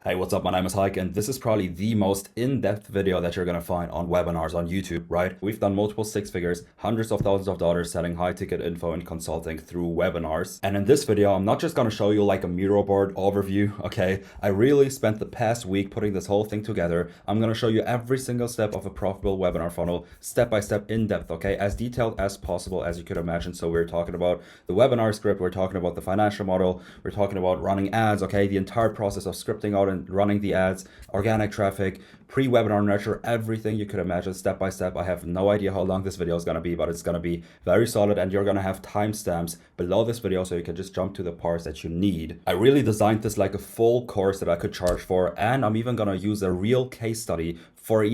Hey, what's up? My name is Heike, and this is probably the most in-depth video that you're gonna find on webinars on YouTube, right? We've done multiple six figures, hundreds of thousands of dollars selling high-ticket info and consulting through webinars. And in this video, I'm not just gonna show you like a Miro board overview, okay? I really spent the past week putting this whole thing together. I'm gonna show you every single step of a profitable webinar funnel, step by step, in depth, okay? As detailed as possible, as you could imagine. So we're talking about the webinar script, we're talking about the financial model, we're talking about running ads, okay? The entire process of scripting out and running the ads, organic traffic, pre-webinar nurture, everything you could imagine step by step. I have no idea how long this video is going to be, but it's going to be very solid, and you're going to have timestamps below this video so you can just jump to the parts that you need. I really designed this like a full course that I could charge for, and I'm even going to use a real case study for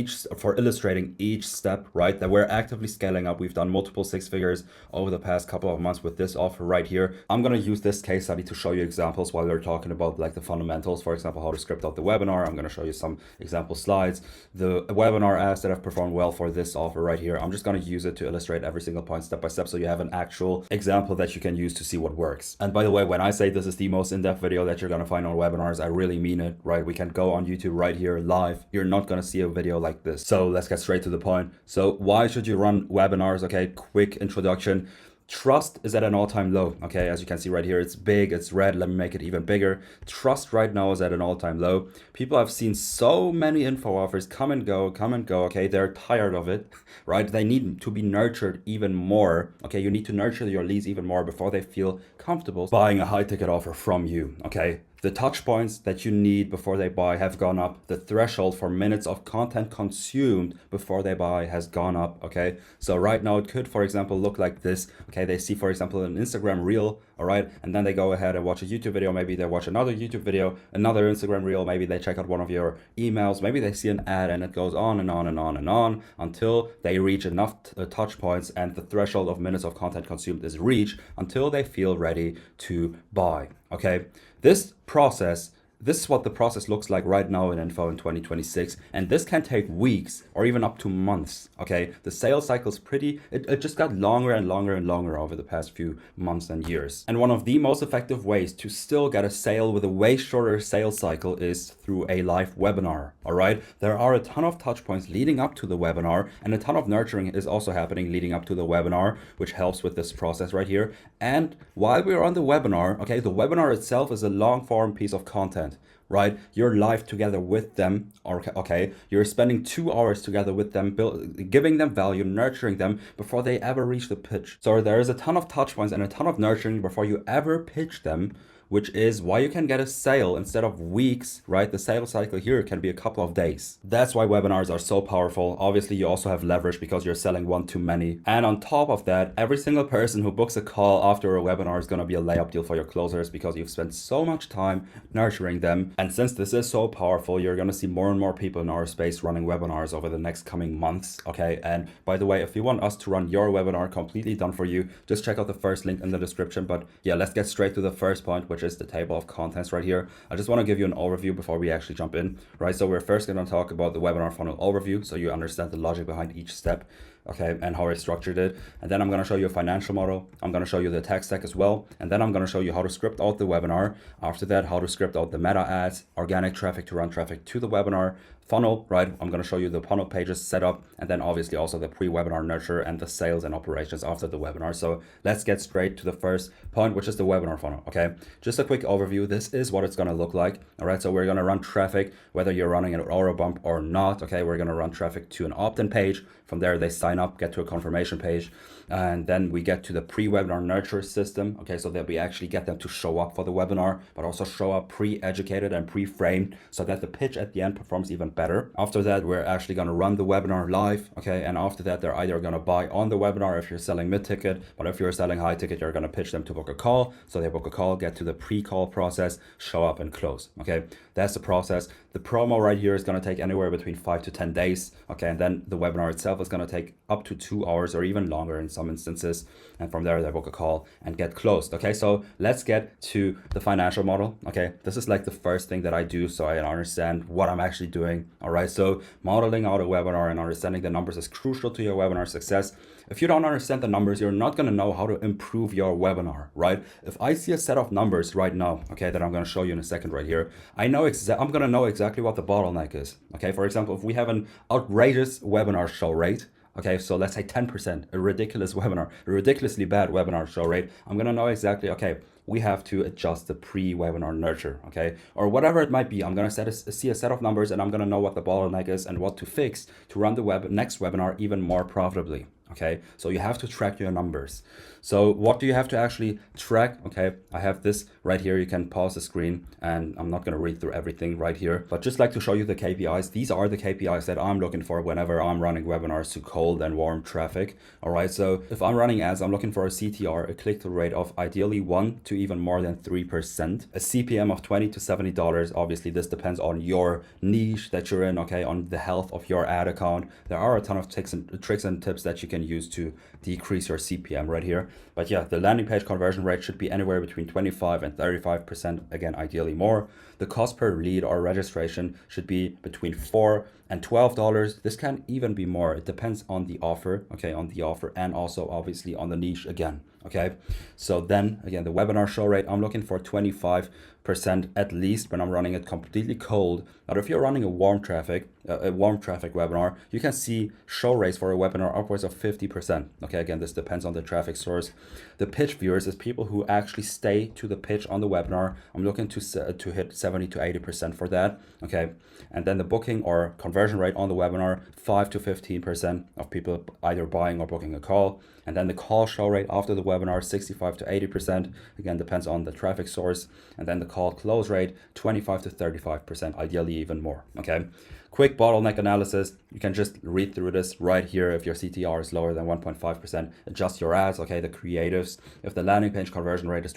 illustrating each step, right? That we're actively scaling up. We've done multiple six figures over the past couple of months with this offer right here. I'm gonna use this case study to show you examples while we're talking about like the fundamentals. For example, how to script out the webinar. I'm gonna show you some example slides. The webinar ads that have performed well for this offer right here. I'm just gonna use it to illustrate every single point step by step, so you have an actual example that you can use to see what works. And by the way, when I say this is the most in-depth video that you're gonna find on webinars, I really mean it, right? We can go on YouTube right here live. You're not gonna see a video like this. So let's get straight to the point. So why should you run webinars? Okay, quick introduction. Trust is at an all-time low. Okay, as you can see right here, it's big, it's red. Let me make it even bigger. Trust right now is at an all-time low. People have seen so many info offers come and go. Okay, they're tired of it, right? They need to be nurtured even more. Okay, you need to nurture your leads even more before they feel comfortable buying a high-ticket offer from you. Okay, the touch points that you need before they buy have gone up. The threshold for minutes of content consumed before they buy has gone up, okay? So right now it could, for example, look like this. Okay, they see, for example, an Instagram reel, all right? And then they go ahead and watch a YouTube video. Maybe they watch another YouTube video, another Instagram reel. Maybe they check out one of your emails. Maybe they see an ad, and it goes on and on and on and on until they reach enough touch points and the threshold of minutes of content consumed is reached until they feel ready to buy, okay? This is what the process looks like right now in info in 2026, and this can take weeks or even up to months, okay? The sales cycle is it just got longer and longer and longer over the past few months and years. And one of the most effective ways to still get a sale with a way shorter sales cycle is through a live webinar, all right? There are a ton of touch points leading up to the webinar, and a ton of nurturing is also happening leading up to the webinar, which helps with this process right here. And while we're on the webinar, okay, the webinar itself is a long form piece of content, right? You're live together with them, okay? You're spending 2 hours together with them, giving them value, nurturing them before they ever reach the pitch. So there is a ton of touch points and a ton of nurturing before you ever pitch them, which is why you can get a sale instead of weeks, right? The sales cycle here can be a couple of days. That's why webinars are so powerful. Obviously, you also have leverage because you're selling one to many. And on top of that, every single person who books a call after a webinar is going to be a layup deal for your closers because you've spent so much time nurturing them. And since this is so powerful, you're going to see more and more people in our space running webinars over the next coming months, okay? And by the way, if you want us to run your webinar completely done for you, just check out the first link in the description. But yeah, let's get straight to the first point, which is the table of contents right here. I just want to give you an overview before we actually jump in, right? So we're first going to talk about the webinar funnel overview, so you understand the logic behind each step, okay, and how I structured it. And then I'm going to show you a financial model. I'm going to show you the tech stack as well. And then I'm going to show you how to script out the webinar. After that, how to script out the meta ads, organic traffic to run traffic to the webinar funnel, right? I'm going to show you the funnel pages set up, and then obviously also the pre-webinar nurture and the sales and operations after the webinar. So let's get straight to the first point, which is the webinar funnel, okay? Just a quick overview. This is what it's going to look like, all right? So we're going to run traffic, whether you're running an aura bump or not, okay? We're going to run traffic to an opt-in page. From there, they sign up, get to a confirmation page, and then we get to the pre-webinar nurture system, okay? So that we actually get them to show up for the webinar, but also show up pre-educated and pre-framed so that the pitch at the end performs even better. After that, we're actually going to run the webinar live, okay? And after that, they're either going to buy on the webinar if you're selling mid-ticket, but if you're selling high ticket, you're going to pitch them to book a call. So they book a call, get to the pre-call process, show up and close, okay? That's the process. The promo right here is going to take anywhere between 5 to 10 days, okay? And then the webinar itself is going to take up to 2 hours or even longer in some instances. And from there, they book a call and get closed, okay? So let's get to the financial model, okay? This is like the first thing that I do so I understand what I'm actually doing, all right? So modeling out a webinar and understanding the numbers is crucial to your webinar success. If you don't understand the numbers, you're not going to know how to improve your webinar, right? If I see a set of numbers right now, okay, that I'm going to show you in a second right here, I know I'm gonna know exactly what the bottleneck is. Okay, for example, if we have an outrageous webinar show rate, okay, so let's say 10%, a ridiculous webinar, a ridiculously bad webinar show rate, I'm gonna know exactly, okay, we have to adjust the pre-webinar nurture, okay? Or whatever it might be, I'm gonna see a set of numbers and I'm gonna know what the bottleneck is and what to fix to run the next webinar even more profitably. Okay, so you have to track your numbers. So what do you have to actually track? Okay, I have this right here. You can pause the screen and I'm not going to read through everything right here, but just like to show you the KPIs. These are the KPIs that I'm looking for whenever I'm running webinars to cold and warm traffic. All right, so if I'm running ads, I'm looking for a CTR, a click-through rate of ideally 1 to even more than 3%, a CPM of $20 to $70. Obviously, this depends on your niche that you're in, okay, on the health of your ad account. There are a ton of tricks and tips that you can use to decrease your CPM right here. But yeah, the landing page conversion rate should be anywhere between 25 and 35%, again, ideally more. The cost per lead or registration should be between $4 and $12. This can even be more. It depends on the offer, okay, on the offer and also obviously on the niche again. Okay, so then again, the webinar show rate, I'm looking for 25% at least when I'm running it completely cold. But if you're running a warm traffic webinar, you can see show rates for a webinar upwards of 50%. Okay, again, this depends on the traffic source. The pitch viewers is people who actually stay to the pitch on the webinar. I'm looking to hit 70 to 80% for that. Okay, and then the booking or conversion rate on the webinar, 5 to 15% of people either buying or booking a call. And then the call show rate after the webinar, 65 to 80%. Again, depends on the traffic source. And then the call close rate, 25 to 35%, ideally even more. Okay. Quick bottleneck analysis. You can just read through this right here. If your CTR is lower than 1.5%, adjust your ads. Okay, the creatives. If the landing page conversion rate is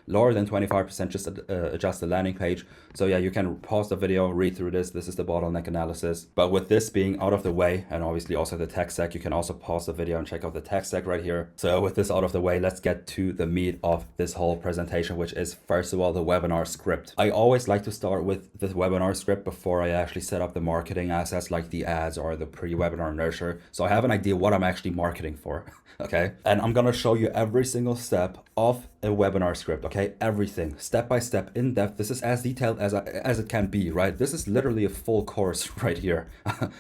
lower than 25%, just adjust the landing page. So yeah, you can pause the video, read through this. This is the bottleneck analysis. But with this being out of the way, and obviously also the tech stack, you can also pause the video and check out the tech stack right here. So with this out of the way, let's get to the meat of this whole presentation, which is first of all the webinar script. I always like to start with the webinar script before I actually set up the marketing assets like the ads or the pre-webinar nurture. So I have an idea what I'm actually marketing for. Okay, and I'm gonna show you every single step of a webinar script. Okay, everything step by step, in depth. This is as detailed as it can be, right? This is literally a full course right here.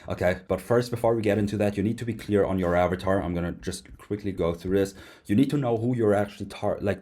Okay, but first, before we get into that, you need to be clear on your avatar. I'm gonna just quickly go through this. You need to know who you're actually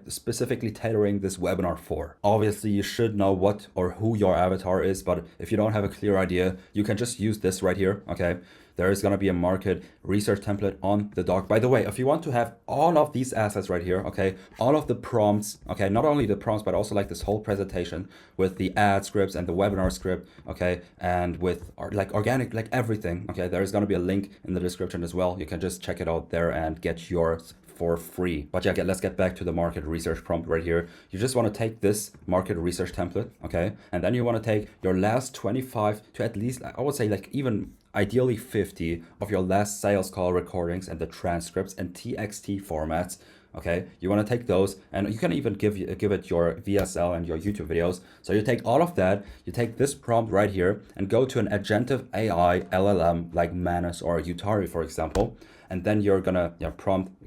specifically tailoring this webinar for. Obviously, you should know what or who your avatar is, but if you don't have a clear idea, you can just use this right here. Okay, there is going to be a market research template on the doc. By the way, if you want to have all of these assets right here, okay, all of the prompts, okay, not only the prompts, but also like this whole presentation with the ad scripts and the webinar script, okay, and with like organic, like everything, okay, there is going to be a link in the description as well. You can just check it out there and get yours for free. But yeah, let's get back to the market research prompt right here. You just want to take this market research template, okay, and then you want to take your last 25 to at least, I would say like even ideally 50 of your last sales call recordings and the transcripts and TXT formats. Okay, you want to take those, and you can even give it your VSL and your YouTube videos. So you take all of that, you take this prompt right here and go to an agentive AI LLM like Manus or Utari, for example. And then you're gonna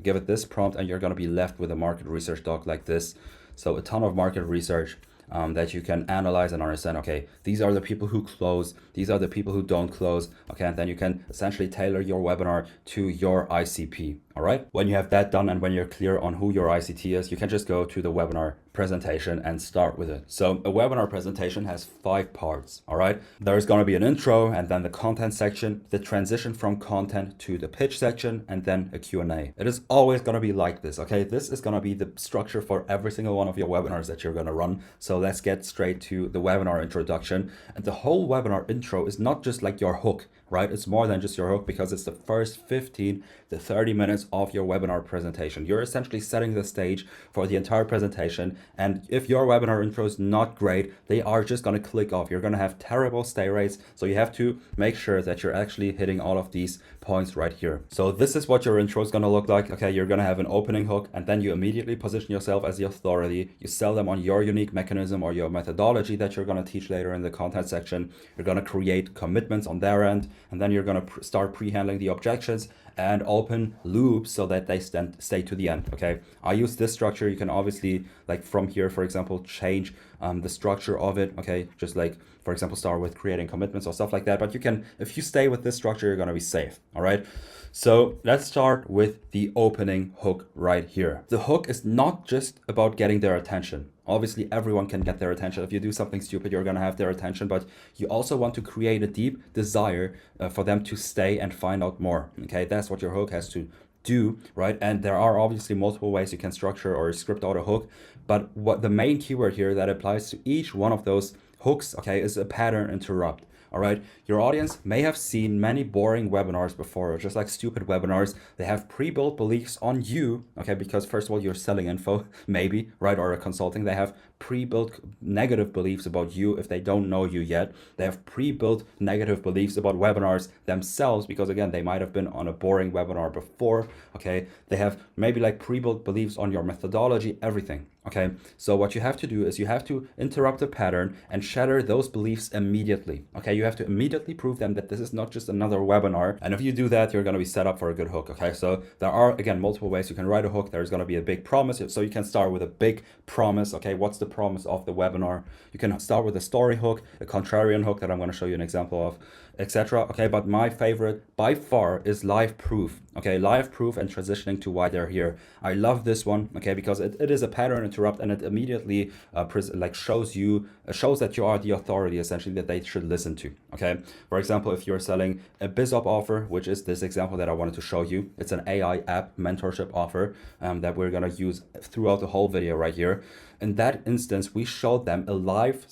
give it this prompt, and you're gonna be left with a market research doc like this. So a ton of market research that you can analyze and understand. Okay, these are the people who close, these are the people who don't close. Okay, and then you can essentially tailor your webinar to your ICP. All right, when you have that done and when you're clear on who your ICT is, you can just go to the webinar presentation and start with it. So a webinar presentation has 5 parts. All right, there's going to be an intro, and then the content section, the transition from content to the pitch section, and then a Q&A. It is always going to be like this. Okay, this is going to be the structure for every single one of your webinars that you're going to run. So let's get straight to the webinar introduction. And the whole webinar intro is not just like your hook, right? It's more than just your hook, because it's the first 15 to 30 minutes of your webinar presentation. You're essentially setting the stage for the entire presentation. And if your webinar intro is not great, they are just going to click off. You're going to have terrible stay rates. So you have to make sure that you're actually hitting all of these points right here. So this is what your intro is going to look like. Okay, you're going to have an opening hook, and then you immediately position yourself as the authority. You sell them on your unique mechanism or your methodology that you're going to teach later in the content section. You're going to create commitments on their end. And then you're going to start pre-handling the objections and open loops so that they stay to the end. Okay, I use this structure. You can obviously, like from here, for example, change the structure of it. Okay, just like, for example, start with creating commitments or stuff like that. But you can, if you stay with this structure, you're going to be safe. All right. So let's start with the opening hook right here. The hook is not just about getting their attention. Obviously, everyone can get their attention. If you do something stupid, you're going to have their attention, but you also want to create a deep desire for them to stay and find out more. Okay, that's what your hook has to do, right? And there are obviously multiple ways you can structure or script out a hook, but what the main keyword here that applies to each one of those hooks, okay, is a pattern interrupt. All right, your audience may have seen many boring webinars before, just like stupid webinars. They have pre-built beliefs on you, okay, because first of all, you're selling info, maybe, right, or a consulting. They have pre-built negative beliefs about you if they don't know you yet. They have pre-built negative beliefs about webinars themselves because, again, they might have been on a boring webinar before, okay. They have maybe like pre-built beliefs on your methodology, everything. Okay, so what you have to do is you have to interrupt the pattern and shatter those beliefs immediately. Okay, you have to immediately prove them that this is not just another webinar. And if you do that, you're going to be set up for a good hook. Okay, so there are, again, multiple ways you can write a hook. There's going to be a big promise. So you can start with a big promise. Okay, what's the promise of the webinar? You can start with a story hook, a contrarian hook that I'm going to show you an example of, etc. Okay, but my favorite by far is live proof. Okay, live proof and transitioning to why they're here. I love this one, okay, because it is a pattern interrupt and it immediately shows that you are the authority essentially that they should listen to. Okay, for example, if you're selling a BizOp offer, which is this example that I wanted to show you, it's an AI app mentorship offer that we're gonna use throughout the whole video right here. In that instance, we showed them a live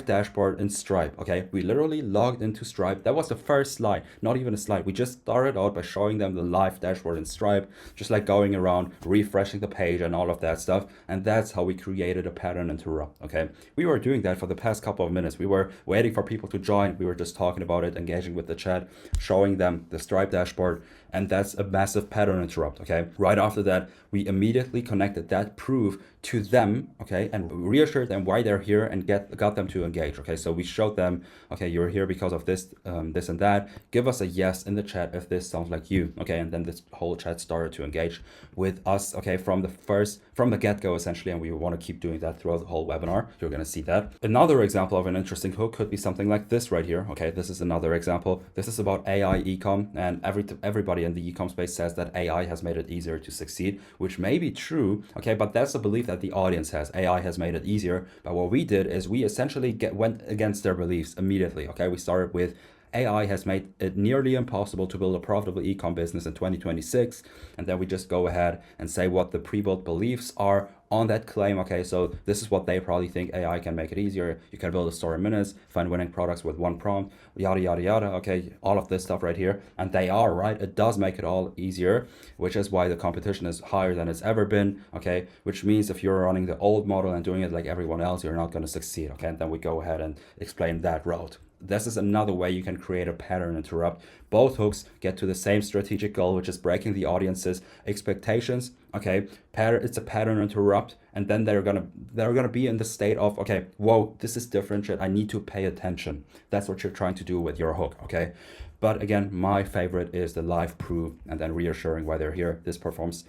dashboard in Stripe. Okay, we literally logged into Stripe. That was the first slide, not even a slide. We just started out by showing them the live dashboard in Stripe, just like going around, refreshing the page and all of that stuff. And that's how we created a pattern interrupt. Okay, we were doing that for the past couple of minutes. We were waiting for people to join. We were just talking about it, engaging with the chat, showing them the Stripe dashboard. And that's a massive pattern interrupt. Okay, right after that, we immediately connected that proof to them, okay, and reassured them why they're here and got them to engage. Okay, so we showed them, okay, you're here because of this, this and that. Give us a yes in the chat if this sounds like you. Okay, and then this whole chat started to engage with us. Okay, from the get-go essentially, and we want to keep doing that throughout the whole webinar. You're gonna see that. Another example of an interesting hook could be something like this right here. Okay, this is another example. This is about AI ecom, and everybody in the ecom space says that AI has made it easier to succeed, which may be true. Okay, but that's a belief that the audience has. AI has made it easier, but what we did is we essentially went against their beliefs immediately. Okay, we started with AI has made it nearly impossible to build a profitable e-com business in 2026, and then we just go ahead and say what the pre-built beliefs are on that claim. Okay, so this is what they probably think: AI can make it easier. You can build a store in minutes, find winning products with one prompt, yada yada yada. Okay, all of this stuff right here, and they are right. It does make it all easier, which is why the competition is higher than it's ever been. Okay, which means if you're running the old model and doing it like everyone else, you're not going to succeed. Okay, and then we go ahead and explain that route. This is another way you can create a pattern interrupt. Both hooks get to the same strategic goal, which is breaking the audience's expectations. Okay, it's a pattern interrupt, and then they're gonna be in the state of, okay, whoa, this is different shit. I need to pay attention. That's what you're trying to do with your hook. Okay, but again, my favorite is the live proof and then reassuring why they're here. This performs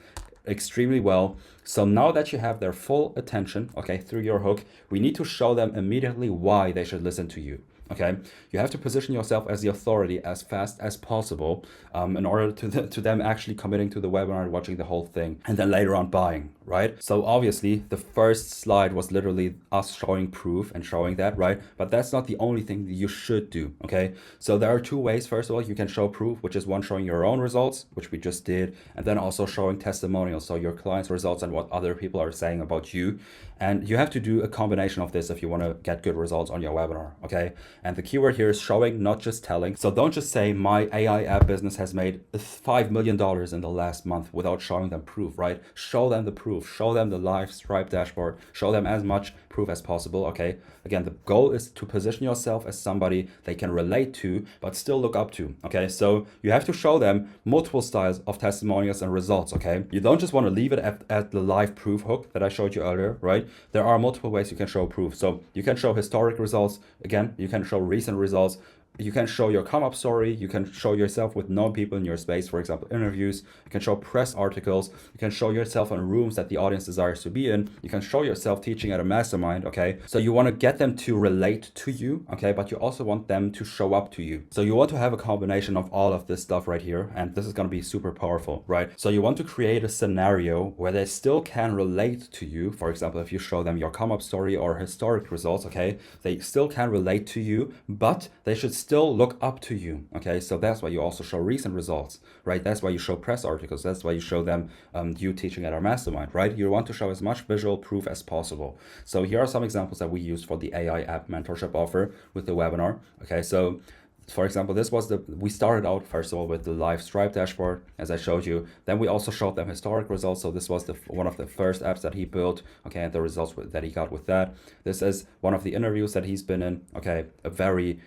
extremely well. So now that you have their full attention, okay, through your hook, we need to show them immediately why they should listen to you. Okay, you have to position yourself as the authority as fast as possible in order to them actually committing to the webinar and watching the whole thing, and then later on buying, right? So obviously the first slide was literally us showing proof and showing that, right? But that's not the only thing that you should do, okay? So there are two ways. First of all, you can show proof, which is one showing your own results, which we just did, and then also showing testimonials, so your clients' results and what other people are saying about you. And you have to do a combination of this if you want to get good results on your webinar, okay? And the keyword here is showing, not just telling. So don't just say my AI app business has made $5 million in the last month without showing them proof, right? Show them the proof, show them the live Stripe dashboard, show them as much proof as possible, okay? Again, the goal is to position yourself as somebody they can relate to, but still look up to, okay? So you have to show them multiple styles of testimonials and results, okay? You don't just want to leave it at the live proof hook that I showed you earlier, right? There are multiple ways you can show proof. So you can show historic results. Again, you can show recent results. You can show your come-up story. You can show yourself with known people in your space, for example, interviews. You can show press articles. You can show yourself in rooms that the audience desires to be in. You can show yourself teaching at a mastermind, okay? So you want to get them to relate to you, okay? But you also want them to show up to you. So you want to have a combination of all of this stuff right here. And this is going to be super powerful, right? So you want to create a scenario where they still can relate to you. For example, if you show them your come-up story or historic results, okay? They still can relate to you, but they should still look up to you, okay? So that's why you also show recent results, right? That's why you show press articles. That's why you show them you teaching at our mastermind, right? You want to show as much visual proof as possible. So here are some examples that we used for the AI app mentorship offer with the webinar, okay? So for example, we started out first of all with the live Stripe dashboard, as I showed you. Then we also showed them historic results. So this was one of the first apps that he built, okay, and the results that he got with that. This is one of the interviews that he's been in, okay, a very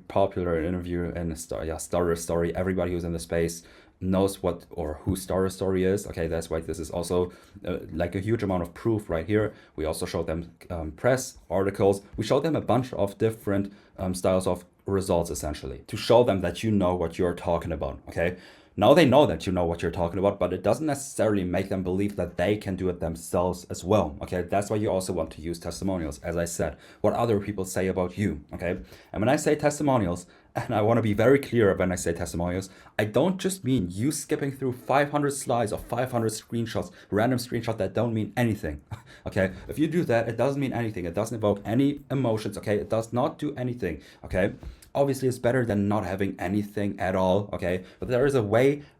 popular interview in Starter Story. Everybody who's in the space knows what or who Starter Story is. Okay, that's why this is also like a huge amount of proof right here. We also showed them press articles. We showed them a bunch of different styles of results, essentially, to show them that you know what you're talking about, okay? Now they know that you know what you're talking about, but it doesn't necessarily make them believe that they can do it themselves as well, okay? That's why you also want to use testimonials, as I said, what other people say about you, okay? And when I say testimonials, and I want to be very clear when I say testimonials, I don't just mean you skipping through 500 slides or 500 screenshots, random screenshots that don't mean anything, okay? If you do that, it doesn't mean anything. It doesn't evoke any emotions, okay? It does not do anything, okay? Obviously, it's better than not having anything at all, okay? But there is a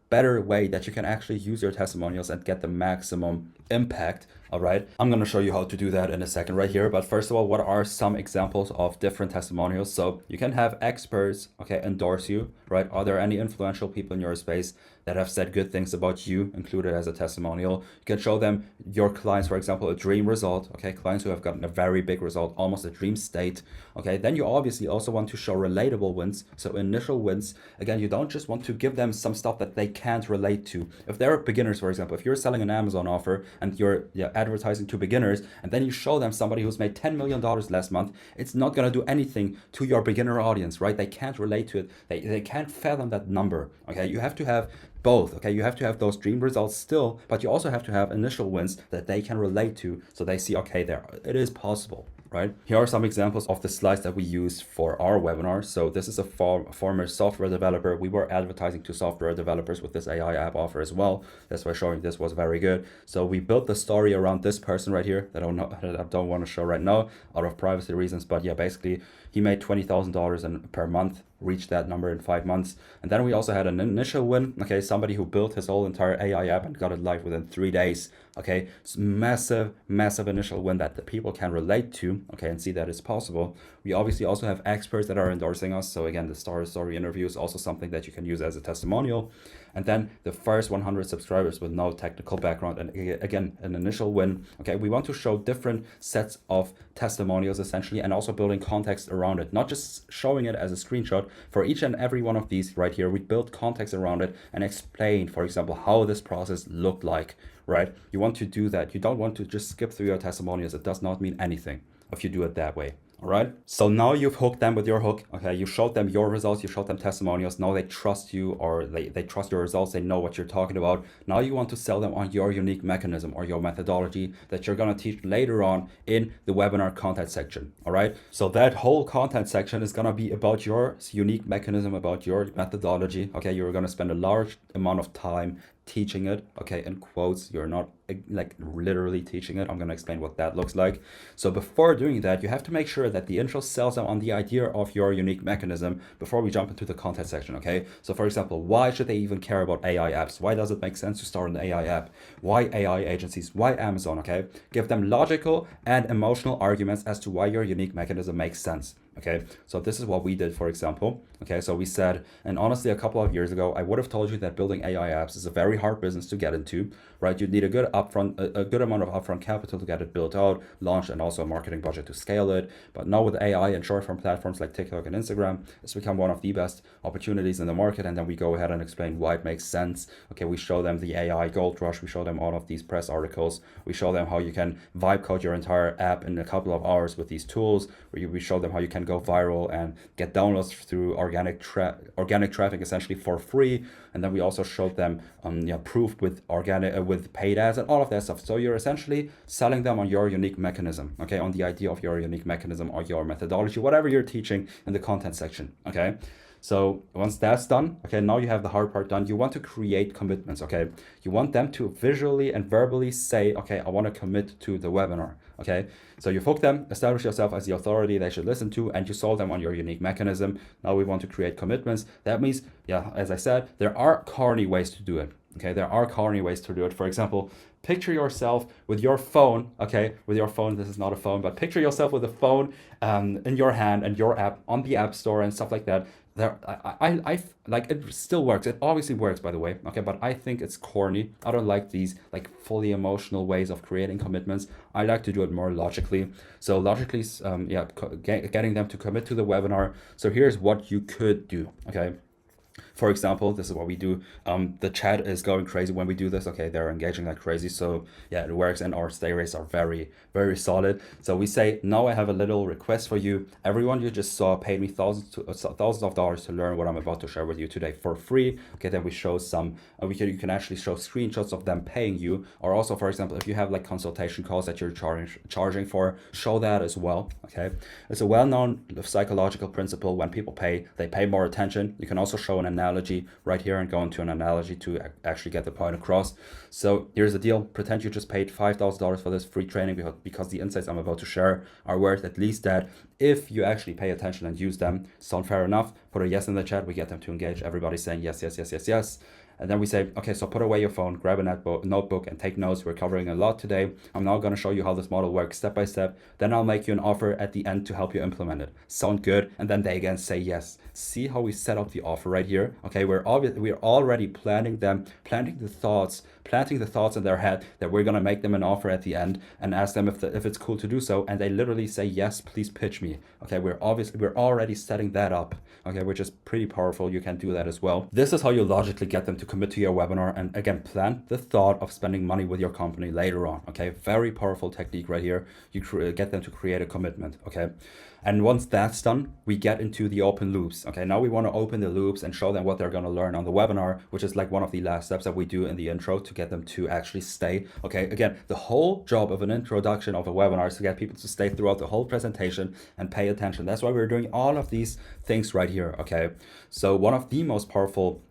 better way that you can actually use your testimonials and get the maximum impact, all right? I'm going to show you how to do that in a second right here. But first of all, what are some examples of different testimonials? So you can have experts, okay, endorse you, right? Are there any influential people in your space that have said good things about you included as a testimonial? You can show them your clients, for example, a dream result, okay? Clients who have gotten a very big result, almost a dream state, okay? Then you obviously also want to show relatable wins. So initial wins, again, you don't just want to give them some stuff that they can't relate to. If they're beginners, for example, if you're selling an Amazon offer and you're advertising to beginners, and then you show them somebody who's made $10 million last month, it's not going to do anything to your beginner audience, right? They can't relate to it. They can't fathom that number, okay? You have to have both, okay? You have to have those dream results still, but you also have to have initial wins that they can relate to, so they see, okay, it is possible, right? Here are some examples of the slides that we use for our webinars. So this is a former software developer. We were advertising to software developers with this AI app offer as well. That's why showing this was very good. So we built the story around this person right here that I don't want to show right now out of privacy reasons. But yeah, basically he made $20,000 per month, reached that number in 5 months. And then we also had an initial win, okay? Somebody who built his whole entire AI app and got it live within 3 days, okay? It's massive initial win that the people can relate to, okay, and see that it's possible. We obviously also have experts that are endorsing us. So again, the Starter Story interview is also something that you can use as a testimonial. And then the first 100 subscribers with no technical background, and again, an initial win, okay? We want to show different sets of testimonials essentially, and also building context around it, not just showing it as a screenshot. For each and every one of these right here, we build context around it and explain, for example, how this process looked like, right? You want to do that. You don't want to just skip through your testimonials. It does not mean anything if you do it that way. All right. So now you've hooked them with your hook. Okay. You showed them your results. You showed them testimonials. Now they trust you, or they trust your results. They know what you're talking about. Now you want to sell them on your unique mechanism or your methodology that you're going to teach later on in the webinar content section. All right. So that whole content section is going to be about your unique mechanism, about your methodology. Okay. You're going to spend a large amount of time teaching it, okay, in quotes. You're not like literally teaching it. I'm going to explain what that looks like. So before doing that, you have to make sure that the intro sells them on the idea of your unique mechanism before we jump into the content section, okay? So for example, why should they even care about AI apps? Why does it make sense to start an AI app? Why AI agencies? Why Amazon, okay? Give them logical and emotional arguments as to why your unique mechanism makes sense. Okay, so this is what we did, for example. Okay, so we said, and honestly, a couple of years ago, I would have told you that building AI apps is a very hard business to get into, right? You need a good amount of upfront capital to get it built out, launched, and also a marketing budget to scale it. But now with AI and short form platforms like TikTok and Instagram, it's become one of the best opportunities in the market. And then we go ahead and explain why it makes sense. Okay, we show them the AI gold rush. We show them all of these press articles. We show them how you can vibe code your entire app in a couple of hours with these tools. We show them how you can go viral and get downloads through organic traffic essentially for free. And then we also showed them proof with with paid ads and all of that stuff. So you're essentially selling them on your unique mechanism, okay, on the idea of your unique mechanism or your methodology, whatever you're teaching in the content section. Okay, so once that's done, okay, now you have the hard part done. You want to create commitments. Okay, you want them to visually and verbally say, okay, I want to commit to the webinar. Okay, so you hook them, establish yourself as the authority they should listen to, and you sold them on your unique mechanism. Now we want to create commitments. That means, yeah, as I said, there are corny ways to do it. Okay, there are corny ways to do it. For example, picture yourself with your phone, okay, with your phone. This is not a phone, but picture yourself with a phone in your hand and your app on the App Store and stuff like that. I like it still works. It obviously works, by the way. Okay, but I think it's corny. I don't like these like fully emotional ways of creating commitments. I like to do it more logically. So logically, getting them to commit to the webinar. So here's what you could do. Okay. For example, this is what we do. The chat is going crazy when we do this. Okay, they're engaging like crazy. So yeah, it works, and our stay rates are very, very solid. So we say, now I have a little request for you. Everyone you just saw paid me thousands of dollars to learn what I'm about to share with you today for free. Okay, then we show some. You can actually show screenshots of them paying you, or also, for example, if you have like consultation calls that you're charging for, show that as well. Okay, it's a well-known psychological principle. When people pay, they pay more attention. You can also show an analogy right here and go into an analogy to actually get the point across. So here's the deal. Pretend you just paid $5,000 for this free training because the insights I'm about to share are worth at least that. If you actually pay attention and use them, sound fair enough? Put a yes in the chat. We get them to engage. Everybody's saying yes, yes, yes, yes, yes. And then we say, okay, so put away your phone, grab a notebook and take notes. We're covering a lot today. I'm now going to show you how this model works step by step. Then I'll make you an offer at the end to help you implement it. Sound good? And then they again say yes. See how we set up the offer right here? Okay, we're already planting the thoughts in their head that we're going to make them an offer at the end and ask them if it's cool to do so. And they literally say, yes, please pitch me. Okay, we're already setting that up. Okay, which is pretty powerful. You can do that as well. This is how you logically get them to commit to your webinar, and again, plant the thought of spending money with your company later on. Okay, very powerful technique right here. You get them to create a commitment. Okay, and once that's done, we get into the open loops. Okay, now we want to open the loops and show them what they're going to learn on the webinar, which is like one of the last steps that we do in the intro to get them to actually stay. Okay, again, the whole job of an introduction of a webinar is to get people to stay throughout the whole presentation and pay attention. That's why we're doing all of these things right here. Okay, so one of the most powerful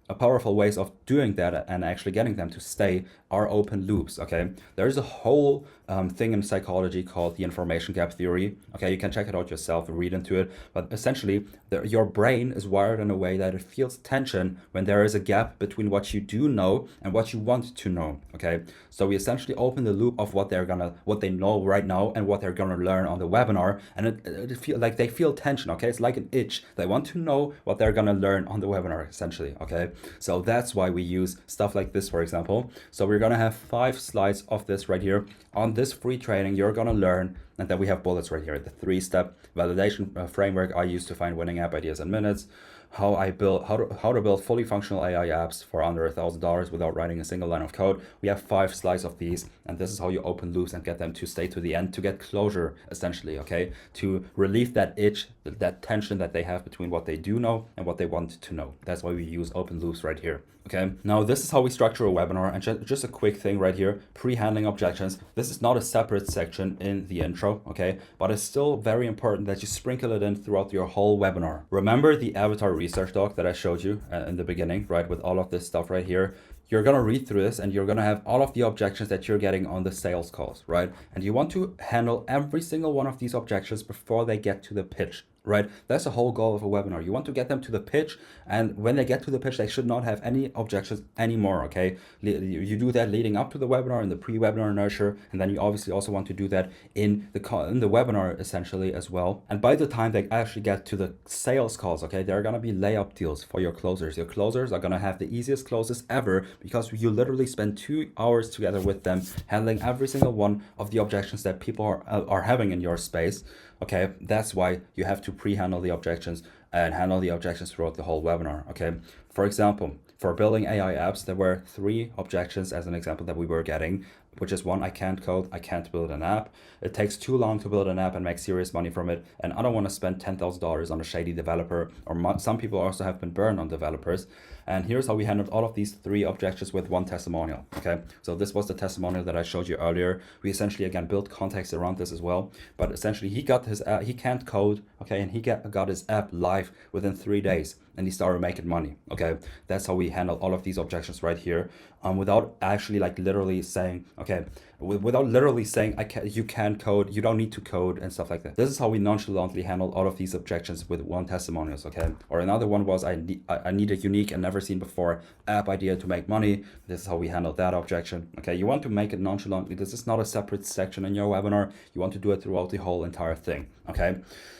ways of doing that and actually getting them to stay are open loops. Okay, there's a whole thing in psychology called the information gap theory. Okay, you can check it out yourself and read into it, but essentially your brain is wired in a way that it feels tension when there is a gap between what you do know and what you want to know. Okay, so we essentially open the loop of what they know right now and what they're gonna learn on the webinar, and it feel like they feel tension. Okay, it's like an itch. They want to know what they're gonna learn on the webinar essentially. Okay, so that's why we use stuff like this, for example. So we're gonna have 5 slides of this right here. On this free training, you're gonna learn, and then we have bullets right here, the 3-step validation framework I use to find winning app ideas in minutes, how to build fully functional AI apps for under $1,000 without writing a single line of code. We have 5 slides of these, and this is how you open loops and get them to stay to the end, to get closure essentially. Okay, to relieve that itch, that tension that they have between what they do know and what they want to know. That's why we use open loops right here. Okay, now this is how we structure a webinar, and just a quick thing right here, pre-handling objections. This is not a separate section in the intro, okay, but it's still very important that you sprinkle it in throughout your whole webinar. Remember the avatar research doc that I showed you in the beginning, right, with all of this stuff right here? You're going to read through this and you're going to have all of the objections that you're getting on the sales calls, right? And you want to handle every single one of these objections before they get to the pitch, right? That's the whole goal of a webinar. You want to get them to the pitch, and when they get to the pitch, they should not have any objections anymore, okay? You do that leading up to the webinar in the pre-webinar nurture, and then you obviously also want to do that in the webinar essentially as well. And by the time they actually get to the sales calls, okay, there are gonna be layup deals for your closers. Your closers are gonna have the easiest closes ever because you literally spend 2 hours together with them, handling every single one of the objections that people are having in your space. Okay, that's why you have to pre-handle the objections and handle the objections throughout the whole webinar. Okay, for example, for building AI apps, there were 3 objections as an example that we were getting, which is 1, I can't code, I can't build an app. It takes too long to build an app and make serious money from it, and I don't want to spend $10,000 on a shady developer, or some people also have been burned on developers. And here's how we handled all of these 3 objections with 1 testimonial. Okay, so this was the testimonial that I showed you earlier. We essentially again built context around this as well, but essentially he got his he can't code, okay, and he got his app live within 3 days, and he started making money. Okay, that's how we handle all of these objections right here, without actually like literally saying, okay, without literally saying you can code, you don't need to code and stuff like that. This is how we nonchalantly handle all of these objections with 1 testimonials. Okay, or another one was I need a unique and never seen before app idea to make money. This is how we handle that objection. Okay, you want to make it nonchalantly. This is not a separate section in your webinar. You want to do it throughout the whole entire thing. Okay,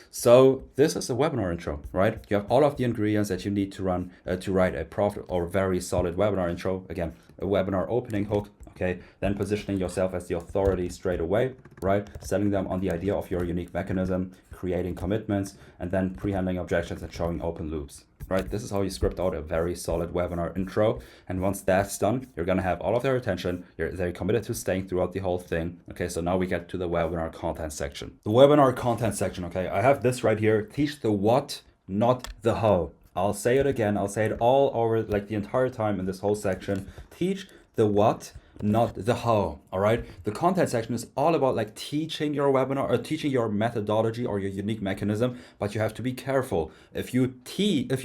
so this is the webinar intro, right? You have all of the ingredients that you need to run to write a profit or very solid webinar intro. Again, a webinar opening hook, okay? Then positioning yourself as the authority straight away, right? Selling them on the idea of your unique mechanism, creating commitments, and then pre-handling objections and showing open loops. Right, this is how you script out a very solid webinar intro. And once that's done, you're gonna have all of their attention. They're committed to staying throughout the whole thing. Okay, so now we get to the webinar content section. The webinar content section, okay, I have this right here. Teach the what, not the how. I'll say it again. I'll say it all over like the entire time in this whole section. Teach the what, not the how. All right, the content section is all about like teaching your webinar or teaching your methodology or your unique mechanism, but you have to be careful. If you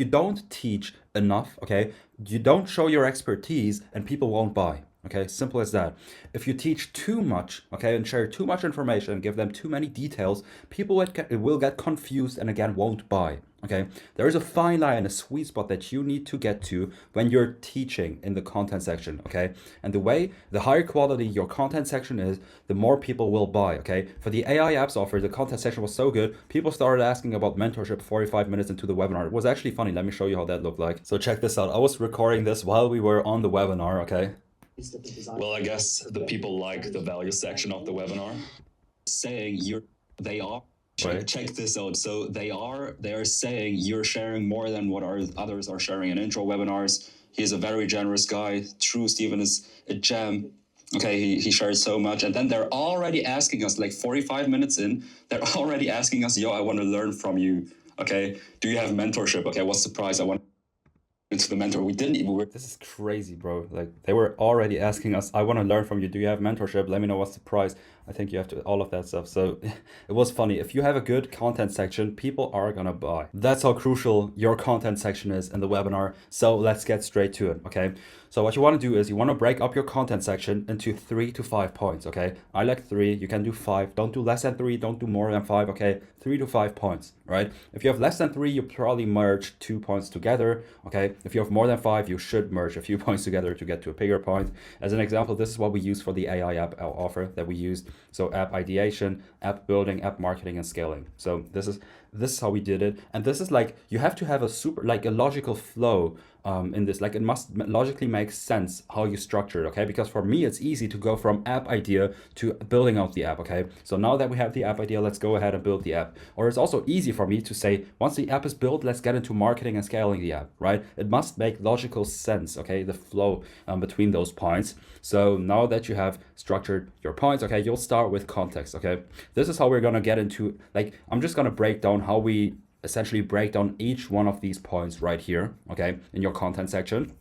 don't teach enough, okay, you don't show your expertise and people won't buy. Okay, simple as that. If you teach too much, okay, and share too much information and give them too many details, people will get confused and again won't buy. Okay, there is a fine line, a sweet spot that you need to get to when you're teaching in the content section. Okay, and the higher quality your content section is, the more people will buy. Okay, for the AI apps offer, the content section was so good, people started asking about mentorship 45 minutes into the webinar. It was actually funny. Let me show you how that looked like. So check this out. I was recording this while we were on the webinar. Okay. Well, I guess the people like the value section of the webinar. Saying they are. Check this out. So they are saying you're sharing more than what others are sharing in intro webinars. He's a very generous guy. True, Steven is a gem. Okay, he shares so much. And then they're already asking us, like 45 minutes in, they're already asking us, yo, I want to learn from you. Okay, do you have mentorship? Okay, what's the price? I want into the mentor. We didn't even work. This is crazy, bro. Like they were already asking us, I want to learn from you. Do you have mentorship? Let me know what's the price. I think you have to, all of that stuff. So it was funny. If you have a good content section, people are gonna buy. That's how crucial your content section is in the webinar. So let's get straight to it, okay? So what you want to do is you want to break up your content section into 3 to 5 points, okay? I like 3, you can do 5. Don't do less than 3, don't do more than 5, okay? 3 to 5 points, right? If you have less than 3, you probably merge 2 points together, okay? If you have more than 5, you should merge a few points together to get to a bigger point. As an example, this is what we use for the AI app offer that we used. So app ideation, app building, app marketing, and scaling. So this is how we did it. And this is like, you have to have a logical flow in this. Like it must logically make sense how you structure it, okay? Because for me, it's easy to go from app idea to building out the app, okay? So now that we have the app idea, let's go ahead and build the app. Or it's also easy for me to say, once the app is built, let's get into marketing and scaling the app, right? It must make logical sense, okay? The flow between those points. So now that you have structured your points, okay, you'll start with context, okay? This is how we're gonna get into, like, I'm just gonna break down how we essentially break down each one of these points right here, okay, in your content section,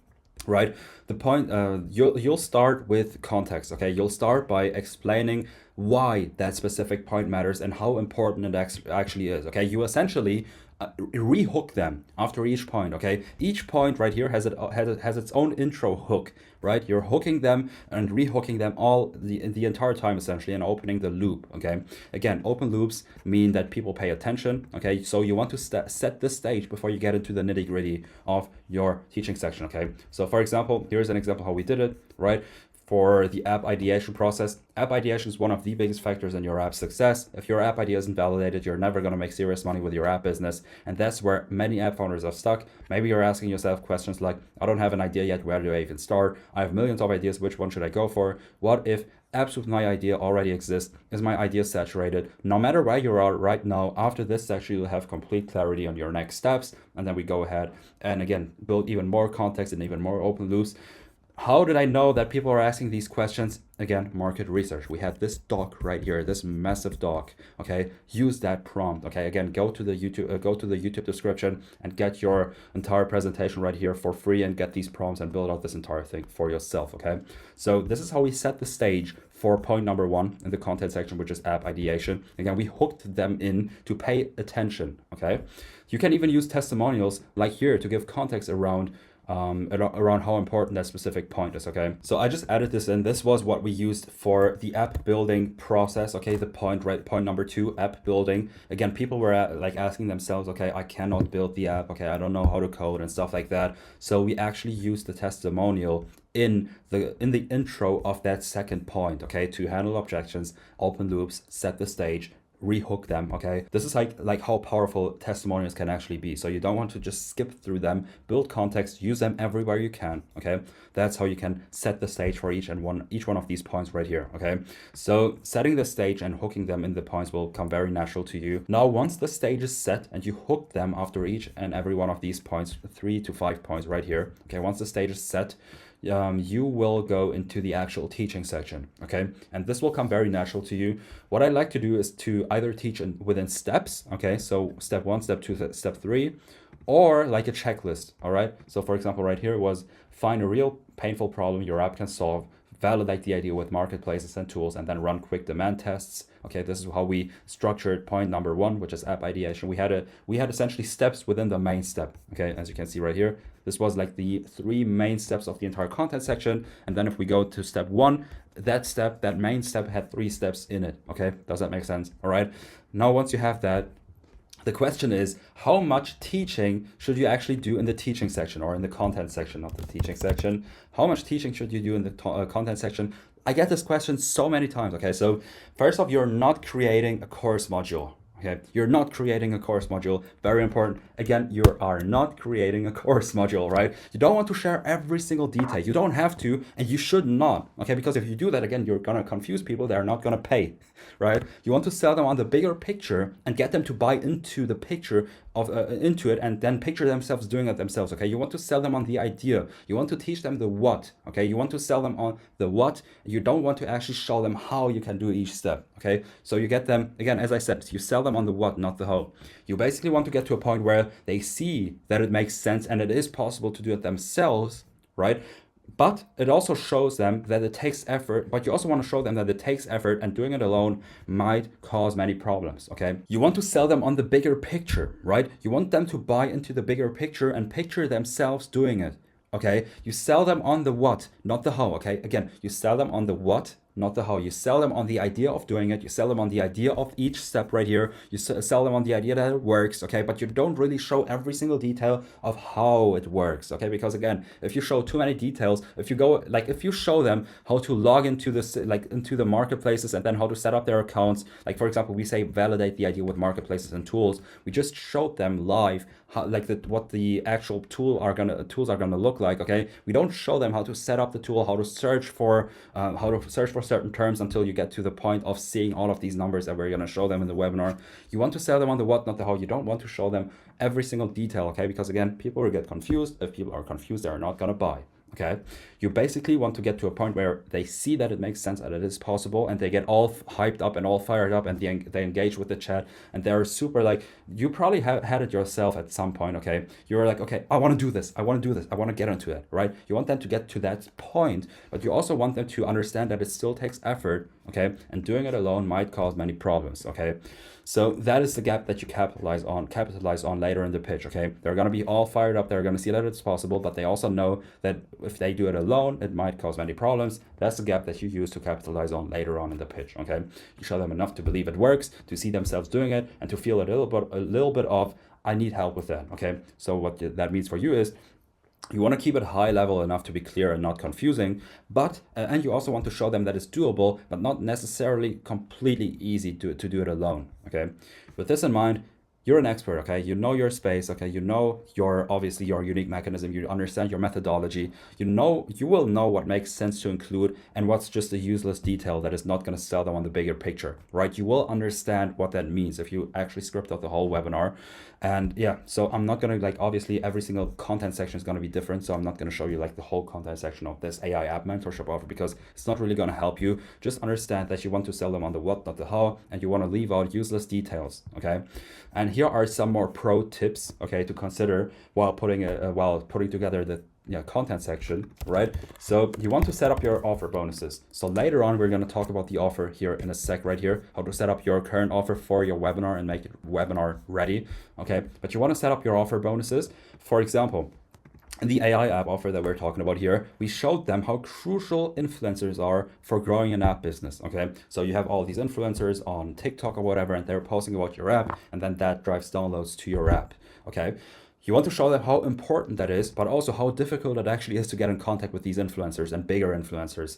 right? The point, you'll start with context, okay? You'll start by explaining why that specific point matters and how important it actually is, okay? You essentially rehook them after each point, okay? Each point right here has its own intro hook, right? You're hooking them and rehooking them all the entire time essentially, and opening the loop, okay? Again, open loops mean that people pay attention, okay? So you want to set the stage before you get into the nitty-gritty of your teaching section, okay? So for example, here's an example how we did it, right? For the app ideation process. App ideation is one of the biggest factors in your app success. If your app idea isn't validated, you're never going to make serious money with your app business. And that's where many app founders are stuck. Maybe you're asking yourself questions like, I don't have an idea yet, where do I even start? I have millions of ideas, which one should I go for? What if apps with my idea already exist? Is my idea saturated? No matter where you are right now, after this section, you'll have complete clarity on your next steps. And then we go ahead and again, build even more context and even more open loops. How did I know that people are asking these questions? Again, market research. We have this doc right here, this massive doc. Okay, use that prompt. Okay, again, go to the YouTube description and get your entire presentation right here for free, and get these prompts and build out this entire thing for yourself. Okay, so this is how we set the stage for point number 1 in the content section, which is app ideation. Again, we hooked them in to pay attention. Okay, you can even use testimonials like here to give context around how important that specific point is. Okay, so I just added this in. This was what we used for the app building process. Okay, the point number 2, app building. Again, people were like asking themselves, okay, I cannot build the app, okay, I don't know how to code and stuff like that. So we actually used the testimonial in the intro of that second point, okay, to handle objections, open loops, set the stage, rehook them. Okay, this is like how powerful testimonials can actually be. So you don't want to just skip through them, build context, use them everywhere you can. Okay, that's how you can set the stage for each one of these points right here. Okay, so setting the stage and hooking them in the points will come very natural to you. Now once the stage is set and you hook them after each and every one of these points, 3 to 5 points right here. Okay, once the stage is set, you will go into the actual teaching section. Okay, and this will come very natural to you. What I like to do is to either teach within steps. Okay, so step 1, step 2, step 3, or like a checklist. All right, so for example right here was find a real painful problem your app can solve, validate the idea with marketplaces and tools, and then run quick demand tests. Okay, this is how we structured point number 1, which is app ideation. We had essentially steps within the main step. Okay, as you can see right here, this was like the 3 main steps of the entire content section. And then if we go to step 1, that main step had 3 steps in it. Okay, does that make sense? All right, now once you have that, the question is, how much teaching should you actually do in the teaching section, or in the content section, not the teaching section? How much teaching should you do in the content section? I get this question so many times. Okay, so first off, you're not creating a course module. Okay, you're not creating a course module. Very important. Again, you are not creating a course module, right? You don't want to share every single detail. You don't have to, and you should not. Okay, because if you do that, again, you're gonna confuse people. They're not gonna pay, right? You want to sell them on the bigger picture and get them to buy into the picture of into it, and then picture themselves doing it themselves. Okay, you want to sell them on the idea. You want to teach them the what. Okay, you want to sell them on the what. You don't want to actually show them how you can do each step. Okay, so you get them, again, as I said, you sell them on the what, not the how. You basically want to get to a point where they see that it makes sense and it is possible to do it themselves, right? But it also shows them that it takes effort, but you also want to show them that it takes effort, and doing it alone might cause many problems. Okay, you want to sell them on the bigger picture, right? You want them to buy into the bigger picture and picture themselves doing it. Okay, you sell them on the what, not the how. Okay, again, you sell them on the what, not the how. You sell them on the idea of doing it. You sell them on the idea of each step right here. You sell them on the idea that it works. Okay, but you don't really show every single detail of how it works. Okay, because again, if you show too many details, if you show them how to log into this, into the marketplaces, and then how to set up their accounts, like for example, we say validate the idea with marketplaces and tools. We just showed them live how, what the actual tools are gonna look like. Okay, we don't show them how to set up the tool, how to search for certain terms until you get to the point of seeing all of these numbers that we're gonna show them in the webinar. You want to sell them on the what, not the how. You don't want to show them every single detail. Okay, because again, people will get confused. If people are confused, they are not gonna buy. Okay, you basically want to get to a point where they see that it makes sense and it is possible, and they get all hyped up and all fired up, and they engage with the chat, and they're super, like, you probably have had it yourself at some point. Okay, you're like, okay, I want to do this, I want to get into it, right? You want them to get to that point, but you also want them to understand that it still takes effort. Okay, and doing it alone might cause many problems. Okay, So that is the gap that you capitalize on later in the pitch, okay? They're going to be all fired up. They're going to see that it's possible, but they also know that if they do it alone, it might cause many problems. That's the gap that you use to capitalize on later on in the pitch, okay? You show them enough to believe it works, to see themselves doing it, and to feel a little bit of, I need help with that, okay? So what that means for you is, you want to keep it high level enough to be clear and not confusing, but and you also want to show them that it's doable, but not necessarily completely easy to do it alone, okay? With this in mind, you're an expert, okay? You know your space, okay? You know obviously your unique mechanism. You understand your methodology. You will know what makes sense to include and what's just a useless detail that is not going to sell them on the bigger picture, right? You will understand what that means if you actually script out the whole webinar. And yeah, so I'm not going to, like, obviously every single content section is going to be different. So I'm not going to show you like the whole content section of this AI app mentorship offer, because it's not really going to help you. Just understand that you want to sell them on the what, not the how, and you want to leave out useless details, okay? And here are some more pro tips, okay, to consider while putting together the content section, right? So you want to set up your offer bonuses. So later on, we're going to talk about the offer here in a sec, right here, how to set up your current offer for your webinar and make it webinar ready, okay? But you want to set up your offer bonuses. For example, in the AI app offer that we're talking about here, we showed them how crucial influencers are for growing an app business, okay? So you have all these influencers on TikTok or whatever, and they're posting about your app, and then that drives downloads to your app, okay? You want to show them how important that is, but also how difficult it actually is to get in contact with these influencers and bigger influencers.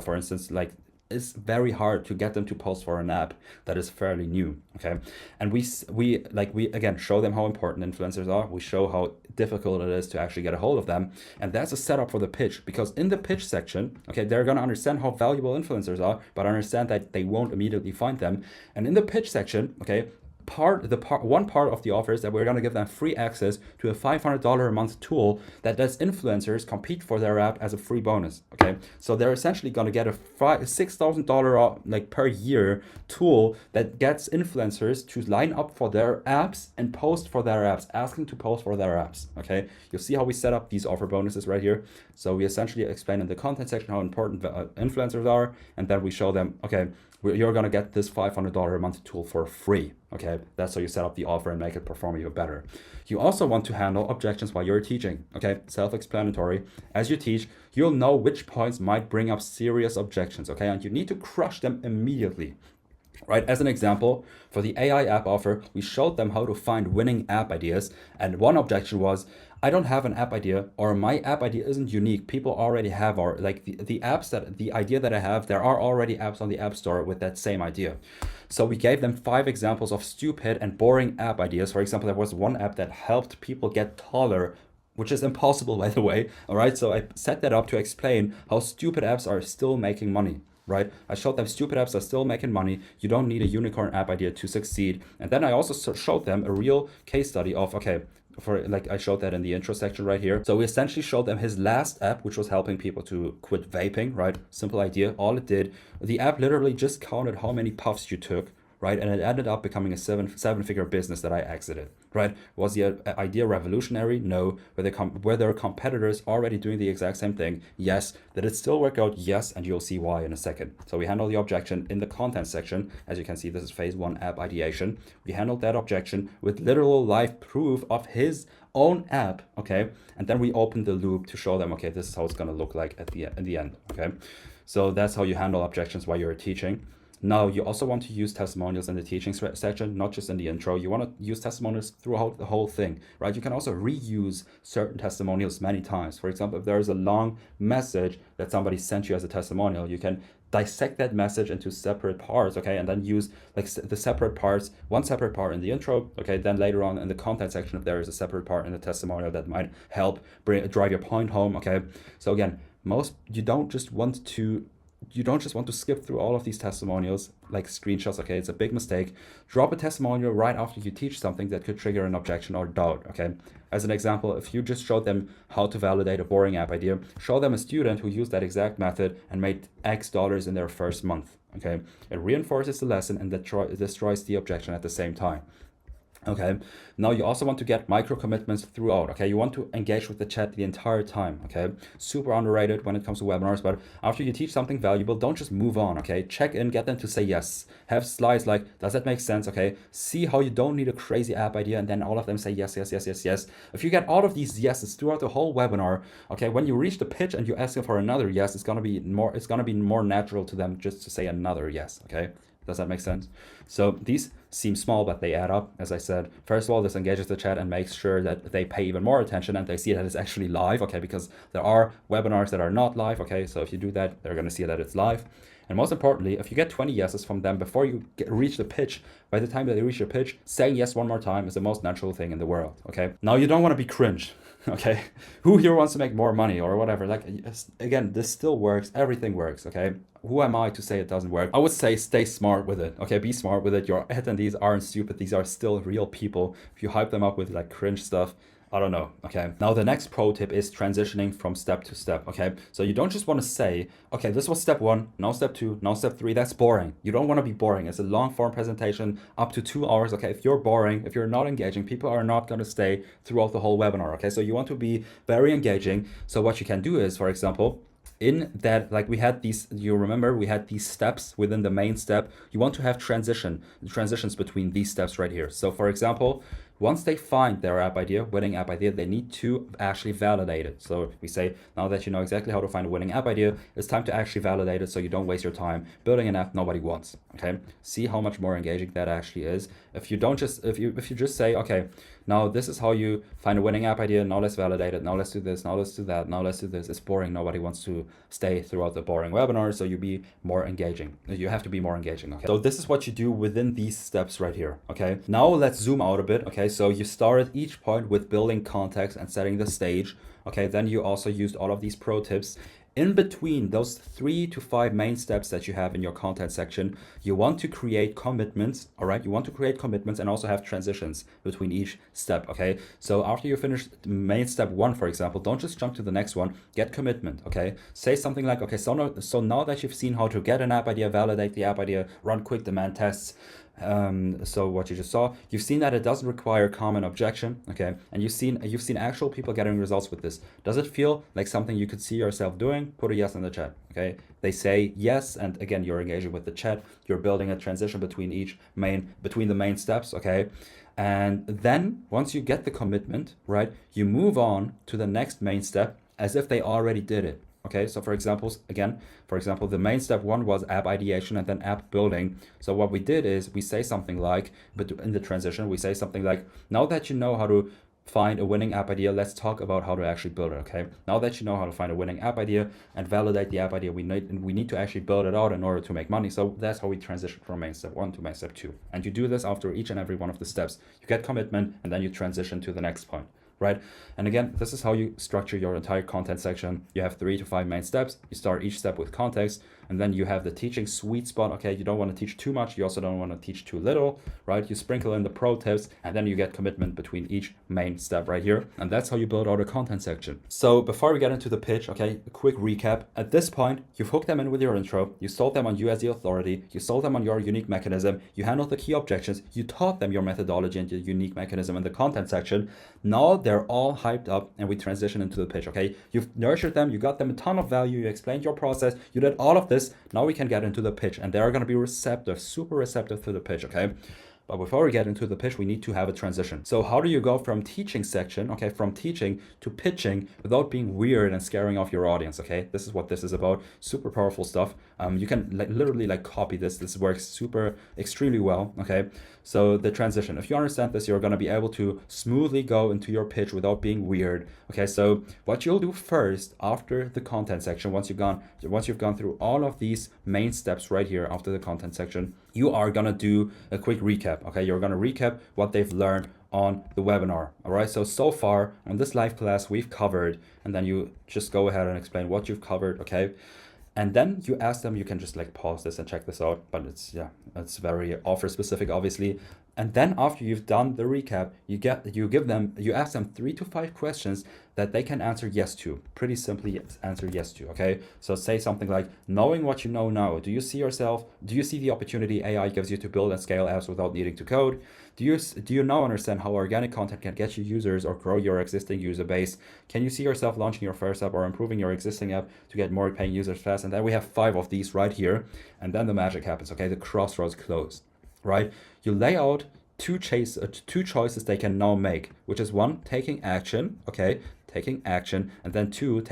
For instance, like, it's very hard to get them to post for an app that is fairly new, okay? And we again show them how important influencers are. We show how difficult it is to actually get a hold of them, and that's a setup for the pitch, because in the pitch section, okay, they're going to understand how valuable influencers are, but understand that they won't immediately find them. And in the pitch section, okay, one part of the offer is that we're going to give them free access to a $500 a month tool that lets influencers compete for their app as a free bonus, okay? So they're essentially going to get a $6,000 like per year tool that gets influencers to line up for their apps and post for their apps, asking to post for their apps, okay? You'll see how we set up these offer bonuses right here. So we essentially explain in the content section how important influencers are, and then we show them, okay, you're going to get this $500 a month tool for free, okay? That's how you set up the offer and make it perform even better. You also want to handle objections while you're teaching, okay? Self-explanatory. As you teach, you'll know which points might bring up serious objections, okay? And you need to crush them immediately, right? As an example, for the AI app offer, we showed them how to find winning app ideas. And one objection was, I don't have an app idea, or my app idea isn't unique. People already have, or like the idea that I have, there are already apps on the App Store with that same idea. So we gave them 5 examples of stupid and boring app ideas. For example, there was one app that helped people get taller, which is impossible, by the way. All right, so I set that up to explain how stupid apps are still making money. Right? I showed them stupid apps are still making money. You don't need a unicorn app idea to succeed. And then I also showed them a real case study of, okay, I showed that in the intro section right here. So we essentially showed them his last app, which was helping people to quit vaping, right? Simple idea. All it did, the app literally just counted how many puffs you took, right? And it ended up becoming a seven-figure business that I exited, right? Was the idea revolutionary? No. Were there competitors already doing the exact same thing? Yes. Did it still work out? Yes, and you'll see why in a second. So we handled the objection in the content section. As you can see, this is phase 1 app ideation. We handled that objection with literal live proof of his own app, okay? And then we opened the loop to show them, okay, this is how it's gonna look like in the end, okay? So that's how you handle objections while you're teaching. Now, you also want to use testimonials in the teaching section, not just in the intro. You want to use testimonials throughout the whole thing, right? You can also reuse certain testimonials many times. For example, if there is a long message that somebody sent you as a testimonial, you can dissect that message into separate parts, okay? And then use like the separate parts, one separate part in the intro, okay? Then later on in the content section, if there is a separate part in the testimonial that might help drive your point home, okay? So again, you don't just want to skip through all of these testimonials like screenshots, okay? It's a big mistake. Drop a testimonial right after you teach something that could trigger an objection or doubt, okay? As an example, if you just showed them how to validate a boring app idea, show them a student who used that exact method and made X dollars in their first month, okay? It reinforces the lesson and destroys the objection at the same time. Okay, now you also want to get micro commitments throughout. Okay, you want to engage with the chat the entire time. Okay, super underrated when it comes to webinars, but after you teach something valuable, don't just move on. Okay, check in, get them to say yes. Have slides like, does that make sense? Okay, see how you don't need a crazy app idea and then all of them say yes, yes, yes, yes, yes. If you get all of these yeses throughout the whole webinar, okay, when you reach the pitch and you ask them for another yes, it's gonna be more natural to them just to say another yes. Okay. Does that make sense? So these seem small, but they add up. As I said, first of all, this engages the chat and makes sure that they pay even more attention and they see that it's actually live, okay? Because there are webinars that are not live, okay? So if you do that, they're gonna see that it's live. And most importantly, if you get 20 yeses from them before you reach the pitch, by the time that they reach your pitch, saying yes one more time is the most natural thing in the world, okay? Now, you don't wanna be cringe. Okay, who here wants to make more money or whatever? Like, again, this still works. Everything works. Okay, who am I to say it doesn't work? I would say stay smart with it. Okay, be smart with it. Your attendees aren't stupid. These are still real people. If you hype them up with like cringe stuff, I don't know. Okay, now the next pro tip is transitioning from step to step. Okay, so you don't just want to say, okay, this was step 1, now step 2, now step 3. That's boring. You don't want to be boring. It's a long form presentation up to 2 hours. Okay, if you're boring, if you're not engaging, people are not going to stay throughout the whole webinar. Okay, so you want to be very engaging. So what you can do is, for example, in that, like we had these, you remember we had these steps within the main step. You want to have transitions between these steps right here. So for example, once they find their app idea, winning app idea, they need to actually validate it. So we say, now that you know exactly how to find a winning app idea, it's time to actually validate it so you don't waste your time building an app nobody wants. Okay, see how much more engaging that actually is. If you don't just, if you just say, okay, now this is how you find a winning app idea, now let's validate it, now let's do this, now let's do that, now let's do this. It's boring. Nobody wants to stay throughout the boring webinar, so you be more engaging. You have to be more engaging. Okay, so this is what you do within these steps right here. Okay, now let's zoom out a bit. Okay, so you started each point with building context and setting the stage. Okay, then you also used all of these pro tips. In between those 3 to 5 main steps that you have in your content section, you want to create commitments, all right? You want to create commitments and also have transitions between each step, okay? So after you finish main step 1, for example, don't just jump to the next one, get commitment, okay? Say something like, okay, so now that you've seen how to get an app idea, validate the app idea, run quick demand tests, so what you just saw, you've seen that it doesn't require common objection, okay, and you've seen actual people getting results with this. Does it feel like something you could see yourself doing? Put a yes in the chat. Okay, they say yes, and again, you're engaging with the chat, you're building a transition between the main steps. Okay, and then once you get the commitment, right, you move on to the next main step as if they already did it. Okay, so for example, the main step 1 was app ideation and then app building. So what we did is we say something like, but in the transition, we say something like, now that you know how to find a winning app idea, let's talk about how to actually build it. Okay, now that you know how to find a winning app idea and validate the app idea, we need to actually build it out in order to make money. So that's how we transition from main step 1 to main step 2. And you do this after each and every one of the steps. You get commitment and then you transition to the next point. Right? And again, this is how you structure your entire content section. You have 3 to 5 main steps. You start each step with context, and then you have the teaching sweet spot. Okay, you don't want to teach too much. You also don't want to teach too little, right? You sprinkle in the pro tips, and then you get commitment between each main step right here. And that's how you build out a content section. So before we get into the pitch, okay, a quick recap. At this point, you've hooked them in with your intro. You sold them on you as the authority. You sold them on your unique mechanism. You handled the key objections. You taught them your methodology and your unique mechanism in the content section. Now they're all hyped up and we transition into the pitch. Okay, you've nurtured them, you got them a ton of value, you explained your process, you did all of this. Now we can get into the pitch and they're going to be receptive, super receptive to the pitch. Okay, but before we get into the pitch, we need to have a transition. So how do you go from teaching section, okay, from teaching to pitching without being weird and scaring off your audience? Okay, this is what this is about. Super powerful stuff. You can literally copy this. This works extremely well. Okay, so the transition, if you understand this, you're going to be able to smoothly go into your pitch without being weird. Okay, so what you'll do first after the content section, once you've gone through all of these main steps right here after the content section, you are going to do a quick recap. Okay, you're going to recap what they've learned on the webinar. All right, so far on this live class we've covered, and then you just go ahead and explain what you've covered. Okay, and then you ask them, you can just pause this and check this out, but it's very offer specific obviously, And then after you've done the recap, you ask them 3 to 5 questions that they can answer yes to. Pretty simply answer yes to, okay? So say something like, knowing what you know now, do you see the opportunity AI gives you to build and scale apps without needing to code? Do you now understand how organic content can get you users or grow your existing user base? Can you see yourself launching your first app or improving your existing app to get more paying users fast? And then we have 5 of these right here. And then the magic happens, okay? The crossroads close, right? You lay out two choices they can now make, which is 1, taking action, okay? Taking action, and then 2,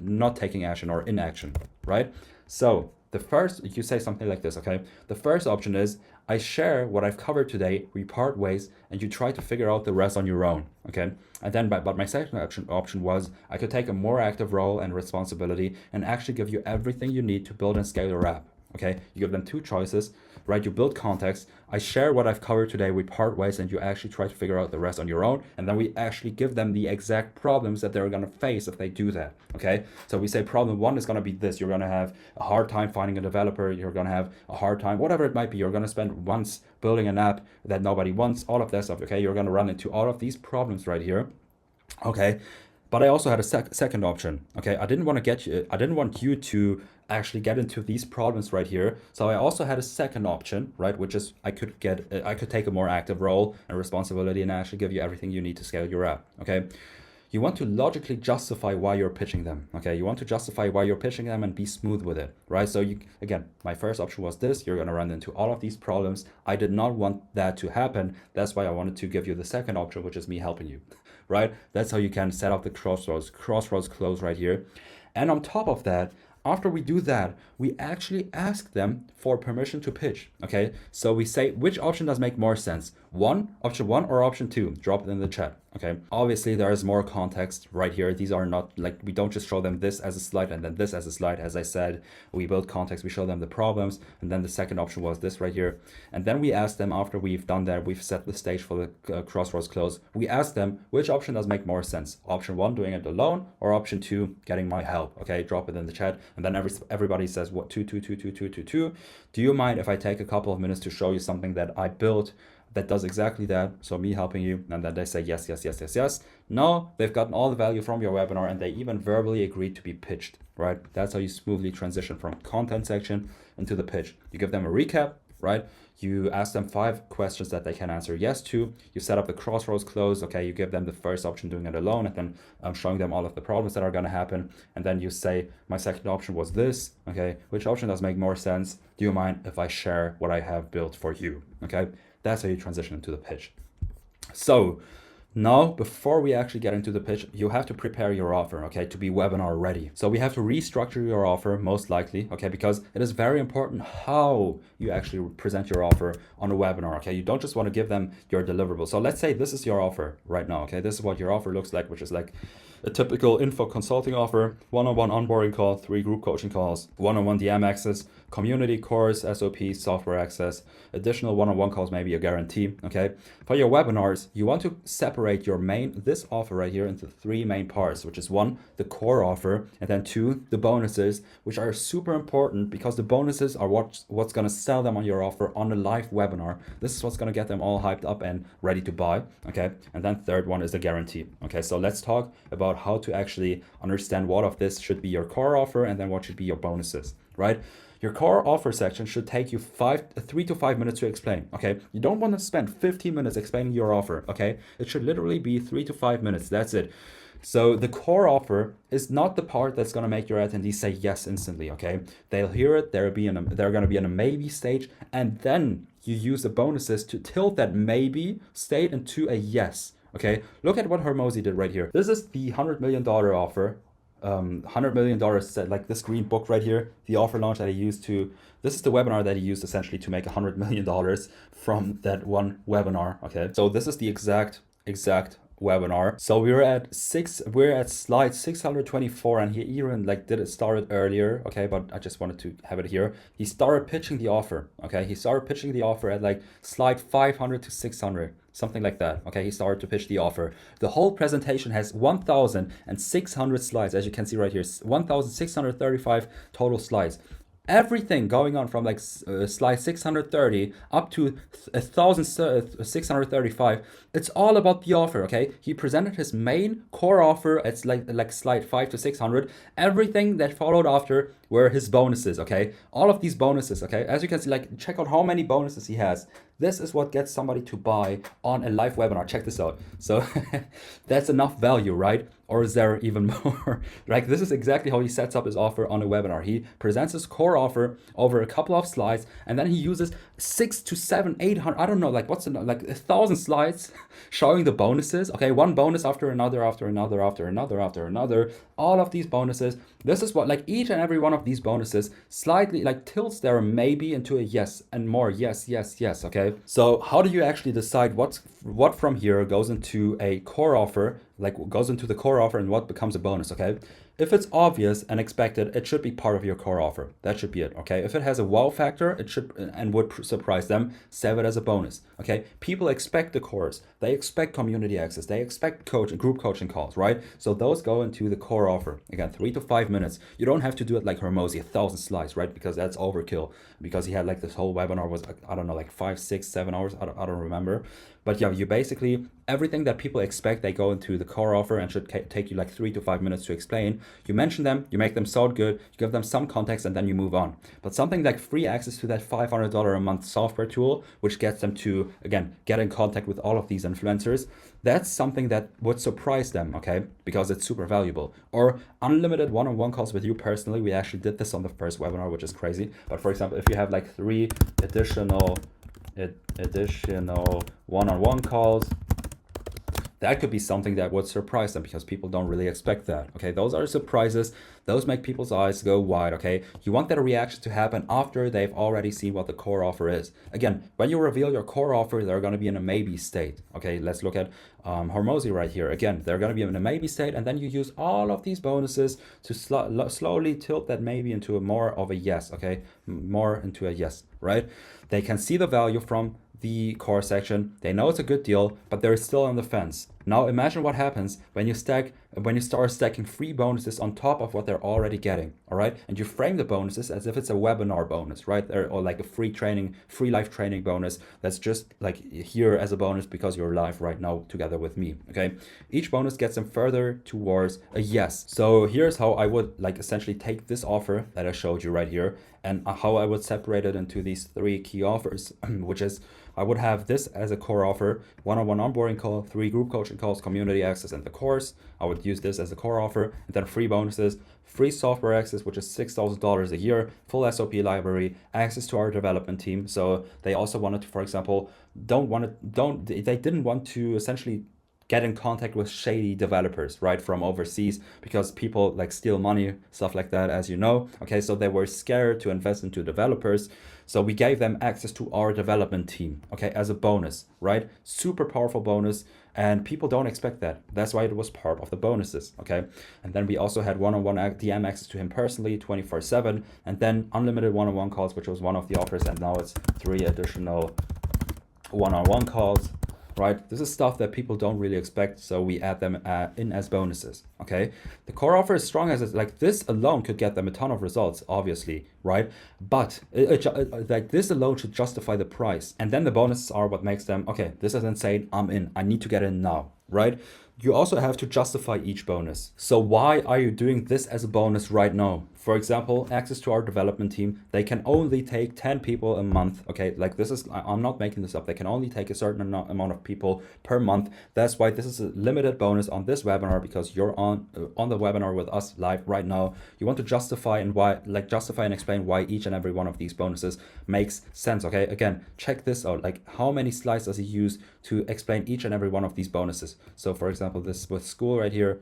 not taking action or inaction, right? So the first, you say something like this, okay? The first option is, I share what I've covered today, we part ways, and you try to figure out the rest on your own, okay? And then, but my second option was, I could take a more active role and responsibility and actually give you everything you need to build and scale your app. Okay, you give them 2 choices, right? You build context. I share what I've covered today. We part ways, and you actually try to figure out the rest on your own. And then we actually give them the exact problems that they're going to face if they do that. Okay, so we say problem 1 is going to be this. You're going to have a hard time finding a developer. You're going to have a hard time, whatever it might be. You're going to spend months building an app that nobody wants, all of that stuff. Okay, you're going to run into all of these problems right here. Okay, but I also had a second option. Okay, I didn't want you to actually get into these problems right here. So I also had a second option, right, which is I could take a more active role and responsibility and actually give you everything you need to scale your app. Okay, you want to logically justify why you're pitching them. Okay, you want to justify why you're pitching them and be smooth with it, right? So again, my first option was this. You're going to run into all of these problems. I did not want that to happen. That's why I wanted to give you the second option, which is me helping you, right? That's how you can set up the crossroads close right here. And on top of that, after we do that, we actually ask them for permission to pitch, okay? So we say, which option does make more sense? Option one or option 2? Drop it in the chat, okay? Obviously, there is more context right here. These are not, like, we don't just show them this as a slide and then this as a slide. As I said, we build context, we show them the problems, and then the second option was this right here. And then we ask them, after we've done that, we've set the stage for the crossroads close, we ask them, which option does make more sense? Option 1, doing it alone, or option 2, getting my help, okay? Drop it in the chat. And then everybody says, what, 2. Do you mind if I take a couple of minutes to show you something that I built that does exactly that? So me helping you. And then they say yes. No, they've gotten all the value from your webinar and they even verbally agreed to be pitched, right? That's how you smoothly transition from content section into the pitch. You give them a recap, right? You ask them 5 questions that they can answer yes to. You set up the crossroads close. Okay, you give them the first option, doing it alone, and then showing them all of the problems that are going to happen. And then you say, my second option was this. Okay, which option does make more sense? Do you mind if I share what I have built for you? Okay, that's how you transition into the pitch. So now, before we actually get into the pitch, you have to prepare your offer, okay, to be webinar ready. So we have to restructure your offer, most likely, okay, because it is very important how you actually present your offer on a webinar, okay? You don't just want to give them your deliverable. So let's say this is your offer right now, okay? This is what your offer looks like, which is like a typical info consulting offer: one-on-one onboarding call, 3 group coaching calls, one-on-one DM access, community course, SOP, software access, additional one-on-one calls, maybe a guarantee, okay? For your webinars, you want to separate this offer right here into 3 main parts, which is 1, the core offer, and then 2, the bonuses, which are super important because the bonuses are what's going to sell them on your offer on a live webinar. This is what's going to get them all hyped up and ready to buy, okay? And then third one is the guarantee, okay? So let's talk about how to actually understand what of this should be your core offer and then what should be your bonuses, right? Your core offer section should take you 3 to 5 minutes to explain, okay? You don't want to spend 15 minutes explaining your offer, okay? It should literally be 3 to 5 minutes, that's it. So the core offer is not the part that's going to make your attendees say yes instantly, okay? They'll hear it, they're going to be in a maybe stage, and then you use the bonuses to tilt that maybe state into a yes, okay? Look at what Hormozy did right here. This is the $100 million offer. $100 million set, like this green book right here, the offer launch that he used to, this is the webinar that he used essentially to make $100 million from that one webinar, okay? So this is the exact webinar. So we're at slide 624, and he even did it started earlier, okay, but I just wanted to have it here. He started pitching the offer, okay? He started pitching the offer at slide 500 to 600, something like that, okay? He started to pitch the offer. The whole presentation has 1,600 slides, as you can see right here, 1,635 total slides. Everything going on from like slide 630 up to 1635, it's all about the offer, okay? He presented his main core offer. It's like slide 5 to 600. Everything that followed after were his bonuses, okay? All of these bonuses, okay? As you can see, like, check out how many bonuses he has. This is what gets somebody to buy on a live webinar. Check this out. So that's enough value, right? Or is there even more? Like, this is exactly how he sets up his offer on a webinar. He presents his core offer over a couple of slides, and then he uses 6 to 7, 800, I don't know, like what's like 1,000 slides showing the bonuses. Okay, one bonus after another, after another, after another, after another. All of these bonuses. This is what, like, each and every one of these bonuses slightly like tilts their maybe into a yes, and more yes, yes, yes. Okay, so how do you actually decide what from here goes into a core offer, like goes into the core offer, and what becomes a bonus? Okay, if it's obvious and expected, it should be part of your core offer. That should be it. Okay, if it has a wow factor, it should and would surprise them, save it as a bonus. Okay, people expect the course, they expect community access, they expect group coaching calls, right? So those go into the core offer. Again, 3 to 5 minutes. You don't have to do it like Hormozy, 1,000 slides, right? Because that's overkill. Because he had like this whole webinar was, I don't know, like 5, 6, 7 hours. I don't remember. But yeah, you basically, everything that people expect, they go into the core offer and should take you like 3 to 5 minutes to explain. You mention them, you make them sound good, you give them some context, and then you move on. But something like free access to that $500 a month software tool, which gets them to, again, get in contact with all of these influencers, that's something that would surprise them, okay? Because it's super valuable. Or unlimited one-on-one calls with you personally. We actually did this on the first webinar, which is crazy. But for example, if you have like 3 additional one-on-one calls, that could be something that would surprise them, because people don't really expect that. Okay, those are surprises. Those make people's eyes go wide. Okay, you want that reaction to happen after they've already seen what the core offer is. Again, when you reveal your core offer, they're going to be in a maybe state. Okay, let's look at Hormozy right here. Again, they're going to be in a maybe state, and then you use all of these bonuses to slowly tilt that maybe into a more of a yes. Okay, more into a yes, right? They can see the value from the core section. They know it's a good deal, but they're still on the fence. Now imagine what happens when you start stacking free bonuses on top of what they're already getting. All right, and you frame the bonuses as if it's a webinar bonus, right? Or like a free live training bonus that's just like here as a bonus because you're live right now together with me. Okay, each bonus gets them further towards a yes. So here's how I would like essentially take this offer that I showed you right here, and how I would separate it into these 3 key offers, which is, I would have this as a core offer: one-on-one onboarding call, 3 group coaching calls, community access, and the course. I would use this as a core offer, and then free bonuses: free software access, which is $6,000 a year, full SOP library, access to our development team. So they also wanted to, for example, they didn't want to essentially get in contact with shady developers, right, from overseas, because people like steal money, stuff like that, as you know. Okay, so they were scared to invest into developers. So we gave them access to our development team, okay, as a bonus, right? Super powerful bonus, and people don't expect that. That's why it was part of the bonuses, okay? And then we also had one-on-one DM access to him personally, 24/7, and then unlimited one-on-one calls, which was one of the offers, and now it's 3 additional one-on-one calls. Right, this is stuff that people don't really expect, so we add them in as bonuses. Okay, the core offer is strong as it's like this alone could get them a ton of results, obviously, right? But like this alone should justify the price, and then the bonuses are what makes them okay. This is insane. I'm in. I need to get in now, right? You also have to justify each bonus. So why are you doing this as a bonus right now? For example, access to our development team. They can only take 10 people a month. Okay, like this is, I'm not making this up. They can only take a certain amount of people per month. That's why this is a limited bonus on this webinar, because you're on the webinar with us live right now. You want to justify and explain why each and every one of these bonuses makes sense. Okay, again, check this out. Like, how many slides does he use to explain each and every one of these bonuses? So for example, this with school right here.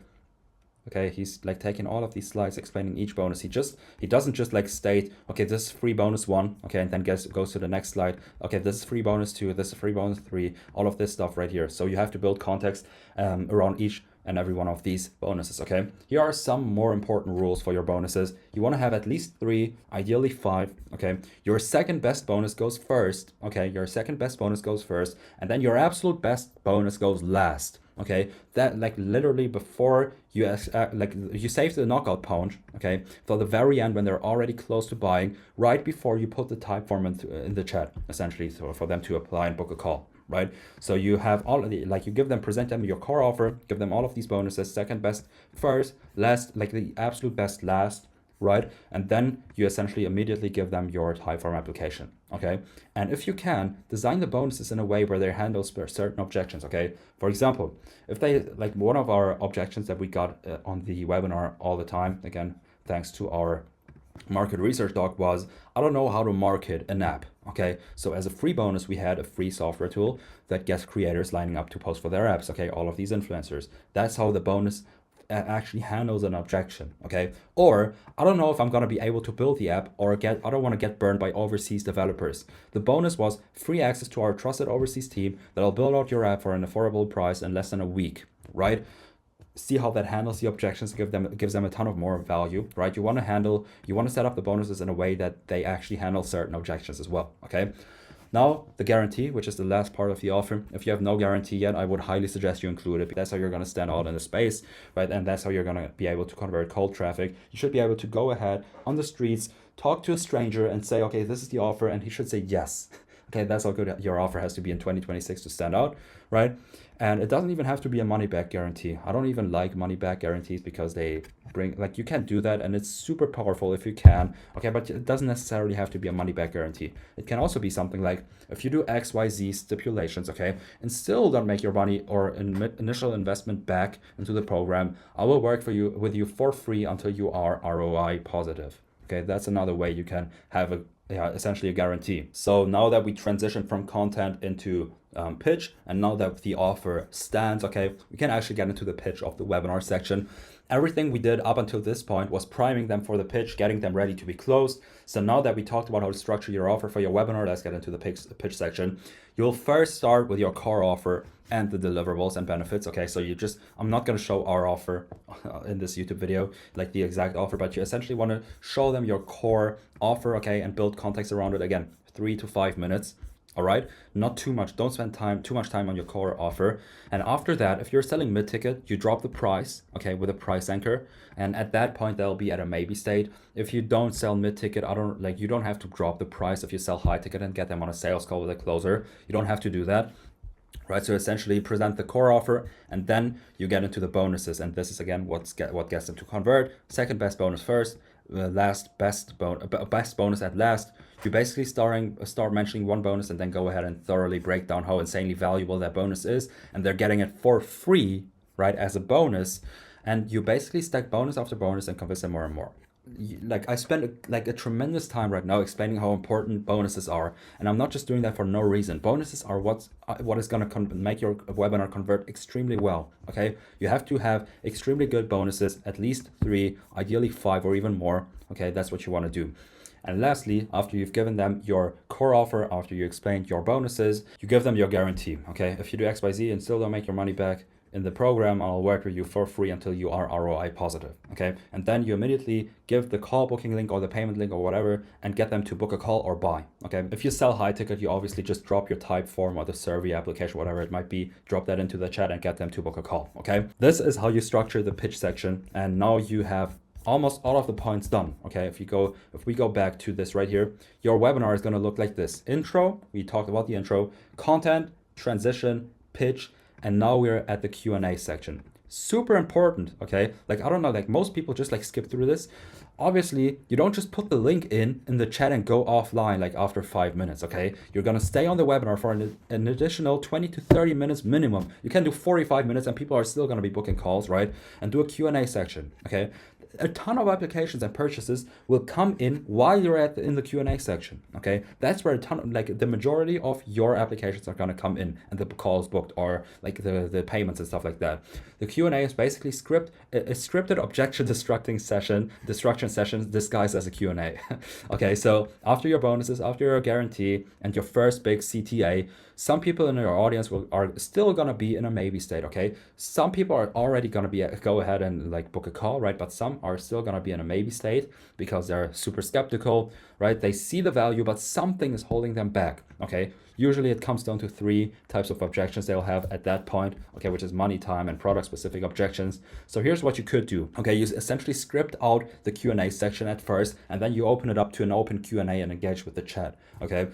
Okay, he's like taking all of these slides explaining each bonus. He doesn't just like state, okay, this is free bonus 1, okay, and then goes to the next slide. Okay, this is free bonus 2, this is free bonus 3, all of this stuff right here. So you have to build context around each and every one of these bonuses. Okay, here are some more important rules for your bonuses. You want to have at least 3, ideally 5. Okay, your second best bonus goes first. Okay, your second best bonus goes first, and then your absolute best bonus goes last. okay, that like literally before you like you save the knockout punch, okay, for the very end when they're already close to buying, right before you put the type form in the chat, essentially, so for them to apply and book a call, right? So you have all of the, like you give them, present them your core offer, give them all of these bonuses, second best first, last, like the absolute best last, right? And then you essentially immediately give them your type form application, okay? And if you can, design the bonuses in a way where they handle certain objections, okay? For example, if they, like one of our objections that we got on the webinar all the time, again, thanks to our market research doc, was, I don't know how to market an app, okay? So as a free bonus, we had a free software tool that gets creators lining up to post for their apps, okay? All of these influencers. That's how the bonus actually handles an objection, okay? Or I don't know if I'm gonna be able to build the app, or I don't want to get burned by overseas developers. The bonus was free access to our trusted overseas team that'll build out your app for an affordable price in less than a week, right? See how that handles the objections, gives them a ton of more value, right? You want to set up the bonuses in a way that they actually handle certain objections as well, okay? Now, the guarantee, which is the last part of the offer. If you have no guarantee yet, I would highly suggest you include it. That's how you're going to stand out in the space, right? And that's how you're going to be able to convert cold traffic. You should be able to go ahead on the streets, talk to a stranger and say, okay, this is the offer. And he should say yes. Okay, that's how good your offer has to be in 2026 to stand out, right? And it doesn't even have to be a money back guarantee. I don't even like money back guarantees because they bring, like, you can't do that, and it's super powerful if you can, okay? But it doesn't necessarily have to be a money back guarantee. It can also be something like, if you do XYZ stipulations, okay, and still don't make your money or initial investment back into the program, I will work with you for free until you are ROI positive. Okay, that's another way you can have essentially a guarantee. So now that we transition from content into pitch, and now that the offer stands, okay, we can actually get into the pitch of the webinar section. Everything we did up until this point was priming them for the pitch, getting them ready to be closed. So now that we talked about how to structure your offer for your webinar, let's get into the pitch section. You'll first start with your core offer and the deliverables and benefits, okay? So I'm not gonna show our offer in this YouTube video, like the exact offer, but you essentially wanna show them your core offer, okay, and build context around it. Again, 3 to 5 minutes. All right, not too much. Don't spend too much time on your core offer. And after that, if you're selling mid-ticket, you drop the price, okay, with a price anchor. And at that point, they'll be at a maybe state. If you don't sell mid-ticket, you don't have to drop the price if you sell high ticket and get them on a sales call with a closer. You don't have to do that. Right, so essentially present the core offer, and then you get into the bonuses, and this is again what gets them to convert. Second best bonus first, best bonus at last. You basically start mentioning one bonus, and then go ahead and thoroughly break down how insanely valuable that bonus is, and they're getting it for free, right, as a bonus. And you basically stack bonus after bonus and convince them more and more. Like, I spend like a tremendous time right now explaining how important bonuses are, and I'm not just doing that for no reason. Bonuses are what is going to make your webinar convert extremely well, okay? You have to have extremely good bonuses, at least 3, ideally 5 or even more, okay? That's what you want to do. And lastly, after you've given them your core offer, after you explained your bonuses, you give them your guarantee, okay? If you do XYZ and still don't make your money back in the program, I'll work with you for free until you are ROI positive, okay? And then you immediately give the call booking link or the payment link or whatever and get them to book a call or buy, okay? If you sell high ticket, you obviously just drop your type form or the survey application, whatever it might be, drop that into the chat and get them to book a call, okay? This is how you structure the pitch section, and now you have almost all of the points done, okay? If we go back to this right here, your webinar is gonna look like this. Intro, we talked about the intro, content, transition, pitch, and now we're at the Q&A section. Super important, okay? Like, I don't know, like most people just like skip through this. Obviously, you don't just put the link in the chat and go offline like after 5 minutes, okay? You're gonna stay on the webinar for an additional 20 to 30 minutes minimum. You can do 45 minutes and people are still gonna be booking calls, right? And do a Q&A section, okay? A ton of applications and purchases will come in while you're in the Q&A section, okay? That's where the majority of your applications are gonna come in and the calls booked, or like the payments and stuff like that. The Q&A is basically a scripted objection destruction session disguised as a Q&A. Okay, so after your bonuses, after your guarantee and your first big CTA, Some people in your audience are still gonna be in a maybe state, okay? Some people are already gonna be go ahead and like book a call, right? But some are still gonna be in a maybe state because they're super skeptical, right? They see the value, but something is holding them back, okay? Usually it comes down to 3 types of objections they'll have at that point, okay, which is money, time, and product specific objections. So here's what you could do, okay? You essentially script out the Q&A section at first, and then you open it up to an open Q&A and engage with the chat, okay?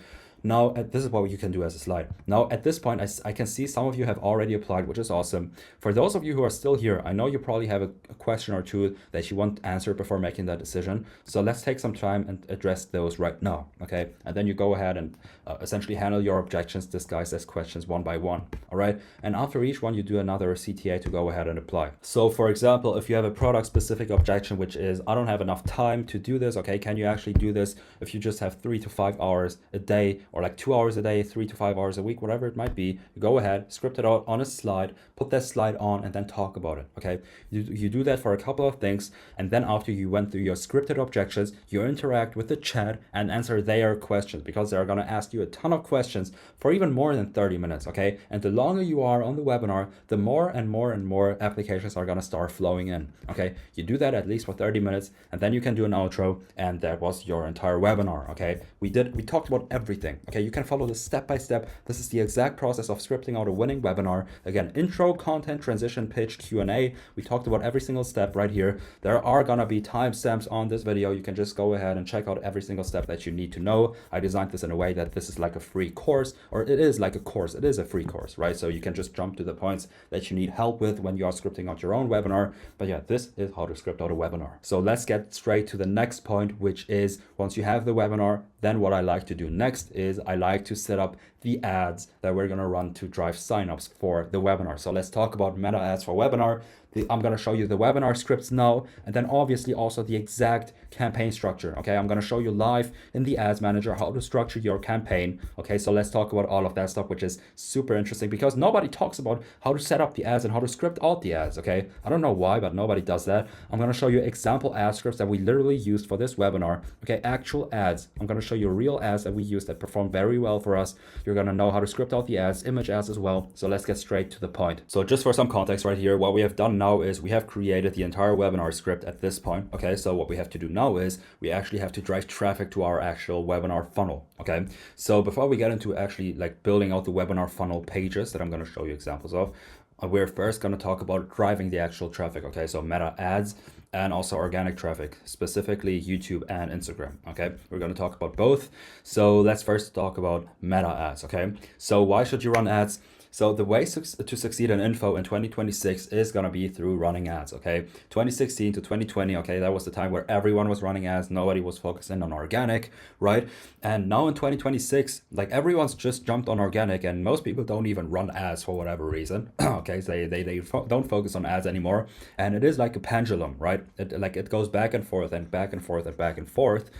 Now, this is what you can do as a slide. Now, at this point, I can see some of you have already applied, which is awesome. For those of you who are still here, I know you probably have a question or two that you want answered before making that decision. So let's take some time and address those right now, okay? And then you go ahead and essentially handle your objections disguised as questions one by one, all right? And after each one, you do another CTA to go ahead and apply. So for example, if you have a product specific objection, which is, I don't have enough time to do this, okay? Can you actually do this if you just have 3 to 5 hours a day, or like 2 hours a day, 3 to 5 hours a week, whatever it might be? Go ahead, script it out on a slide, put that slide on, and then talk about it, okay? You do that for a couple of things, and then after you went through your scripted objections, you interact with the chat and answer their questions, because they're gonna ask you a ton of questions for even more than 30 minutes, okay? And the longer you are on the webinar, the more and more and more applications are gonna start flowing in, okay? You do that at least for 30 minutes, and then you can do an outro, and that was your entire webinar, okay? We talked about everything, okay? You can follow this step by step. This is the exact process of scripting out a winning webinar. Again, intro, content, transition, pitch, Q&A. We talked about every single step right here. There are gonna be timestamps on this video. You can just go ahead and check out every single step that you need to know. I designed this in a way that this is like a free course, or it is like a course. It is a free course, right? So you can just jump to the points that you need help with when you are scripting out your own webinar. But yeah, this is how to script out a webinar. So let's get straight to the next point, which is once you have the webinar, then what I like to do next is I like to set up the ads that we're gonna run to drive signups for the webinar. So let's talk about meta ads for webinar. I'm gonna show you the webinar scripts now, and then obviously also the exact campaign structure, okay? I'm gonna show you live in the ads manager how to structure your campaign, okay? So let's talk about all of that stuff, which is super interesting because nobody talks about how to set up the ads and how to script out the ads, okay? I don't know why, but nobody does that. I'm gonna show you example ad scripts that we literally used for this webinar, okay? Actual ads. I'm gonna show you real ads that we used that performed very well for us. You're gonna know how to script out the ads, image ads as well. So let's get straight to the point. So just for some context right here, what we have done now is we have created the entire webinar script at this point, okay? So what we have to do now is we actually have to drive traffic to our actual webinar funnel, okay? So before we get into actually like building out the webinar funnel pages that I'm gonna show you examples of, we're first gonna talk about driving the actual traffic, okay? So meta ads and also organic traffic, specifically YouTube and Instagram, okay? We're gonna talk about both. So let's first talk about meta ads, okay? So why should you run ads? So the way to succeed in info in 2026 is going to be through running ads, okay? 2016 to 2020, okay, that was the time where everyone was running ads. Nobody was focusing on organic, right? And now in 2026, like everyone's just jumped on organic and most people don't even run ads for whatever reason, okay? So they don't focus on ads anymore. And it is like a pendulum, right? It goes back and forth and back and forth and back and forth,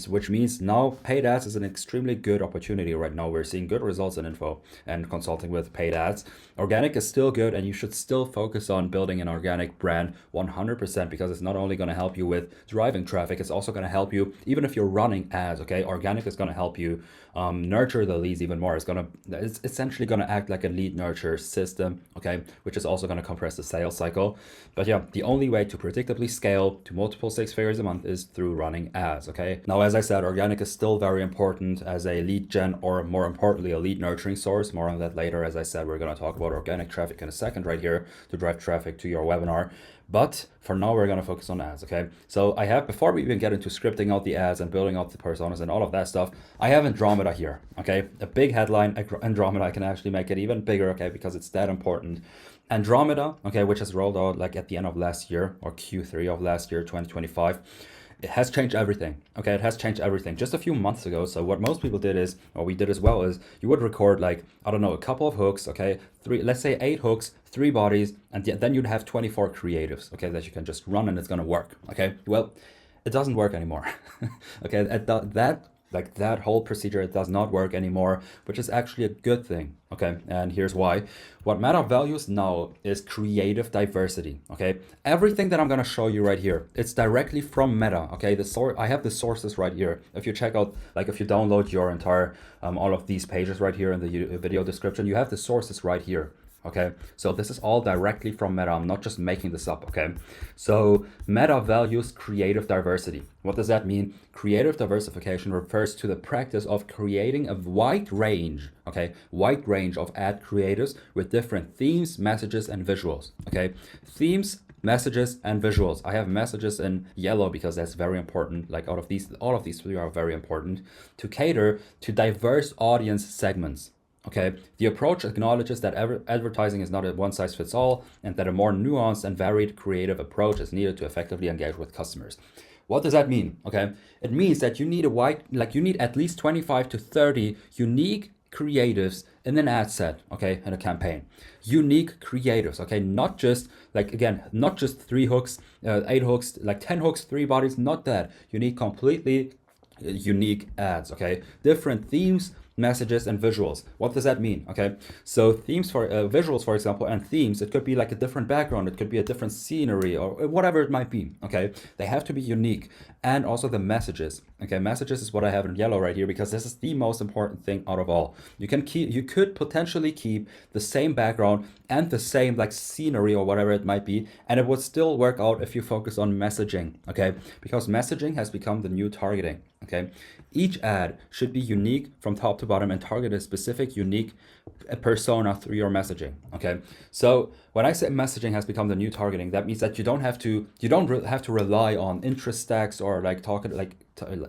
which means now paid ads is an extremely good opportunity right now. We're seeing good results in info and consulting with paid ads. Organic is still good and you should still focus on building an organic brand 100% because it's not only going to help you with driving traffic, it's also going to help you even if you're running ads, okay? Organic is going to help you nurture the leads even more. It's essentially going to act like a lead nurture system, okay? Which is also going to compress the sales cycle. But yeah, the only way to predictably scale to multiple 6 figures a month is through running ads, okay? Now, as I said, organic is still very important as a lead gen or more importantly, a lead nurturing source. More on that later. As I said, we're going to talk about organic traffic in a second right here to drive traffic to your webinar. But for now, we're going to focus on ads, okay? So I have, before we even get into scripting out the ads and building out the personas and all of that stuff, I have Andromeda here, okay? A big headline, Andromeda. I can actually make it even bigger, okay? Because it's that important. Andromeda, okay, which has rolled out like at the end of last year or Q3 of last year, 2025. It has changed everything, okay? It has changed everything just a few months ago. So what most people did is, or we did as well, is you would record like, I don't know, a couple of hooks, okay? Let's say 8 hooks, 3 bodies, and then you'd have 24 creatives, okay? That you can just run and it's gonna work, okay? Well, it doesn't work anymore, okay? That Like that whole procedure does not work anymore, which is actually a good thing. Okay, and here's why. What Meta values now is creative diversity. Okay, everything that I'm gonna show you right here, it's directly from Meta. Okay, the source, I have the sources right here. If you check out, like if you download your entire all of these pages right here in the video description, you have the sources right here. Okay, so this is all directly from Meta. I'm not just making this up. Okay, so Meta values creative diversity. What does that mean? Creative diversification refers to the practice of creating a wide range, okay, wide range of ad creatives with different themes, messages, and visuals. Okay, themes, messages, and visuals. I have messages in yellow because that's very important. Like out of these, all of these three are very important to cater to diverse audience segments. Okay, the approach acknowledges that advertising is not a one-size-fits-all and that a more nuanced and varied creative approach is needed to effectively engage with customers. What does that mean? Okay, it means that you need you need at least 25 to 30 unique creatives in an ad set, okay, in a campaign. Unique creatives, okay, not just like, again, not just 3 hooks, 8 hooks, like 10 hooks, 3 bodies, not that. You need completely unique ads, okay, different themes, messages, and visuals. What does that mean? Okay, so themes for visuals, for example, and themes, it could be like a different background, it could be a different scenery, or whatever it might be. Okay, they have to be unique. And also the messages. Okay, messages is what I have in yellow right here because this is the most important thing out of all. You could potentially keep the same background and the same like scenery or whatever it might be, and it would still work out if you focus on messaging. Okay, because messaging has become the new targeting. Okay, each ad should be unique from top to bottom and target a specific unique persona through your messaging. Okay, so when I say messaging has become the new targeting, that means that you don't have to rely on interest stacks or like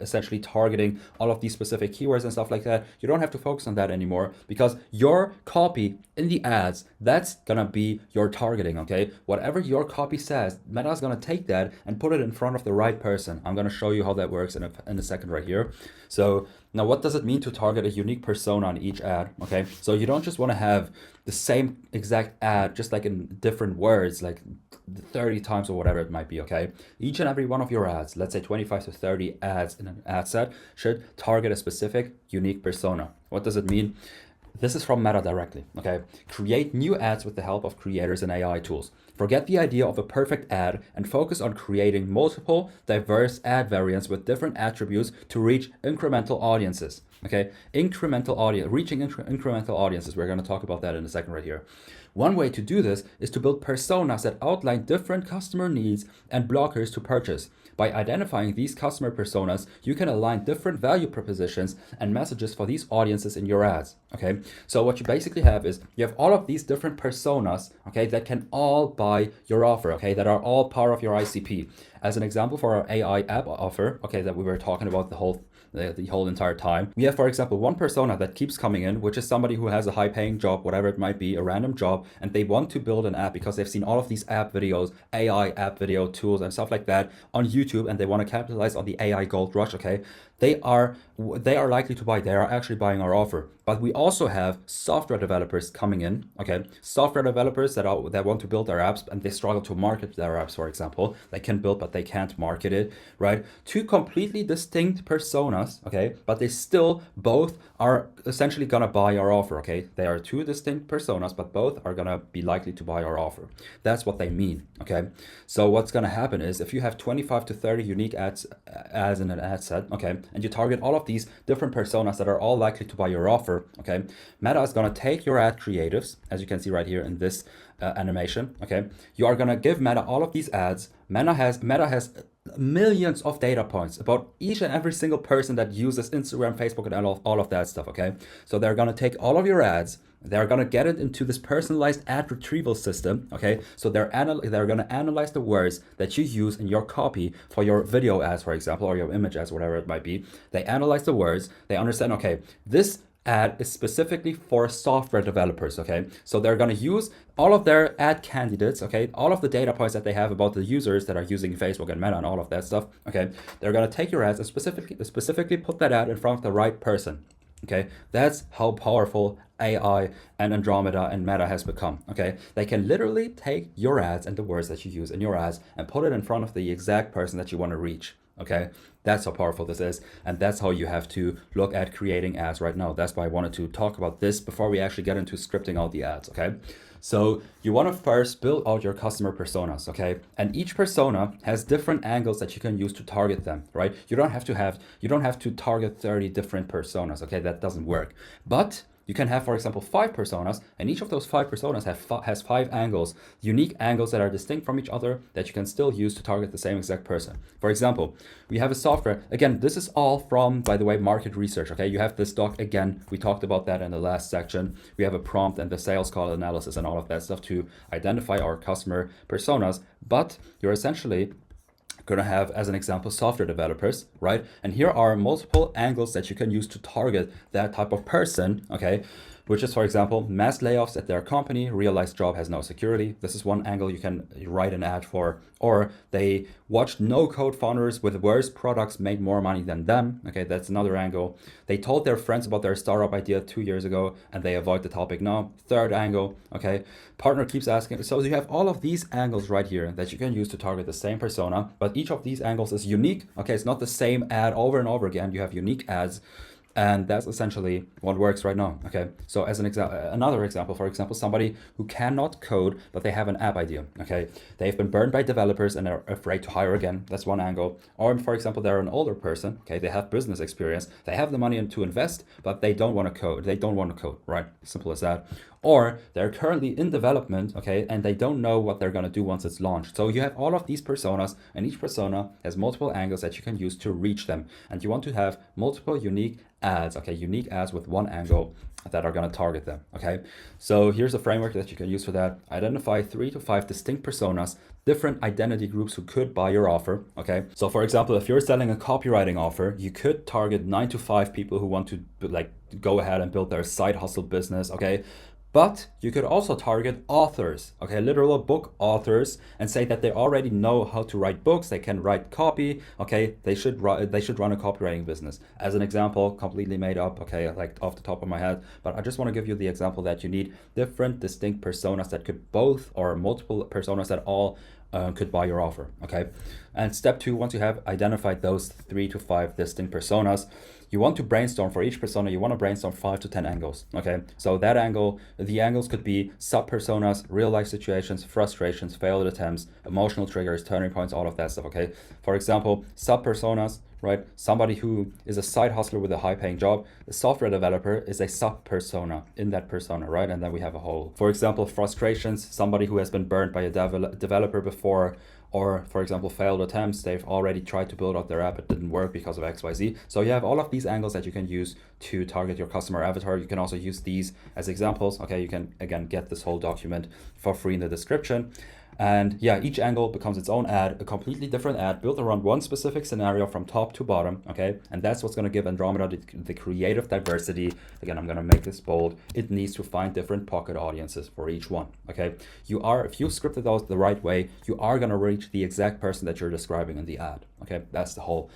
essentially targeting all of these specific keywords and stuff like that. You don't have to focus on that anymore because your copy in the ads, that's gonna be your targeting. Okay, whatever your copy says, Meta's gonna take that and put it in front of the right person. I'm gonna show you how that works in a second right here. So now, what does it mean to target a unique persona on each ad? Okay, so you don't just want to have the same exact ad, just like in different words, like 30 times or whatever it might be. Okay, each and every one of your ads, let's say 25 to 30 ads in an ad set, should target a specific unique persona. What does it mean? This is from Meta directly. Okay, create new ads with the help of creators and AI tools. Forget the idea of a perfect ad and focus on creating multiple, diverse ad variants with different attributes to reach incremental audiences. Okay, reaching incremental audiences. We're going to talk about that in a second right here. One way to do this is to build personas that outline different customer needs and blockers to purchase. By identifying these customer personas, you can align different value propositions and messages for these audiences in your ads. Okay, so what you basically have is you have all of these different personas, okay, that can all buy your offer, okay, that are all part of your ICP. As an example for our AI app offer, okay, that we were talking about the whole entire time. We have, for example, one persona that keeps coming in, which is somebody who has a high paying job, whatever it might be, a random job, and they want to build an app because they've seen all of these app videos, AI app video tools and stuff like that on YouTube, and they want to capitalize on the AI gold rush. Okay, they are likely to buy. They are actually buying our offer. But we also have software developers coming in, okay? Software developers that want to build their apps and they struggle to market their apps, for example. They can build, but they can't market it, right? Two completely distinct personas, okay? But they still both are essentially gonna buy our offer, okay? They are two distinct personas, but both are gonna be likely to buy our offer. That's what they mean, okay? So what's gonna happen is if you have 25 to 30 unique ads in an ad set, okay, and you target all of these different personas that are all likely to buy your offer, okay, Meta is going to take your ad creatives, as you can see right here in this animation, okay, you are going to give Meta all of these ads. Meta has millions of data points about each and every single person that uses Instagram, Facebook, and all of that stuff, okay, so they're going to take all of your ads. They're going to get it into this personalized ad retrieval system, okay? So they're going to analyze the words that you use in your copy for your video ads, for example, or your image ads, whatever it might be. They analyze the words. They understand, okay, this ad is specifically for software developers, okay? So they're going to use all of their ad candidates, okay? All of the data points that they have about the users that are using Facebook and Meta and all of that stuff, okay? They're going to take your ads and specifically put that ad in front of the right person. Okay, that's how powerful AI and Andromeda and Meta has become. Okay, they can literally take your ads and the words that you use in your ads and put it in front of the exact person that you want to reach. Okay, that's how powerful this is, and that's how you have to look at creating ads right now. That's why I wanted to talk about this before we actually get into scripting out the ads. Okay, so you want to first build out your customer personas. Okay, and each persona has different angles that you can use to target them. Right, you don't have to target 30 different personas. Okay, that doesn't work, but you can have, for example, 5 personas, and each of those 5 personas has 5 angles, unique angles that are distinct from each other that you can still use to target the same exact person. For example, we have a software. Again, this is all from, by the way, market research. Okay, you have this doc again. We talked about that in the last section. We have a prompt and the sales call analysis and all of that stuff to identify our customer personas, but you're essentially going to have, as an example, software developers, right? And here are multiple angles that you can use to target that type of person, okay? Which is, for example, mass layoffs at their company, realized job has no security. This is one angle you can write an ad for. Or they watched no-code founders with worse products make more money than them. Okay, that's another angle. They told their friends about their startup idea 2 years ago and they avoid the topic now. Third angle, okay, partner keeps asking. So you have all of these angles right here that you can use to target the same persona, but each of these angles is unique. Okay, it's not the same ad over and over again. You have unique ads. And that's essentially what works right now. Okay, so as an another example, for example, somebody who cannot code, but they have an app idea. Okay, they've been burned by developers and are afraid to hire again. That's one angle. Or for example, they're an older person. Okay, they have business experience. They have the money to invest, but they don't want to code. They don't want to code, right? Simple as that. Or they're currently in development, okay, and they don't know what they're going to do once it's launched. So you have all of these personas, and each persona has multiple angles that you can use to reach them. And you want to have multiple unique ads, okay, unique ads with one angle that are going to target them. Okay, so here's a framework that you can use for that. Identify 3 to 5 distinct personas, different identity groups who could buy your offer. Okay, so for example, if you're selling a copywriting offer, you could target 9 to 5 people who want to like go ahead and build their side hustle business. Okay, but you could also target authors, okay, literal book authors, and say that they already know how to write books, they can write copy, okay, they should run a copywriting business. As an example, completely made up, okay, like off the top of my head, but I just want to give you the example that you need different distinct personas that could both, or multiple personas that all could buy your offer, okay? And step 2, once you have identified those 3 to 5 distinct personas, you want to brainstorm for each persona. You want to brainstorm 5 to 10 angles. Okay, so that angle, the angles could be sub personas, real life situations, frustrations, failed attempts, emotional triggers, turning points, all of that stuff. Okay, for example, sub personas, right? Somebody who is a side hustler with a high paying job. The software developer is a sub persona in that persona, right? And then we have a whole. For example, frustrations, somebody who has been burned by a developer before. Or, for example, failed attempts, they've already tried to build out their app, it didn't work because of XYZ. So you have all of these angles that you can use to target your customer avatar. You can also use these as examples. Okay, you can, again, get this whole document for free in the description. And yeah, each angle becomes its own ad, a completely different ad built around one specific scenario from top to bottom, okay? And that's what's gonna give Andromeda the creative diversity. Again, I'm gonna make this bold. It needs to find different pocket audiences for each one, okay? If you scripted those the right way, you are gonna reach the exact person that you're describing in the ad, okay? That's the whole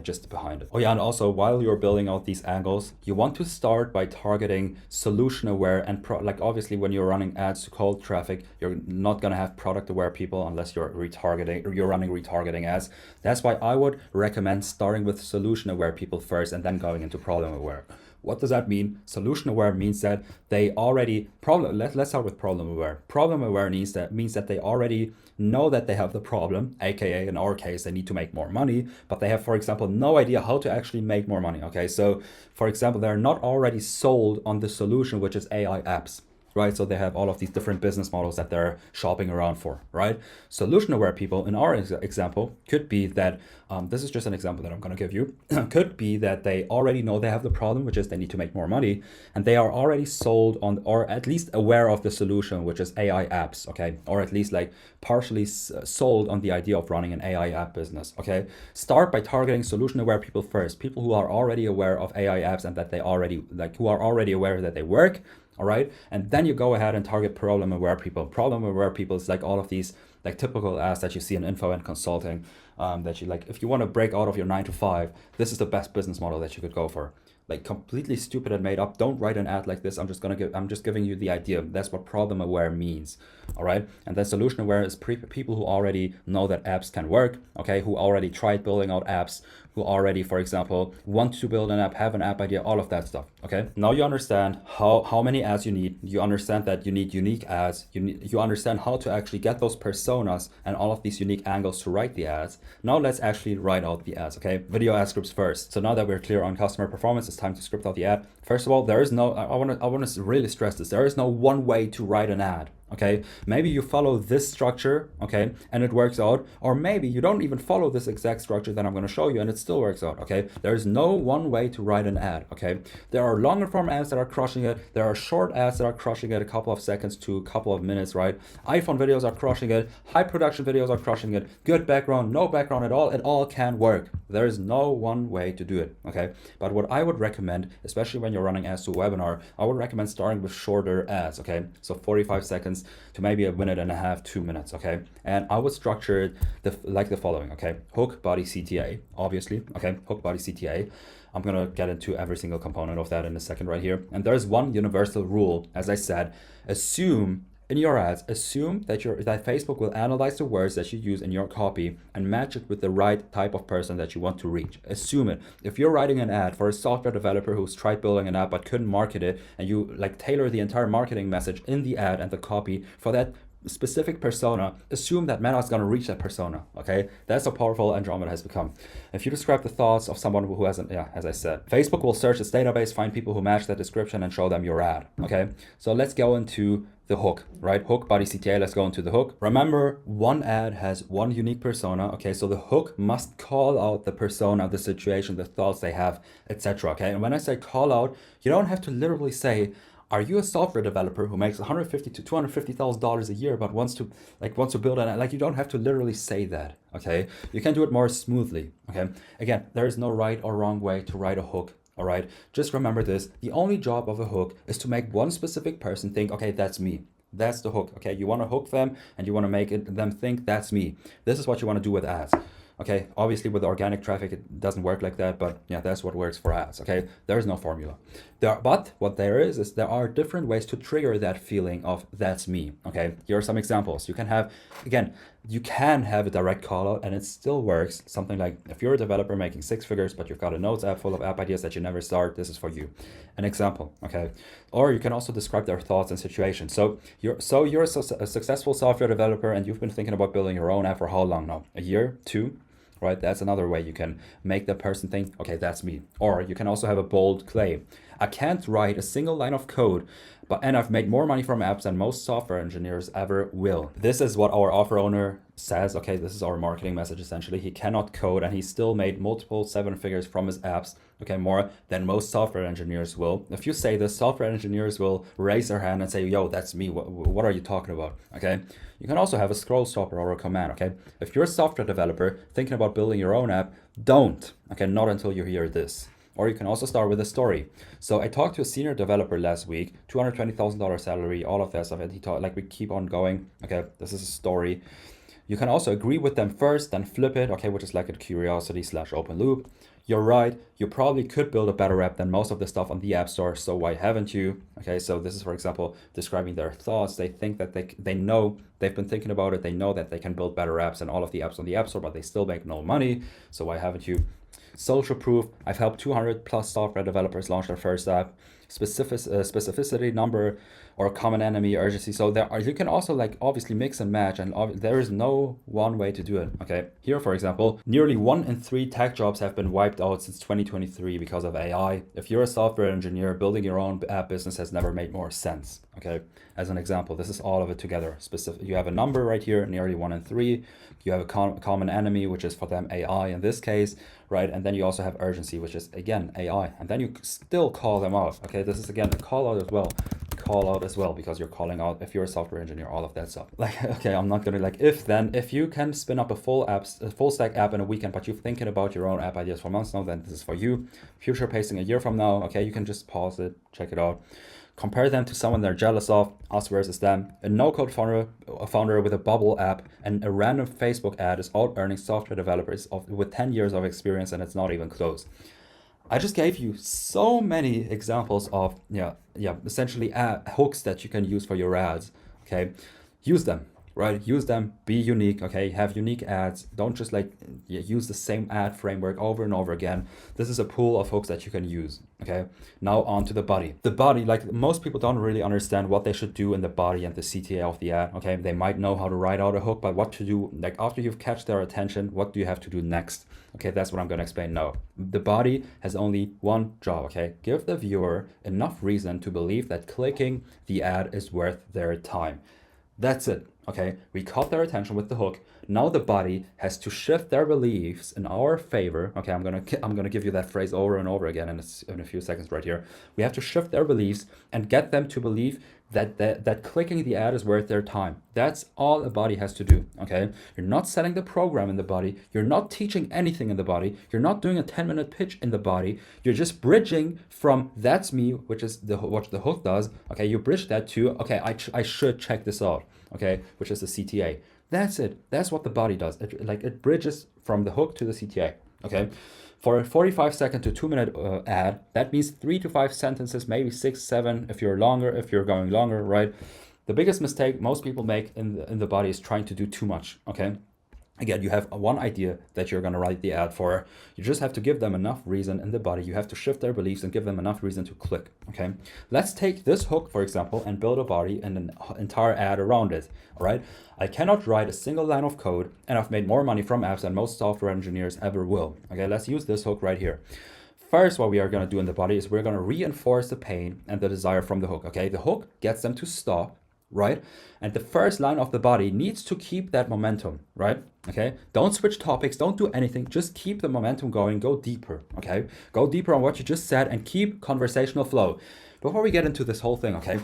gist behind it. Oh yeah, and also while you're building out these angles, you want to start by targeting solution aware and like obviously when you're running ads to cold traffic, you're not gonna have product aware people unless you're retargeting or you're running retargeting ads. That's why I would recommend starting with solution aware people first and then going into problem aware. What does that mean? Solution aware means that they already let's start with problem aware. Problem aware means that they already know that they have the problem, aka in our case they need to make more money, but they have, for example, no idea how to actually make more money. Okay, so for example, they're not already sold on the solution, which is AI apps. Right, so they have all of these different business models that they're shopping around for, right? Solution aware people in our example could be that, this is just an example that I'm gonna give you, could be that they already know they have the problem, which is they need to make more money, and they are already sold on, or at least aware of the solution, which is AI apps, okay? Or at least like partially sold on the idea of running an AI app business, okay? Start by targeting solution aware people first, people who are already aware of AI apps and that they already, like who are already aware that they work. All right, and then you go ahead and target problem aware people. Problem aware people is like all of these like typical ads that you see in info and consulting, that you like, if you want to break out of your 9 to 5, this is the best business model that you could go for. like completely stupid and made up. Don't write an ad like this. I'm just giving you the idea. That's what problem aware means. All right. And then solution aware is people who already know that apps can work. Okay. Who already tried building out apps, who already, for example, want to build an app, have an app idea, all of that stuff. Okay. Now you understand how many ads you need. You understand that you need unique ads. You understand how to actually get those personas and all of these unique angles to write the ads. Now let's actually write out the ads. Okay. Video ad scripts first. So now that we're clear on customer performance, it's time to script out the ad. First of all, there is no, I want to really stress this. There is no one way to write an ad. Okay, maybe you follow this structure, okay, and it works out, or maybe you don't even follow this exact structure that I'm going to show you and it still works out. Okay, there is no one way to write an ad. Okay, there are longer form ads that are crushing it, there are short ads that are crushing it, a couple of seconds to a couple of minutes, right? iPhone videos are crushing it, high production videos are crushing it, good background, no background at all, it all can work. There is no one way to do it. Okay, but what I would recommend, especially when you're running ads to a webinar, I would recommend starting with shorter ads. Okay, so 45 seconds to maybe a minute and a half, 2 minutes. Okay, and I would structure it like the following. Okay, hook, body, CTA, obviously. Okay, hook, body, CTA. I'm gonna get into every single component of that in a second right here. And there's one universal rule, as I said, assume in your ads, assume that Facebook will analyze the words that you use in your copy and match it with the right type of person that you want to reach. Assume it. If you're writing an ad for a software developer who's tried building an app but couldn't market it, and you like tailor the entire marketing message in the ad and the copy for that specific persona, assume that Meta is going to reach that persona. Okay, that's how powerful Andromeda has become. If you describe the thoughts of someone who hasn't, yeah, as I said, Facebook will search its database, find people who match that description and show them your ad. Okay, so let's go into the hook, right? Hook, body, CTA, let's go into the hook. Remember, one ad has one unique persona. Okay, so the hook must call out the persona, the situation, the thoughts they have, etc. Okay, and when I say call out, you don't have to literally say, are you a software developer who makes $150,000 to $250,000 a year but wants to build an, like, you don't have to literally say that. Okay, you can do it more smoothly. Okay, again, there is no right or wrong way to write a hook. All right, just remember this. The only job of a hook is to make one specific person think, okay, that's me. That's the hook. Okay, you want to hook them and you want to make them think that's me. This is what you want to do with ads. Okay, obviously with organic traffic, it doesn't work like that, but yeah, that's what works for ads. Okay, there is no formula. But what there is there are different ways to trigger that feeling of that's me. Okay, here are some examples. You can have a direct call out and it still works. Something like, if you're a developer making 6 figures, but you've got a notes app full of app ideas that you never start, this is for you. An example, okay? Or you can also describe their thoughts and situations. So you're a successful software developer and you've been thinking about building your own app for how long now? A year, 2? Right? That's another way you can make the person think, okay, that's me. Or you can also have a bold claim. I can't write a single line of code, and I've made more money from apps than most software engineers ever will. This is what our offer owner says. Okay, this is our marketing message essentially. He cannot code and he still made multiple 7 figures from his apps. Okay, more than most software engineers will. If you say this, software engineers will raise their hand and say, yo, that's me. What are you talking about? Okay. You can also have a scroll stopper or a command. Okay. If you're a software developer thinking about building your own app, don't. Okay, not until you hear this. Or you can also start with a story. So I talked to a senior developer last week, $220,000 salary, all of that stuff. And he taught, like, we keep on going. Okay, this is a story. You can also agree with them first, then flip it, okay, which is like a curiosity/open loop. You're right, you probably could build a better app than most of the stuff on the App Store, so why haven't you? Okay, so this is, for example, describing their thoughts. They think that they know, they've been thinking about it, they know that they can build better apps than all of the apps on the App Store, but they still make no money, so why haven't you? Social proof, I've helped 200 plus software developers launch their first app. Specificity, number, or common enemy, urgency. So you can also, like, obviously mix and match, and there is no one way to do it. Okay, here for example, nearly 1 in 3 tech jobs have been wiped out since 2023 because of AI. If you're a software engineer, building your own app business has never made more sense. Okay, as an example, this is all of it together. You have a number right here, nearly 1 in 3. You have a common enemy, which is for them AI in this case, right? And then you also have urgency, which is again AI, and then you still call them out. Okay, this is again a call out as well, because you're calling out, if you're a software engineer, all of that stuff. Like, okay, I'm not gonna, like, if you can spin up a full stack app in a weekend, but you're thinking about your own app ideas for months now, then this is for you. Future pacing a year from now, okay, you can just pause it, check it out. Compare them to someone they're jealous of, us versus them. A no-code founder with a bubble app and a random Facebook ad is out earning software developers with 10 years of experience, and it's not even close. I just gave you so many examples of essentially hooks that you can use for your ads. Okay, use them, right? Use them. Be unique. Okay, have unique ads. Don't just like use the same ad framework over and over again. This is a pool of hooks that you can use. Okay, now on to the body. The body, like most people don't really understand what they should do in the body and the CTA of the ad. Okay, they might know how to write out a hook, but what to do, like after you've catch their attention, what do you have to do next? Okay, that's what I'm going to explain now. The body has only one job, okay? Give the viewer enough reason to believe that clicking the ad is worth their time. That's it, okay? We caught their attention with the hook. Now the body has to shift their beliefs in our favor. Okay, I'm gonna give you that phrase over and over again in a few seconds right here. We have to shift their beliefs and get them to believe that clicking the ad is worth their time. That's all a body has to do, okay? You're not setting the program in the body. You're not teaching anything in the body. You're not doing a 10-minute pitch in the body. You're just bridging from that's me, which is what the hook does, okay? You bridge that to, okay, I should check this out, okay? Which is the CTA. That's it. That's what the body does. It bridges from the hook to the CTA, okay? For a 45-second to 2-minute ad, that means 3 to 5 sentences, maybe 6, 7 if you're going longer, right? The biggest mistake most people make in the body is trying to do too much, okay? Again, you have one idea that you're going to write the ad for. You just have to give them enough reason in the body. You have to shift their beliefs and give them enough reason to click, okay? Let's take this hook, for example, and build a body and an entire ad around it, all right? I cannot write a single line of code, and I've made more money from apps than most software engineers ever will. Okay, let's use this hook right here. First, what we are going to do in the body is we're going to reinforce the pain and the desire from the hook, okay? The hook gets them to stop, right? And the first line of the body needs to keep that momentum, right? Okay, don't switch topics, don't do anything, just keep the momentum going, go deeper, okay? Go deeper on what you just said and keep conversational flow. Before we get into this whole thing, okay?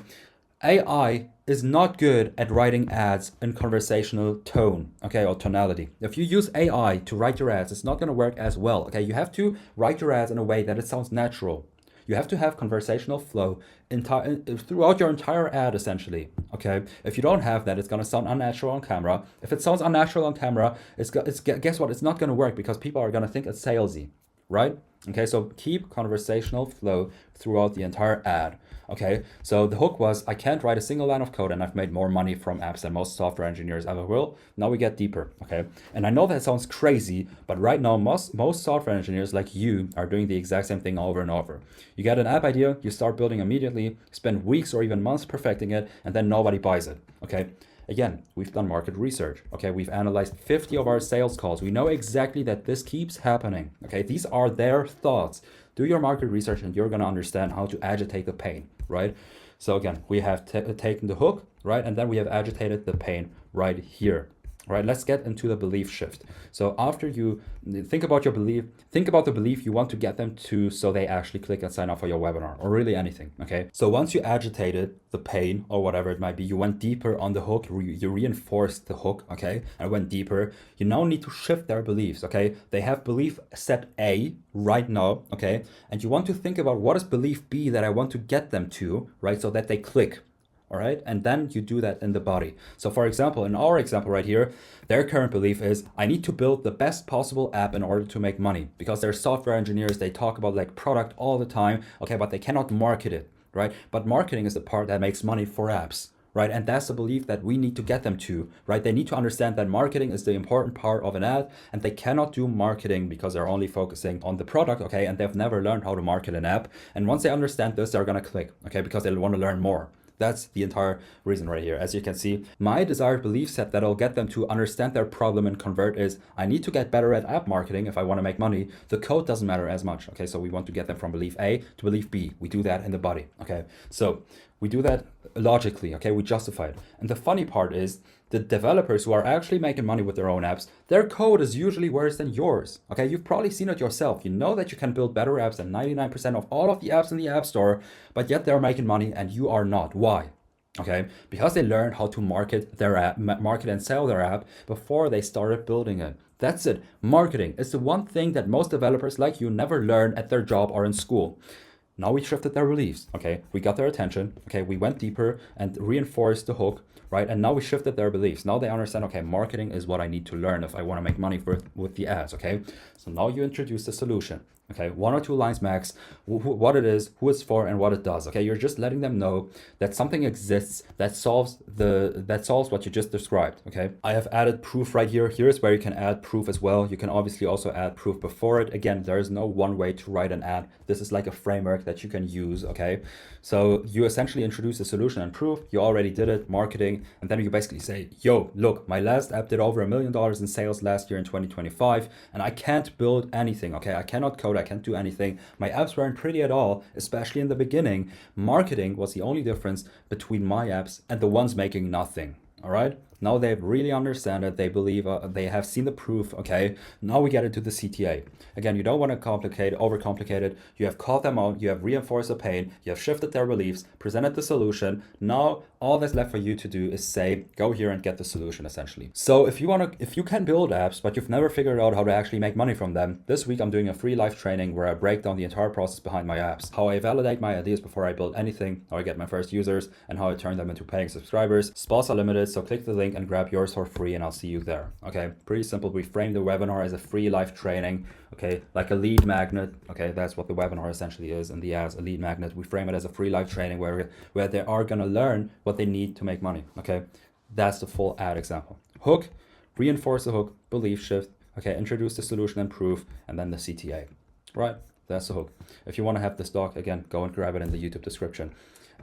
AI is not good at writing ads in conversational tone, okay, or tonality. If you use AI to write your ads, it's not going to work as well, okay? You have to write your ads in a way that it sounds natural. You have to have conversational flow throughout your entire ad, essentially, okay? If you don't have that, it's going to sound unnatural on camera. If it sounds unnatural on camera, guess what? It's not going to work because people are going to think it's salesy, right? Okay, so keep conversational flow throughout the entire ad. Okay, so the hook was, I can't write a single line of code and I've made more money from apps than most software engineers ever will. Now we get deeper, okay? And I know that sounds crazy, but right now most software engineers like you are doing the exact same thing over and over. You get an app idea, you start building immediately, spend weeks or even months perfecting it, and then nobody buys it, okay? Again, we've done market research, okay? We've analyzed 50 of our sales calls. We know exactly that this keeps happening, okay? These are their thoughts. Do your market research and you're gonna understand how to agitate the pain, right? So again, we have taken the hook, right? And then we have agitated the pain right here, right? Let's get into the belief shift. So after you think about your belief, think about the belief you want to get them to so they actually click and sign up for your webinar or really anything, okay? So once you agitated the pain or whatever it might be, you went deeper on the hook, you reinforced the hook, okay? And went deeper. You now need to shift their beliefs, okay? They have belief set A right now, okay? And you want to think about what is belief B that I want to get them to, right? So that they click. All right, and then you do that in the body. So for example, in our example right here, their current belief is I need to build the best possible app in order to make money because they're software engineers. They talk about like product all the time, okay, but they cannot market it, right? But marketing is the part that makes money for apps, right? And that's the belief that we need to get them to, right? They need to understand that marketing is the important part of an ad and they cannot do marketing because they're only focusing on the product, okay? And they've never learned how to market an app. And once they understand this, they're gonna click, okay? Because they want to learn more. That's the entire reason right here. As you can see, my desired belief set that'll get them to understand their problem and convert is I need to get better at app marketing if I want to make money. The code doesn't matter as much. Okay, so we want to get them from belief A to belief B. We do that in the body. Okay, so we do that logically. Okay, we justify it. And the funny part is the developers who are actually making money with their own apps, their code is usually worse than yours. Okay, you've probably seen it yourself. You know that you can build better apps than 99% of all of the apps in the App Store, but yet they're making money and you are not. Why? Okay, because they learned how to market their app, market and sell their app before they started building it. That's it. Marketing is the one thing that most developers like you never learn at their job or in school. Now we shifted their beliefs, okay? We got their attention, okay? We went deeper and reinforced the hook, right? And now we shifted their beliefs. Now they understand, okay, marketing is what I need to learn if I want to make money with the ads, okay? So now you introduce the solution, okay? 1 or 2 lines max, what it is, who it's for, and what it does, okay? You're just letting them know that something exists that solves what you just described, okay? I have added proof right here. Here's where you can add proof as well. You can obviously also add proof before it. Again, there is no one way to write an ad. This is like a framework that you can use, okay? So you essentially introduce a solution and proof. You already did it, marketing, and then you basically say, yo, look, my last app did over $1 million in sales last year in 2025, and I can't build anything, okay? I cannot code, I can't do anything. My apps weren't pretty at all, especially in the beginning. Marketing was the only difference between my apps and the ones making nothing, all right? Now they really understand it. They believe, they have seen the proof, okay? Now we get into the CTA. Again, you don't want to overcomplicate it. You have called them out, you have reinforced the pain, you have shifted their beliefs, presented the solution. Now all that's left for you to do is say, go here and get the solution, essentially. So if you can build apps, but you've never figured out how to actually make money from them, this week I'm doing a free live training where I break down the entire process behind my apps, how I validate my ideas before I build anything, how I get my first users, and how I turn them into paying subscribers. Spots are limited, so click the link and grab yours for free, and I'll see you there. Okay, pretty simple. We frame the webinar as a free live training, okay, like a lead magnet. Okay, that's what the webinar essentially is, and the ads, a lead magnet. We frame it as a free live training where they are gonna learn what they need to make money. Okay, that's the full ad example. Hook, reinforce the hook, belief shift. Okay, introduce the solution and proof, and then the CTA. Right, that's the hook. If you want to have this doc, again, go and grab it in the YouTube description.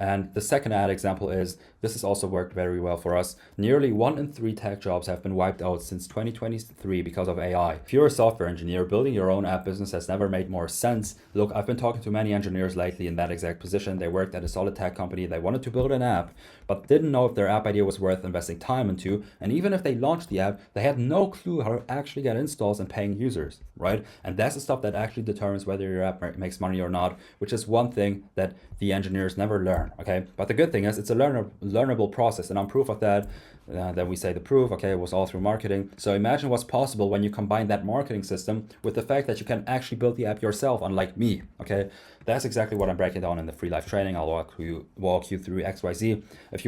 And the second ad example is, this has also worked very well for us. Nearly 1 in 3 tech jobs have been wiped out since 2023 because of AI. If you're a software engineer, building your own app business has never made more sense. Look, I've been talking to many engineers lately in that exact position. They worked at a solid tech company. They wanted to build an app, but didn't know if their app idea was worth investing time into. And even if they launched the app, they had no clue how to actually get installs and paying users, right? And that's the stuff that actually determines whether your app makes money or not, which is one thing that the engineers never learn, okay? But the good thing is it's a learnable process, and on proof of that, then we say the proof, okay, it was all through marketing. So imagine what's possible when you combine that marketing system with the fact that you can actually build the app yourself, unlike me, okay? That's exactly what I'm breaking down in the free live training. I'll walk you through XYZ. If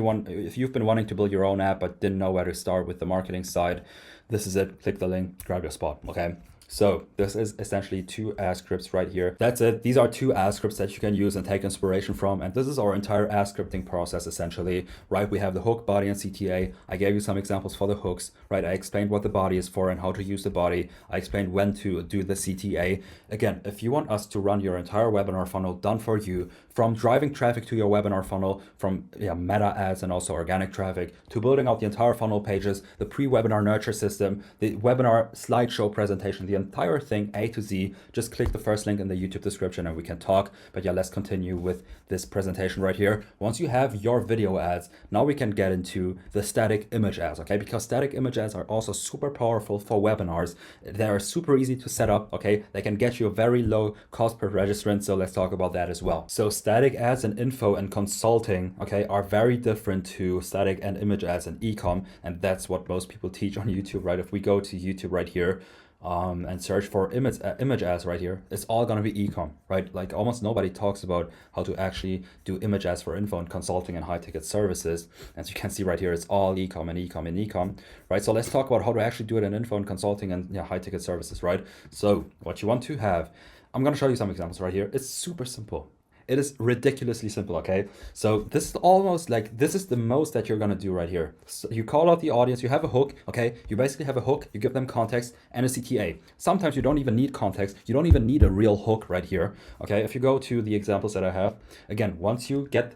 you've been wanting to build your own app but didn't know where to start with the marketing side, this is it. Click the link, grab your spot, okay? So this is essentially 2 ad scripts right here. That's it. These are 2 ad scripts that you can use and take inspiration from. And this is our entire ad scripting process, essentially, right? We have the hook, body, and CTA. I gave you some examples for the hooks, right? I explained what the body is for and how to use the body. I explained when to do the CTA. Again, if you want us to run your entire webinar funnel done for you, from driving traffic to your webinar funnel, from meta ads and also organic traffic, to building out the entire funnel pages, the pre-webinar nurture system, the webinar slideshow presentation, the entire thing A to Z, just click the first link in the YouTube description and we can talk. But yeah, let's continue with this presentation right here. Once you have your video ads, now we can get into the static image ads, okay? Because static image ads are also super powerful for webinars. They are super easy to set up, okay? They can get you a very low cost per registrant, so let's talk about that as well. So static ads and info and consulting, okay, are very different to static and image ads and e-com, and that's what most people teach on YouTube, right? If we go to YouTube right here, and search for image ads right here, it's all gonna be e-com, right? Like almost nobody talks about how to actually do image ads for info and consulting and high ticket services. As you can see right here, it's all e-com and e-com and e-com, right? So let's talk about how to actually do it in info and consulting and high ticket services, right? So what you want to have, I'm gonna show you some examples right here. It's super simple. It is ridiculously simple, okay? So this is almost like, this is the most that you're gonna do right here. So you call out the audience, you have a hook, okay? You basically have a hook, you give them context and a CTA. Sometimes you don't even need context, you don't even need a real hook right here, okay? If you go to the examples that I have, again, once you get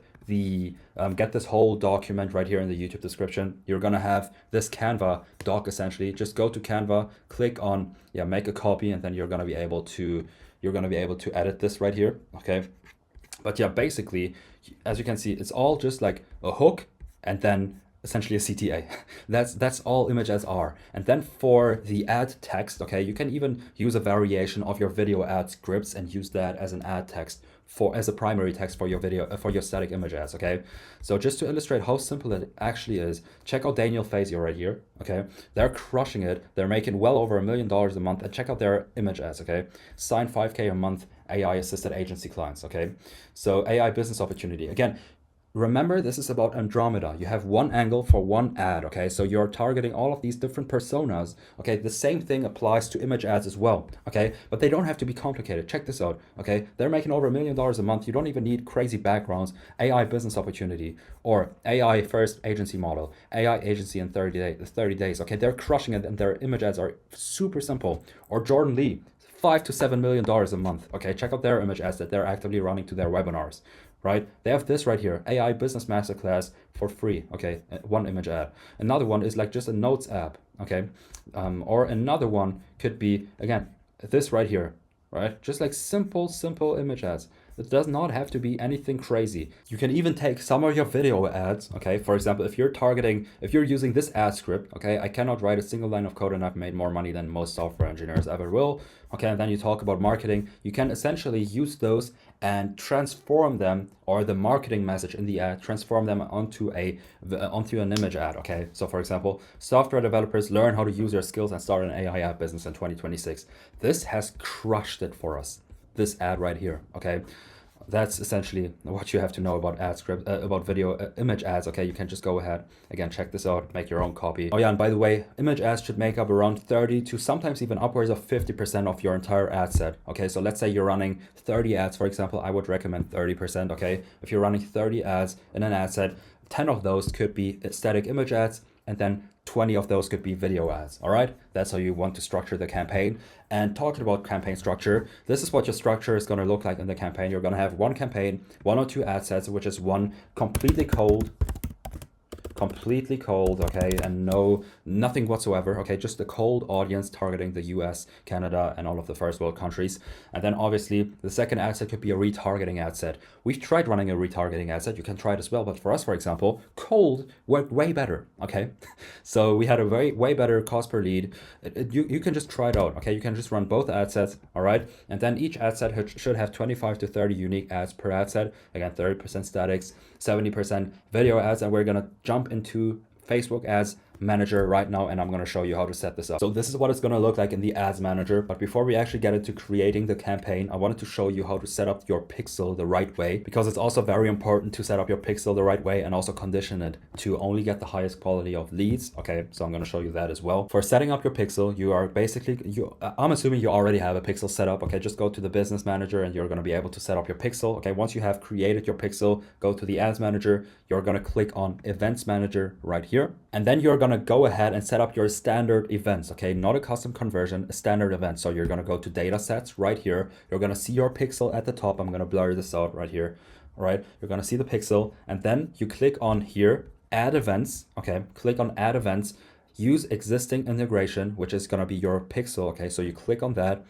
get this whole document right here in the YouTube description, you're gonna have this Canva doc essentially. Just go to Canva, click on make a copy, and then you're gonna be able to edit this right here, okay? But yeah, basically, as you can see, it's all just like a hook and then essentially a CTA. That's all image ads are. And then for the ad text, okay, you can even use a variation of your video ad scripts and use that as an ad text for as a primary text for your video, for your static image ads, okay? So just to illustrate how simple it actually is, check out Daniel Fazio right here, okay? They're crushing it. They're making well over $1 million a month, and check out their image ads, okay? Sign 5K a month AI assisted agency clients, okay? So AI business opportunity. Again, remember, this is about Andromeda. You have one angle for one ad, okay? So you're targeting all of these different personas, okay? The same thing applies to image ads as well, okay? But they don't have to be complicated. Check this out, okay? They're making over $1 million a month. You don't even need crazy backgrounds. AI business opportunity, or AI first agency model, AI agency in 30 days, okay? They're crushing it, and their image ads are super simple. Or Jordan Lee, $5 to $7 million a month, okay? Check out their image ads that they're actively running to their webinars. Right? They have this right here, AI business masterclass for free, okay? One image ad. Another one is like just a notes app, okay? Or another one could be, again, this right here, right? Just like simple image ads. It does not have to be anything crazy. You can even take some of your video ads, okay? For example, if you're using this ad script, okay? I cannot write a single line of code and I've made more money than most software engineers ever will, okay? And then you talk about marketing. You can essentially use those and transform them, or the marketing message in the ad, transform them onto an image ad, okay? So for example, software developers learn how to use their skills and start an AI app business in 2026. This has crushed it for us. This ad right here, okay? That's essentially what you have to know about ad script, about video image ads, okay? You can just go ahead, again, check this out, make your own copy. Oh yeah, and by the way, image ads should make up around 30 to sometimes even upwards of 50% of your entire ad set, okay? So let's say you're running 30 ads, for example, I would recommend 30%, okay? If you're running 30 ads in an ad set, 10 of those could be static image ads, and then 20 of those could be video ads, all right? That's how you want to structure the campaign. And talking about campaign structure, this is what your structure is going to look like in the campaign. You're going to have one campaign, one or two ad sets, which is one completely cold, okay, and nothing whatsoever, okay, just the cold audience targeting the US, Canada, and all of the first world countries. And then obviously the second ad set could be a retargeting ad set. We've tried running a retargeting ad set. You can try it as well, but for us, for example, cold worked way better, okay? So we had a way better cost per lead. You can just try it out, okay? You can just run both ad sets, all right? And then each ad set should have 25 to 30 unique ads per ad set. Again, 30% statics, 70% video ads, and we're gonna jump into Facebook ads manager right now, and I'm going to show you how to set this up. So this is what it's going to look like in the ads manager. But before we actually get into creating the campaign, I wanted to show you how to set up your pixel the right way, because it's also very important to set up your pixel the right way and also condition it to only get the highest quality of leads. Okay, so I'm going to show you that as well. For setting up your pixel, you are basically, I'm assuming you already have a pixel set up. Okay, just go to the business manager and you're going to be able to set up your pixel. Okay, once you have created your pixel, go to the ads manager. You're going to click on events manager right here. And then you're going to go ahead and set up your standard events, okay? Not a custom conversion, a standard event. So you're going to go to data sets right here. You're going to see your pixel at the top. I'm going to blur this out right here. All right, you're going to see the pixel, and then you click on here, add events, okay? Click on add events, use existing integration, which is going to be your pixel, okay? So you click on that,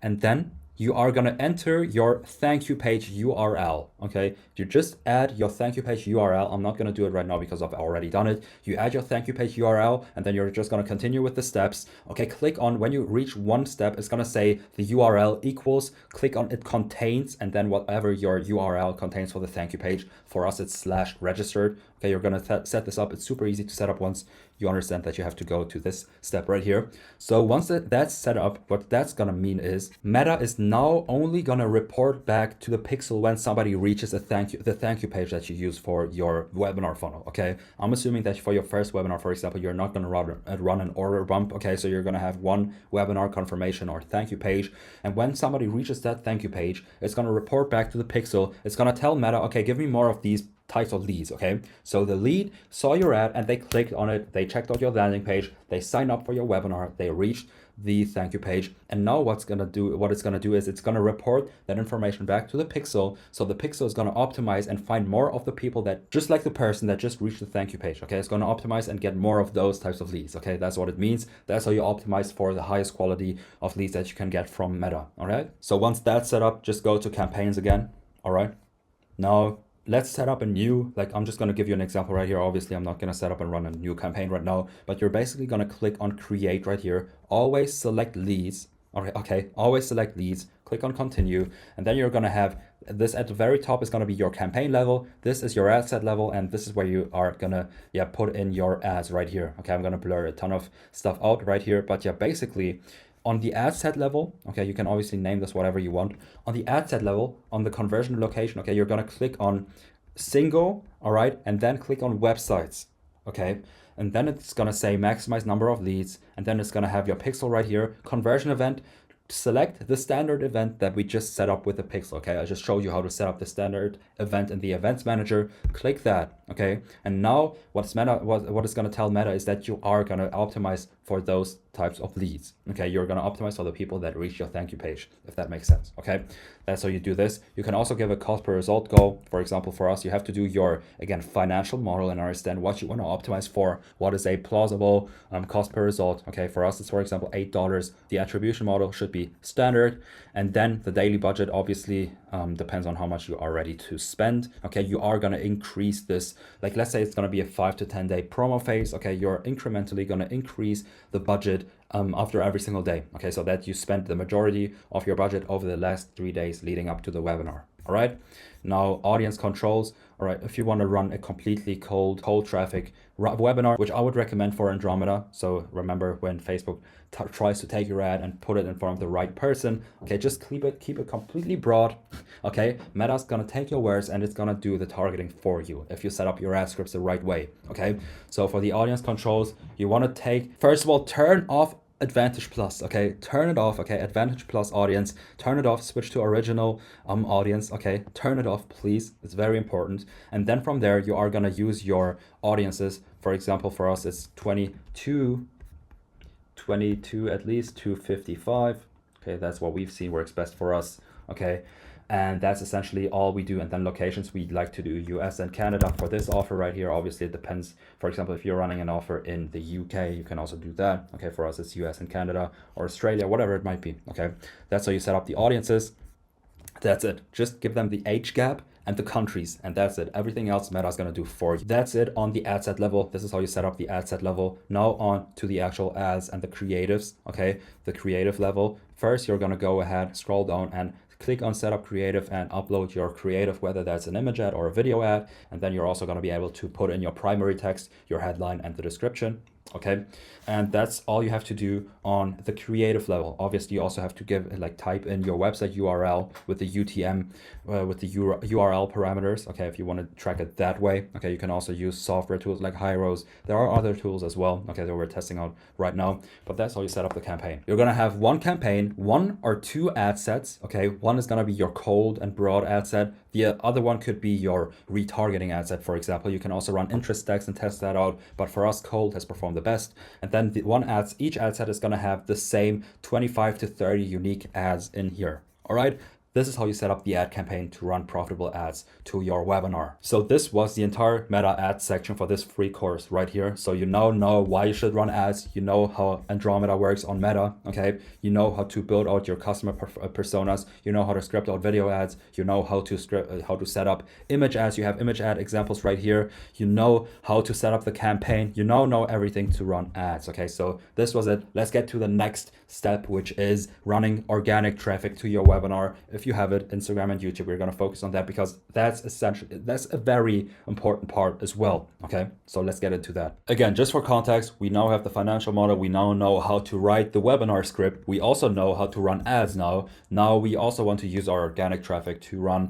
and then you are going to enter your thank you page URL, okay? You just add your thank you page URL. I'm not going to do it right now because I've already done it. You add your thank you page URL, and then you're just going to continue with the steps. Okay, click on, when you reach one step, it's going to say the URL equals, click on it contains, and then whatever your URL contains for the thank you page. For us, it's /registered. Okay, you're going to set this up. It's super easy to set up once you understand that you have to go to this step right here. So once that's set up, what that's going to mean is Meta is now only going to report back to the pixel when somebody reaches the thank you page that you use for your webinar funnel. Okay, I'm assuming that for your first webinar, for example, you're not going to run an order bump. Okay, so you're going to have one webinar confirmation or thank you page, and when somebody reaches that thank you page, it's going to report back to the pixel. It's going to tell Meta, okay, give me more of these types of leads. Okay, so the lead saw your ad and they clicked on it, they checked out your landing page, they signed up for your webinar, they reached the thank you page, and now what it's going to do is it's going to report that information back to the pixel. So the pixel is going to optimize and find more of the people that, just like the person that just reached the thank you page. Okay, it's going to optimize and get more of those types of leads. Okay, that's what it means. That's how you optimize for the highest quality of leads that you can get from Meta. All right, so once that's set up, just go to campaigns again. All right, now let's set up a new, I'm just going to give you an example right here. Obviously, I'm not going to set up and run a new campaign right now, but you're basically going to click on create right here. Always select leads. All right, okay, always select leads. click on continue, and then you're gonna have this at the very top is gonna be your campaign level. This is your ad set level, and this is where you are gonna put in your ads right here. Okay, I'm gonna blur a ton of stuff out right here, but basically on the ad set level, okay, you can obviously name this whatever you want. On the ad set level, on the conversion location, okay, you're gonna click on single, all right, and then click on websites, okay, and then it's gonna say maximize number of leads, and then it's gonna have your pixel right here, conversion event. Select the standard event that we just set up with the pixel. Okay, I just showed you how to set up the standard event in the events manager. Click that. Okay, and now what it's going to tell Meta is that you are going to optimize for those types of leads. Okay, you're going to optimize for the people that reach your thank you page, if that makes sense. Okay, that's how you do this. You can also give a cost per result goal. For example, for us, you have to do your, again, financial model and understand what you want to optimize for. What is a plausible cost per result? Okay, for us, it's for example $8. The attribution model should be standard, and then the daily budget obviously depends on how much you are ready to spend. Okay, you are going to increase this, like let's say it's going to be a 5 to 10 day promo phase. Okay, you're incrementally going to increase the budget after every single day. Okay, so that you spend the majority of your budget over the last 3 days leading up to the webinar. All right, now audience controls. All right, if you want to run a completely cold traffic webinar, which I would recommend for Andromeda. So remember, when Facebook tries to take your ad and put it in front of the right person, okay, just keep it completely broad. Okay, Meta's gonna take your words and it's gonna do the targeting for you if you set up your ad scripts the right way. Okay, so for the audience controls, you want to take, first of all, turn off Advantage Plus. Okay, turn it off. Okay, Advantage Plus audience, turn it off, switch to original audience. Okay, turn it off, please, it's very important. And then from there you are going to use your audiences. For example, for us it's 22 at least to 55. Okay, that's what we've seen works best for us. Okay, and that's essentially all we do. And then locations, we'd like to do US and Canada for this offer right here. Obviously it depends. For example, if you're running an offer in the UK, you can also do that. Okay, for us it's US and Canada or Australia, whatever it might be. Okay, that's how you set up the audiences. That's it. Just give them the age gap and the countries, and that's it. Everything else Meta's gonna do for you. That's it on the ad set level. This is how you set up the ad set level. Now on to the actual ads and the creatives. Okay, the creative level. First, you're gonna go ahead, scroll down and click on setup creative and upload your creative, whether that's an image ad or a video ad. And then you're also going to be able to put in your primary text, your headline and the description. Okay, and that's all you have to do on the creative level. Obviously you also have to give, like, type in your website URL with the UTM with the URL parameters. Okay, if you want to track it that way. Okay, you can also use software tools like Hyros. There are other tools as well, okay, that we're testing out right now, but that's how you set up the campaign. You're going to have one campaign, 1 or 2 ad sets. Okay, one is going to be your cold and broad ad set. The other one could be your retargeting ad set, for example. You can also run interest stacks and test that out, but for us, cold has performed the best. And then each ad set is going to have the same 25 to 30 unique ads in here. All right, this is how you set up the ad campaign to run profitable ads to your webinar. So this was the entire Meta ad section for this free course right here. So you now know why you should run ads. You know how Andromeda works on Meta. Okay, you know how to build out your customer personas. You know how to script out video ads. You know how to set up image ads. You have image ad examples right here. You know how to set up the campaign. You now know everything to run ads. Okay, so this was it. Let's get to the next step, which is running organic traffic to your webinar. If you have it, Instagram and YouTube, we're going to focus on that because that's essential. That's a very important part as well. Okay, so let's get into that. Again, just for context, we now have the financial model. We now know how to write the webinar script. We also know how to run ads now. Now we also want to use our organic traffic to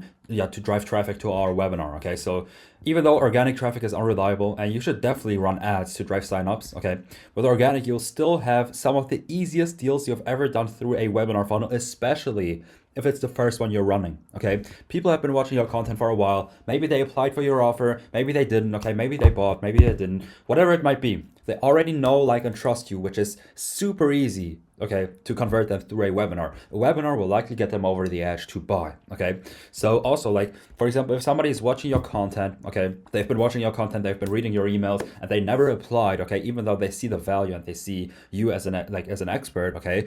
drive traffic to our webinar. Okay, so even though organic traffic is unreliable and you should definitely run ads to drive signups, okay, with organic you'll still have some of the easiest deals you've ever done through a webinar funnel, especially if it's the first one you're running. Okay, people have been watching your content for a while. Maybe they applied for your offer, maybe they didn't. Okay, maybe they bought, maybe they didn't, whatever it might be. They already know, like, and trust you, which is super easy, okay, to convert them through a webinar. A webinar will likely get them over the edge to buy. Okay, so also, like, for example, if somebody is watching your content, okay, they've been watching your content, they've been reading your emails, and they never applied, okay, even though they see the value and they see you as an expert, okay,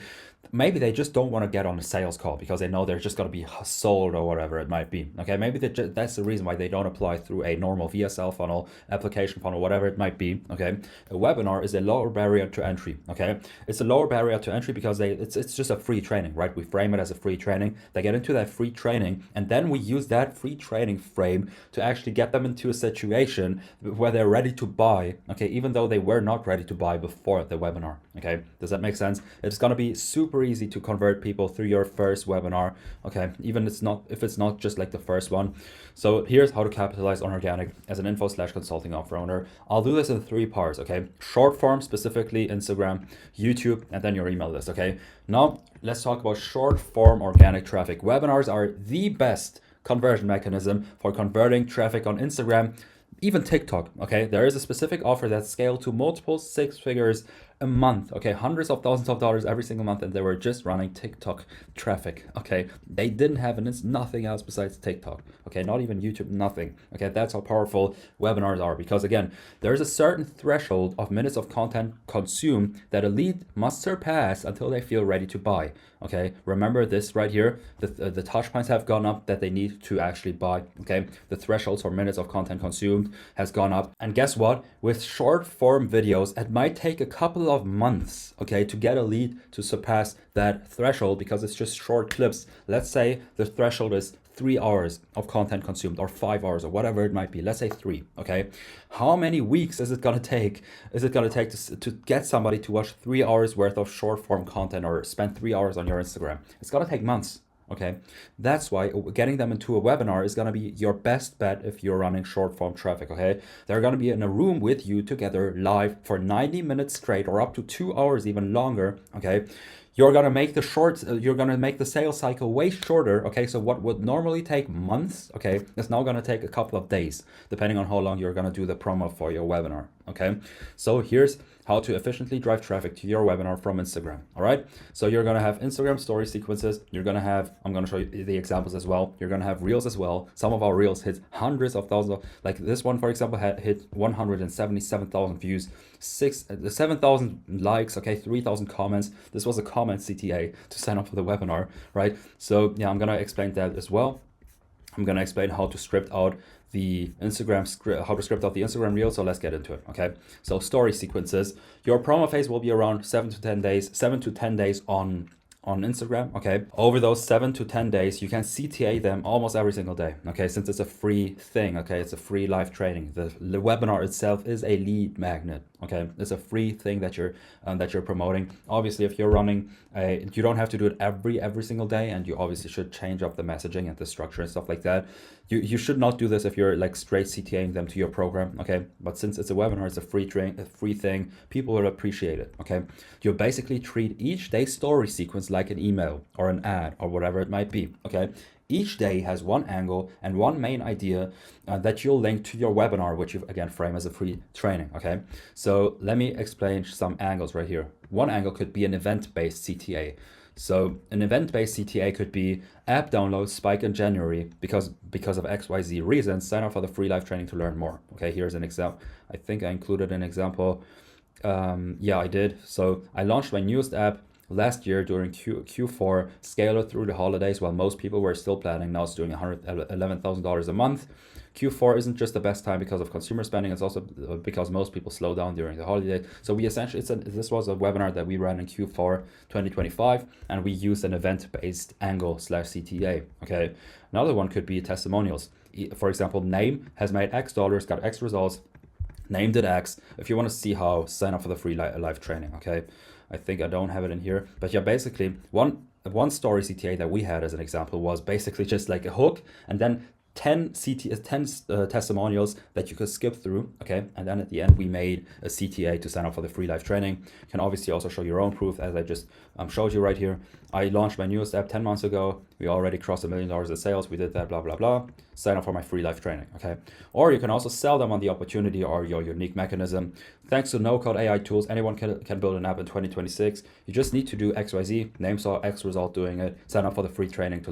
maybe they just don't want to get on a sales call because they know they're just going to be sold or whatever it might be. Okay, maybe that's the reason why they don't apply through a normal VSL funnel, application funnel, whatever it might be. Okay, a webinar is a lower barrier to entry. Okay, it's a lower barrier to entry because it's just a free training, right? We frame it as a free training. They get into that free training, and then we use that free training frame to actually get them into a situation where they're ready to buy, okay, even though they were not ready to buy before the webinar. Okay, does that make sense? It's going to be super easy to convert people through your first webinar, okay, even if it's not just like the first one. So here's how to capitalize on organic as an info/consulting offer owner. I'll do this in 3 parts, okay? Short form, specifically Instagram, YouTube, and then your email list, okay? Now let's talk about short form organic traffic. Webinars are the best conversion mechanism for converting traffic on Instagram, even TikTok, okay? There is a specific offer that's scaled to multiple 6 figures a month, okay? Hundreds of thousands of dollars every single month, and they were just running TikTok traffic, okay? They didn't have nothing else besides TikTok, okay? Not even YouTube, nothing, okay? That's how powerful webinars are, because again, there's a certain threshold of minutes of content consumed that a lead must surpass until they feel ready to buy, okay? Remember this right here, the touch points have gone up that they need to actually buy, okay? The thresholds for minutes of content consumed has gone up, and guess what? With short form videos, it might take a couple of months, okay, to get a lead to surpass that threshold because it's just short clips. Let's say the threshold is 3 hours of content consumed, or 5 hours, or whatever it might be. Let's say 3, okay? How many weeks is it gonna take? To get somebody to watch 3 hours worth of short form content or spend 3 hours on your Instagram? It's gonna take months. Okay, that's why getting them into a webinar is going to be your best bet if you're running short form traffic. Okay, they're going to be in a room with you together live for 90 minutes straight, or up to 2 hours, even longer. Okay, you're going to make the sales cycle way shorter. Okay, so what would normally take months, okay, it's now going to take a couple of days, depending on how long you're going to do the promo for your webinar. Okay, so here's how to efficiently drive traffic to your webinar from Instagram. All right, so you're going to have Instagram story sequences. You're going to have, I'm going to show you the examples as well. You're going to have reels as well. Some of our reels hit hundreds of thousands of, like this one, for example, had hit 177,000 views, 7,000 likes, okay, 3,000 comments. This was a comment CTA to sign up for the webinar, right? So yeah, I'm going to explain that as well. I'm going to explain how to script out the Instagram script, how to script out the Instagram reel. So let's get into it. Okay, so story sequences. Your promo phase will be around 7 to 10 days on Instagram. Okay, over those 7 to 10 days, you can CTA them almost every single day. Okay, since it's a free thing. Okay, it's a free live training. The webinar itself is a lead magnet. Okay, it's a free thing that you're promoting. Obviously, if you're running you don't have to do it every single day, and you obviously should change up the messaging and the structure and stuff like that. You should not do this if you're like straight CTAing them to your program. Okay, but since it's a webinar, it's a free thing, people will appreciate it. Okay, you basically treat each day story sequence like an email or an ad or whatever it might be. Okay, each day has one angle and one main idea that you'll link to your webinar, which you again frame as a free training. Okay, so let me explain some angles right here. One angle could be an event-based CTA. So an event-based CTA could be app downloads spike in January because of XYZ reasons. Sign up for the free live training to learn more. Okay, here's an example. I think I included an example. Yeah, I did. So I launched my newest app last year during Q4, scaled it through the holidays while most people were still planning. Now it's doing $111,000 a month. Q4 isn't just the best time because of consumer spending, it's also because most people slow down during the holiday. So we essentially, this was a webinar that we ran in Q4 2025, and we used an event-based angle/CTA. Okay, another one could be testimonials. For example, name has made X dollars, got X results, named it X. If you want to see how, sign up for the free live training. Okay, I think I don't have it in here, but yeah, basically one story CTA that we had as an example was basically just like a hook, and then 10 testimonials that you could skip through. Okay, and then at the end we made a CTA to sign up for the free live training. You can obviously also show your own proof, as I just showed you right here. I launched my newest app 10 months ago. We already crossed $1 million in sales. We did that, blah, blah, blah. Sign up for my free live training, okay? Or you can also sell them on the opportunity or your unique mechanism. Thanks to no-code AI tools, anyone can build an app in 2026. You just need to do XYZ, name saw X result doing it, sign up for the free training to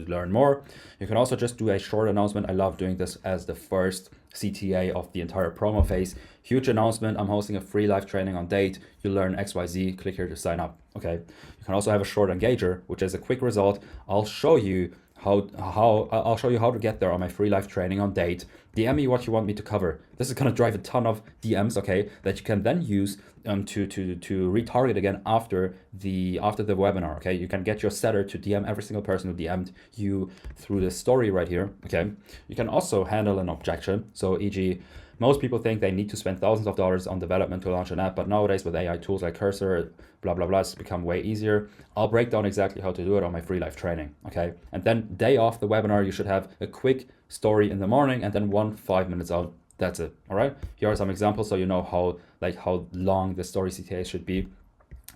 learn more. You can also just do a short announcement. I love doing this as the first CTA of the entire promo phase. Huge announcement, I'm hosting a free live training on date. You learn XYZ, click here to sign up. Okay, you can also have a short engager, which is a quick result. I'll show you I'll show you how to get there on my free live training on date. DM me what you want me to cover. This is gonna drive a ton of DMs, okay, that you can then use to retarget again after the webinar. Okay, you can get your setter to DM every single person who DM'd you through this story right here. Okay, you can also handle an objection. So, e.g., most people think they need to spend thousands of dollars on development to launch an app, but nowadays with AI tools like Cursor, blah, blah, blah, it's become way easier. I'll break down exactly how to do it on my free live training, okay? And then day off the webinar, you should have a quick story in the morning and then 5 minutes out. That's it, all right? Here are some examples so you know how long the story CTA should be.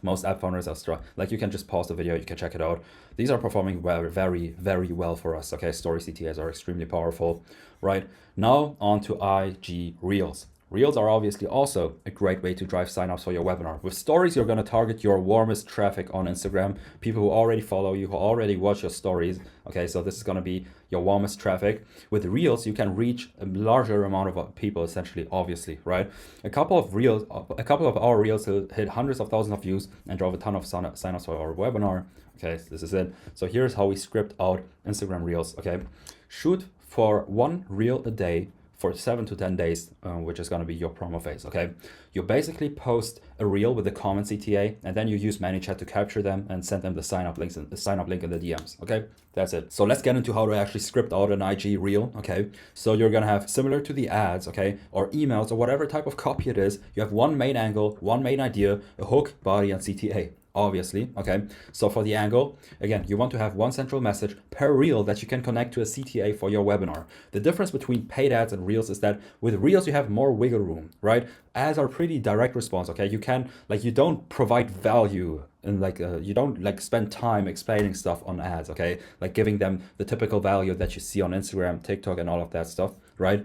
Most app founders are you can just pause the video, you can check it out. These are performing very, very well for us. Okay, story CTAs are extremely powerful. Right, now on to IG Reels. Reels are obviously also a great way to drive signups for your webinar. With stories, you're going to target your warmest traffic on Instagram, people who already follow you, who already watch your stories. Okay, so this is going to be your warmest traffic. With Reels, you can reach a larger amount of people, essentially, obviously, right? A couple of our Reels hit hundreds of thousands of views and drove a ton of signups for our webinar. Okay, so this is it. So here's how we script out Instagram Reels. Okay, shoot for one reel a day for 7 to 10 days, which is going to be your promo phase. Okay, you basically post a reel with a comment CTA, and then you use ManyChat to capture them and send them the sign up link in the DMs. Okay, that's it. So let's get into how to actually script out an IG reel. Okay, so you're gonna have, similar to the ads, okay, or emails or whatever type of copy it is, you have one main angle, one main idea, a hook, body, and CTA. Obviously, okay. So for the angle, again, you want to have one central message per reel that you can connect to a CTA for your webinar. The difference between paid ads and reels is that with reels, you have more wiggle room, right? Ads are pretty direct response, okay? You can, you don't provide value and you don't spend time explaining stuff on ads, okay? Like giving them the typical value that you see on Instagram, TikTok, and all of that stuff, right?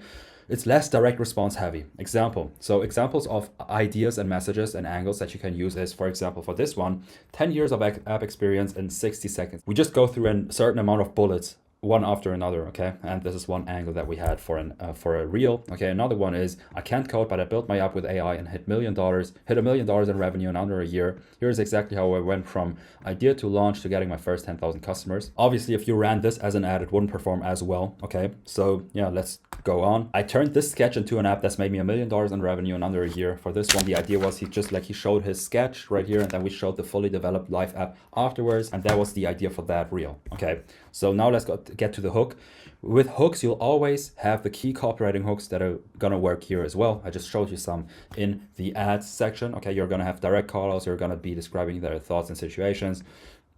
It's less direct response heavy. So examples of ideas and messages and angles that you can use is, for example, for this one, 10 years of app experience in 60 seconds. We just go through a certain amount of bullets, one after another, okay? And this is one angle that we had for a reel, okay? Another one is, I can't code, but I built my app with AI and hit $1 million in revenue in under a year. Here's exactly how I went from idea to launch to getting my first 10,000 customers. Obviously, if you ran this as an ad, it wouldn't perform as well, okay? So yeah, let's go on. I turned this sketch into an app that's made me $1 million in revenue in under a year. For this one, the idea was he showed his sketch right here, and then we showed the fully developed live app afterwards, and that was the idea for that reel, okay? So now let's get to the hook. With hooks, you'll always have the key copywriting hooks that are gonna work here as well. I just showed you some in the ads section. Okay, you're gonna have direct callouts, you're gonna be describing their thoughts and situations,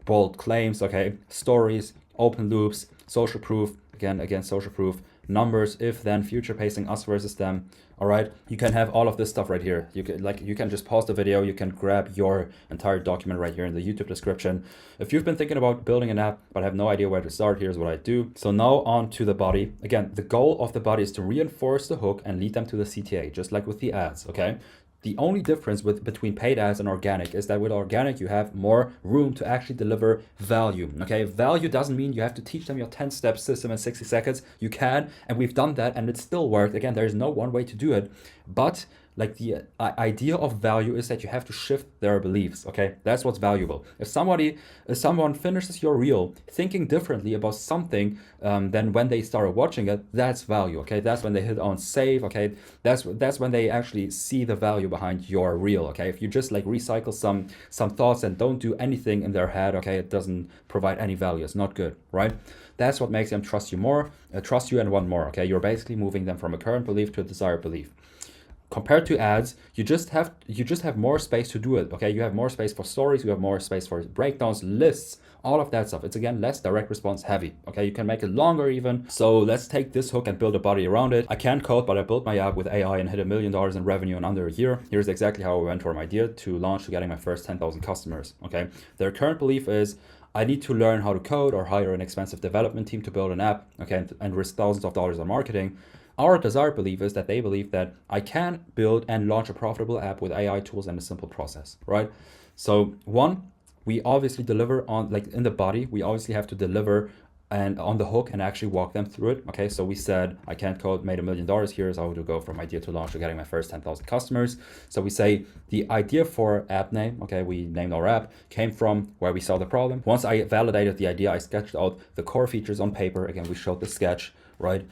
bold claims, okay, stories, open loops, social proof, again, social proof, numbers, if then, future pacing, us versus them. All right, you can have all of this stuff right here. You can just pause the video, you can grab your entire document right here in the YouTube description. If you've been thinking about building an app but have no idea where to start, here's what I do. So now on to the body. Again, the goal of the body is to reinforce the hook and lead them to the CTA, just like with the ads, okay? The only difference between paid ads and organic is that with organic, you have more room to actually deliver value, okay? Value doesn't mean you have to teach them your 10-step system in 60 seconds. You can, and we've done that, and it still worked. Again, there is no one way to do it, but the idea of value is that you have to shift their beliefs, okay? That's what's valuable. If someone finishes your reel thinking differently about something than when they started watching it, that's value, okay? That's when they hit on save, okay? That's when they actually see the value behind your reel, okay? If you just recycle some thoughts and don't do anything in their head, okay, it doesn't provide any value. It's not good, right? That's what makes them trust you and want more, okay? You're basically moving them from a current belief to a desired belief. Compared to ads, you just have more space to do it, okay? You have more space for stories, you have more space for breakdowns, lists, all of that stuff. It's again less direct response heavy, okay? You can make it longer even. So let's take this hook and build a body around it. I can't code, but I built my app with AI and hit $1 million in revenue in under a year. Here's exactly how I went from idea to launch to getting my first 10,000 customers, okay? Their current belief is, I need to learn how to code or hire an expensive development team to build an app, okay, and risk thousands of dollars on marketing. Our desired belief is that they believe that I can build and launch a profitable app with AI tools and a simple process, right? So one, we obviously deliver on, in the body, we obviously have to deliver and on the hook and actually walk them through it. Okay, so we said I can't code, made $1 million. Here's how to go from idea to launch to getting my first 10,000 customers. So we say the idea for app name, okay, we named our app, came from where we saw the problem. Once I validated the idea, I sketched out the core features on paper. Again, we showed the sketch, right?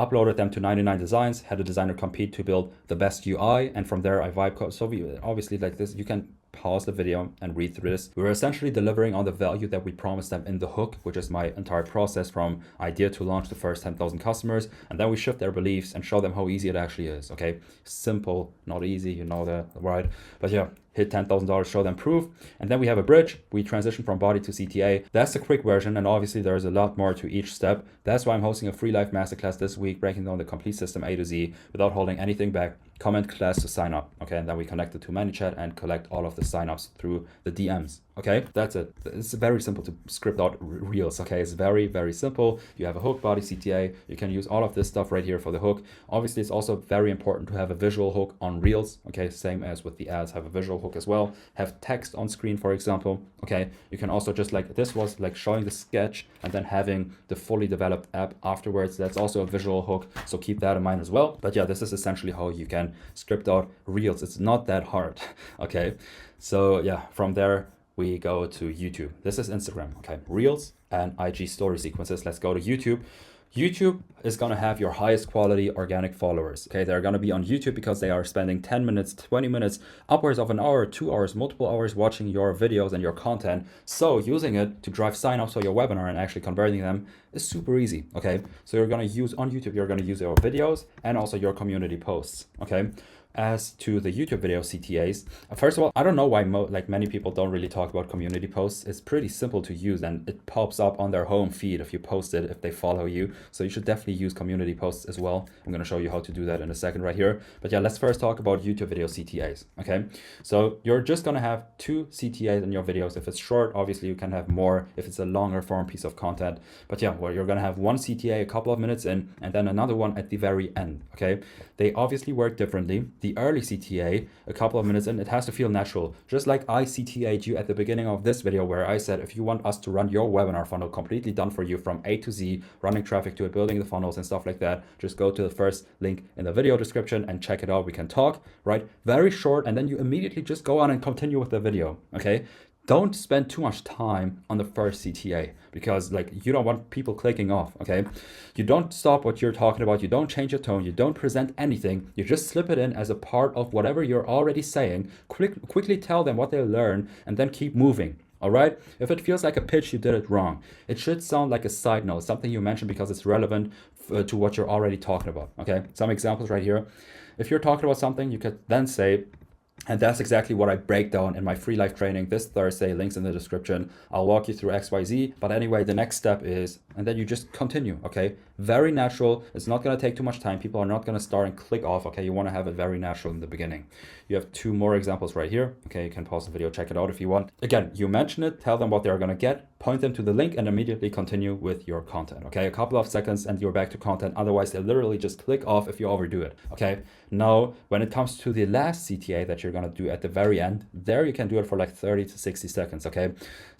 Uploaded them to 99 Designs, had a designer compete to build the best UI, and from there I vibe code. So we obviously, like this, you can pause the video and read through this. We're essentially delivering on the value that we promised them in the hook, which is my entire process from idea to launch the first 10,000 customers. And then we shift their beliefs and show them how easy it actually is. Okay, simple, not easy, you know that, right? But yeah, hit $10,000, show them proof. And then we have a bridge. We transition from body to CTA. That's the quick version. And obviously there's a lot more to each step. That's why I'm hosting a free live masterclass this week, breaking down the complete system A to Z without holding anything back. Comment class to sign up. Okay, and then we connect it to ManyChat and collect all of the signups through the DMs. Okay, that's it. It's very simple to script out reels. Okay, it's very, very simple. You have a hook, body, CTA. You can use all of this stuff right here for the hook. Obviously, it's also very important to have a visual hook on reels. Okay, same as with the ads, have a visual hook as well. Have text on screen, for example. Okay, you can also just like this was like showing the sketch and then having the fully developed app afterwards. That's also a visual hook. So keep that in mind as well. But yeah, this is essentially how you can script out reels. It's not that hard. Okay, so yeah, from there we go to YouTube. This is Instagram, okay? Reels and IG story sequences. Let's go to YouTube. YouTube is gonna have your highest quality organic followers, okay? They're gonna be on YouTube because they are spending 10 minutes, 20 minutes, upwards of an hour, 2 hours, multiple hours watching your videos and your content. So using it to drive signups for your webinar and actually converting them is super easy, okay? So you're gonna use on YouTube, you're gonna use your videos and also your community posts, okay? As to the YouTube video CTAs, first of all, I don't know why many people don't really talk about community posts. It's pretty simple to use and it pops up on their home feed if you post it, if they follow you. So you should definitely use community posts as well. I'm going to show you how to do that in a second right here. But yeah, let's first talk about YouTube video CTAs. Okay, so you're just going to have 2 CTAs in your videos. If it's short, obviously you can have more if it's a longer form piece of content. But yeah, well, you're going to have one CTA a couple of minutes in and then another one at the very end. Okay, they obviously work differently. The early CTA, a couple of minutes in, it has to feel natural. Just like I CTA'd you at the beginning of this video where I said, if you want us to run your webinar funnel completely done for you from A to Z, running traffic to it, building the funnels and stuff like that, just go to the first link in the video description and check it out. We can talk, right? Very short. And then you immediately just go on and continue with the video, okay? Don't spend too much time on the first CTA because like you don't want people clicking off, okay? You don't stop what you're talking about. You don't change your tone. You don't present anything. You just slip it in as a part of whatever you're already saying. Quickly tell them what they'll learn and then keep moving. All right. If it feels like a pitch, you did it wrong. It should sound like a side note, something you mentioned because it's relevant to what you're already talking about. Okay. Some examples right here. If you're talking about something, you could then say, and that's exactly what I break down in my free live training this Thursday, links in the description. I'll walk you through XYZ. But anyway, the next step is, and then you just continue, okay? Very natural. It's not gonna take too much time. People are not gonna start and click off, okay? You wanna have it very natural in the beginning. You have 2 more examples right here. Okay, you can pause the video, check it out if you want. Again, you mention it, tell them what they're gonna get, point them to the link and immediately continue with your content, okay? A couple of seconds and you're back to content. Otherwise, they'll literally just click off if you overdo it, okay? Now, when it comes to the last CTA that you're gonna do at the very end, there you can do it for like 30 to 60 seconds, okay?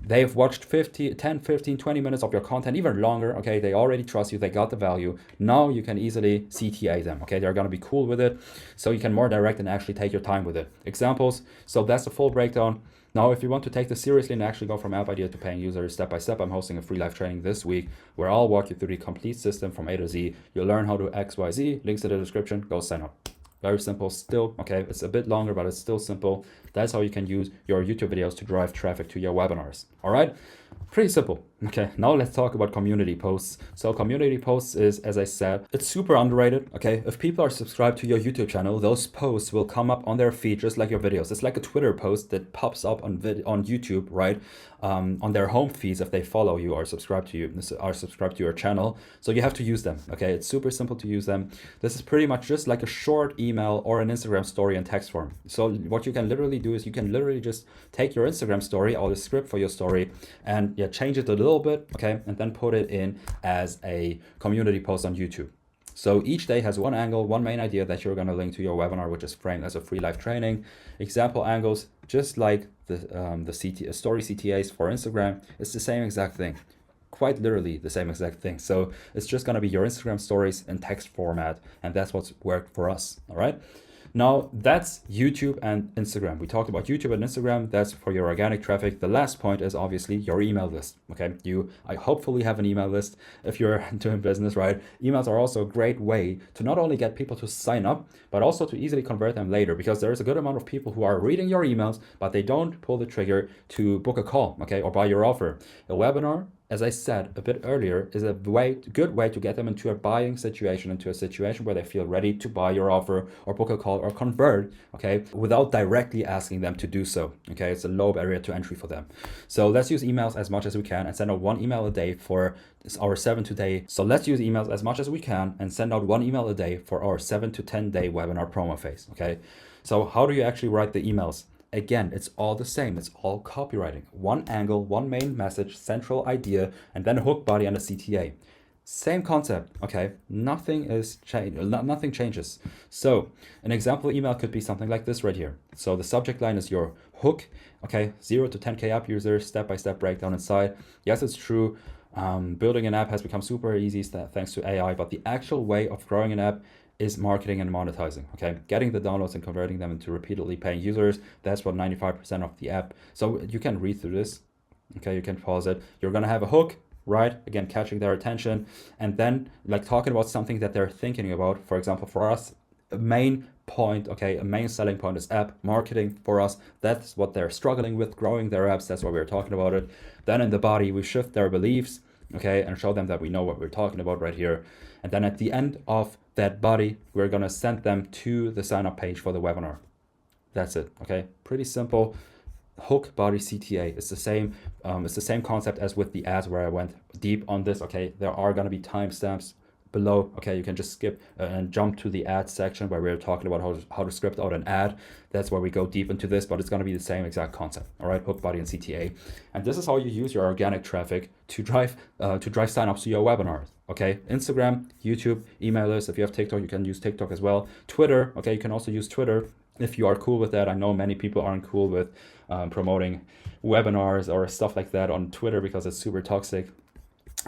They've watched 10, 15, 20 minutes of your content, even longer, okay? They already trust you, they got the value. Now you can easily CTA them, okay? They're gonna be cool with it, so you can more direct and actually take your time with it. Examples, so that's the full breakdown. Now, if you want to take this seriously and actually go from app idea to paying users step by step, I'm hosting a free live training this week where I'll walk you through the complete system from A to Z. You'll learn how to XYZ, links in the description, go sign up. Very simple still, okay? It's a bit longer, but it's still simple. That's how you can use your YouTube videos to drive traffic to your webinars, all right? Pretty simple. Okay, now let's talk about community posts. So community posts is, as I said, it's super underrated, okay? If people are subscribed to your YouTube channel, those posts will come up on their feed just like your videos. It's like a Twitter post that pops up on YouTube, right? On their home feeds if they follow you or subscribe to your channel. So you have to use them, okay? It's super simple to use them. This is pretty much just like a short email or an Instagram story in text form. So what you can literally do is you can literally just take your Instagram story or the script for your story and yeah, change it a little bit, okay? And then put it in as a community post on YouTube. So each day has one angle, one main idea that you're going to link to your webinar, which is framed as a free live training. Example angles, just like the story CTAs for Instagram, it's the same exact thing. quite literally the same exact thing. So it's just gonna be your Instagram stories in text format, and that's what's worked for us. All right. Now that's YouTube and Instagram. We talked about YouTube and Instagram. That's for your organic traffic. The last point is obviously your email list. Okay, I hopefully have an email list if you're doing business, right? Emails are also a great way to not only get people to sign up, but also to easily convert them later, because there is a good amount of people who are reading your emails, but they don't pull the trigger to book a call, okay, or buy your offer. A webinar, as I said a bit earlier, is a good way to get them into a buying situation, into a situation where they feel ready to buy your offer or book a call or convert, okay, without directly asking them to do so, okay? It's a low barrier to entry for them. So let's use emails as much as we can and send out 1 email a day for our 7 to 10 day. So let's use emails as much as we can and send out 1 email a day for our 7 to 10 day webinar promo phase, okay? So how do you actually write the emails? Again, it's all the same. It's all copywriting. One angle, one main message, central idea, and then a hook body and a CTA. Same concept, okay? Nothing changes. So an example email could be something like this right here. So the subject line is your hook, okay? 0 to 10K app users, step-by-step breakdown inside. Yes, it's true. Building an app has become super easy thanks to AI, but the actual way of growing an app is marketing and monetizing, okay? Getting the downloads and converting them into repeatedly paying users. That's what 95% of the app. So you can read through this, okay? You can pause it. You're gonna have a hook, right? Again, catching their attention, and then like talking about something that they're thinking about. For example, for us, a main point, okay, a main selling point is app marketing for us. That's what they're struggling with, growing their apps. That's why we're talking about it. Then in the body, we shift their beliefs, okay, and show them that we know what we're talking about right here. And then at the end of that body, we're gonna send them to the sign up page for the webinar. That's it, okay? Pretty simple. Hook, body, CTA. It's the same concept as with the ads where I went deep on this, okay? There are gonna be timestamps below, okay? You can just skip and jump to the ad section where we're talking about how to script out an ad. That's where we go deep into this, but it's gonna be the same exact concept, all right? Hook, body, and CTA. And this is how you use your organic traffic to drive signups to your webinars, okay? Instagram, YouTube, email list. If you have TikTok, you can use TikTok as well. Twitter, okay? You can also use Twitter if you are cool with that. I know many people aren't cool with promoting webinars or stuff like that on Twitter because it's super toxic.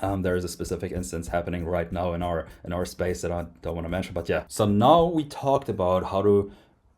There is a specific instance happening right now in our space that I don't want to mention, but yeah. So now we talked about how to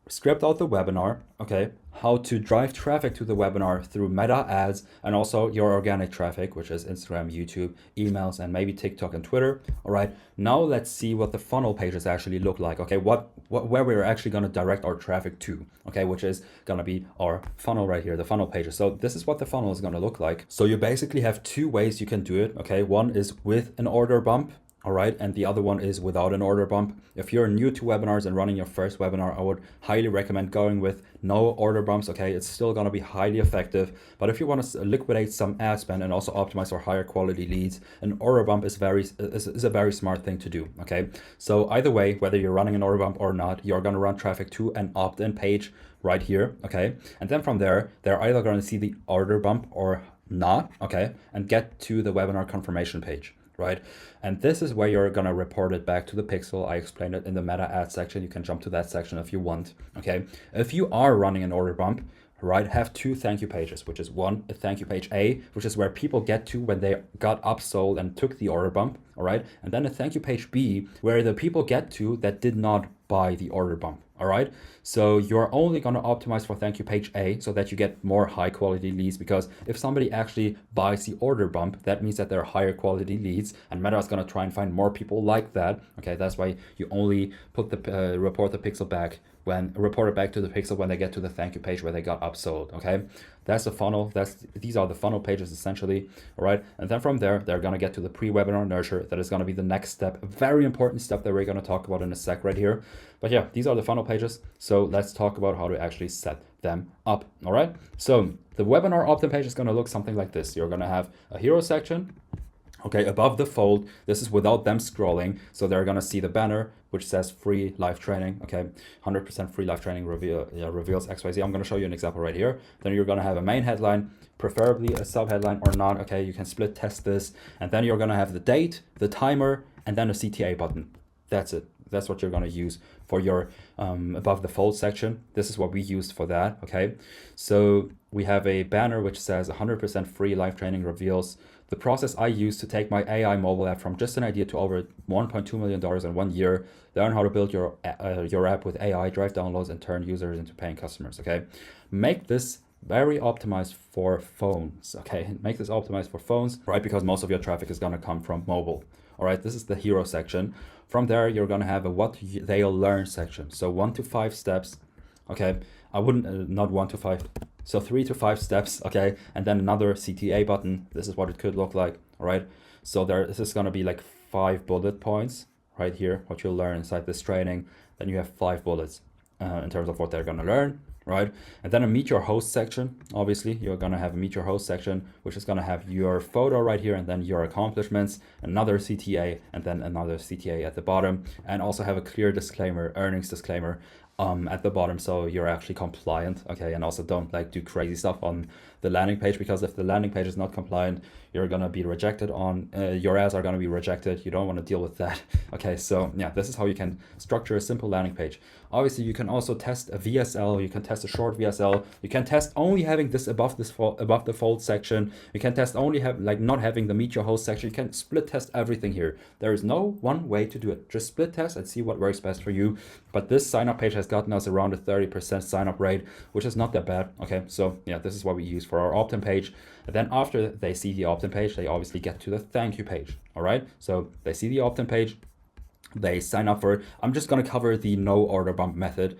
script out the webinar, okay? How to drive traffic to the webinar through meta ads, and also your organic traffic, which is Instagram, YouTube, emails, and maybe TikTok and Twitter. All right, now let's see what the funnel pages actually look like, okay? Where we're actually gonna direct our traffic to, okay? Which is gonna be our funnel right here, the funnel pages. So this is what the funnel is gonna look like. So you basically have 2 ways you can do it, okay? One is with an order bump, all right, and the other one is without an order bump. If you're new to webinars and running your first webinar, I would highly recommend going with no order bumps, okay? It's still gonna be highly effective, but if you want to liquidate some ad spend and also optimize for higher quality leads, an order bump is a very smart thing to do, okay? So either way, whether you're running an order bump or not, you're gonna run traffic to an opt-in page right here, okay? And then from there, they're either gonna see the order bump or not, okay? And get to the webinar confirmation page, right? And this is where you're gonna report it back to the pixel. I explained it in the meta ad section. You can jump to that section if you want, okay? If you are running an order bump, right, have 2 thank you pages, which is one, a thank you page A, which is where people get to when they got upsold and took the order bump, all right? And then a thank you page B, where the people get to that did not buy the order bump, all right? So you're only gonna optimize for thank you page A so that you get more high quality leads, because if somebody actually buys the order bump, that means that they're higher quality leads, and Meta is gonna try and find more people like that, okay? That's why you only put the report it back to the pixel when they get to the thank you page where they got upsold, okay? That's the funnel. These are the funnel pages essentially, all right? And then from there, they're gonna get to the pre-webinar nurture. That is gonna be the next step, a very important step that we're gonna talk about in a sec right here. But yeah, these are the funnel pages. So let's talk about how to actually set them up, all right? So the webinar opt-in page is gonna look something like this. You're gonna have a hero section, okay, above the fold. This is without them scrolling. So they're gonna see the banner, which says free live training, okay? 100% free live training reveals XYZ. I'm gonna show you an example right here. Then you're gonna have a main headline, preferably a sub headline or not, okay? You can split test this. And then you're gonna have the date, the timer, and then a CTA button. That's it. That's what you're gonna use for your above the fold section. This is what we used for that, okay? So we have a banner which says 100% free live training reveals The process I use to take my AI mobile app from just an idea to over $1.2 million in 1 year, learn how to build your app with AI, drive downloads, and turn users into paying customers, okay? Make this very optimized for phones, okay? Make this optimized for phones, right? Because most of your traffic is gonna come from mobile, all right? This is the hero section. From there, you're gonna have a what they'll learn section. So 1 to 5 steps, okay? I wouldn't, not 1 to 5. So 3 to 5 steps, okay? And then another CTA button. This is what it could look like, all right? So this is gonna be like 5 bullet points right here, what you'll learn inside this training. Then you have 5 bullets in terms of what they're gonna learn, right? And then a meet your host section. Obviously, you're gonna have a meet your host section, which is gonna have your photo right here and then your accomplishments, another CTA, and then another CTA at the bottom, and also have a clear disclaimer, earnings disclaimer, at the bottom, so you're actually compliant, okay? And also don't like do crazy stuff on the landing page, because if the landing page is not compliant, you're gonna be rejected on your ads are gonna be rejected. You don't want to deal with that, okay? So yeah, this is how you can structure a simple landing page. Obviously, you can also test a VSL. You can test a short VSL. You can test only having this above the fold section. You can test only not having the meet your host section. You can split test everything here. There is no one way to do it. Just split test and see what works best for you. But this sign up page has gotten us around a 30% sign up rate, which is not that bad. Okay, so yeah, this is what we use for our opt-in page. And then after they see the opt-in page, they obviously get to the thank you page. All right, so they see the opt-in page, they sign up for it. I'm just going to cover the no order bump method,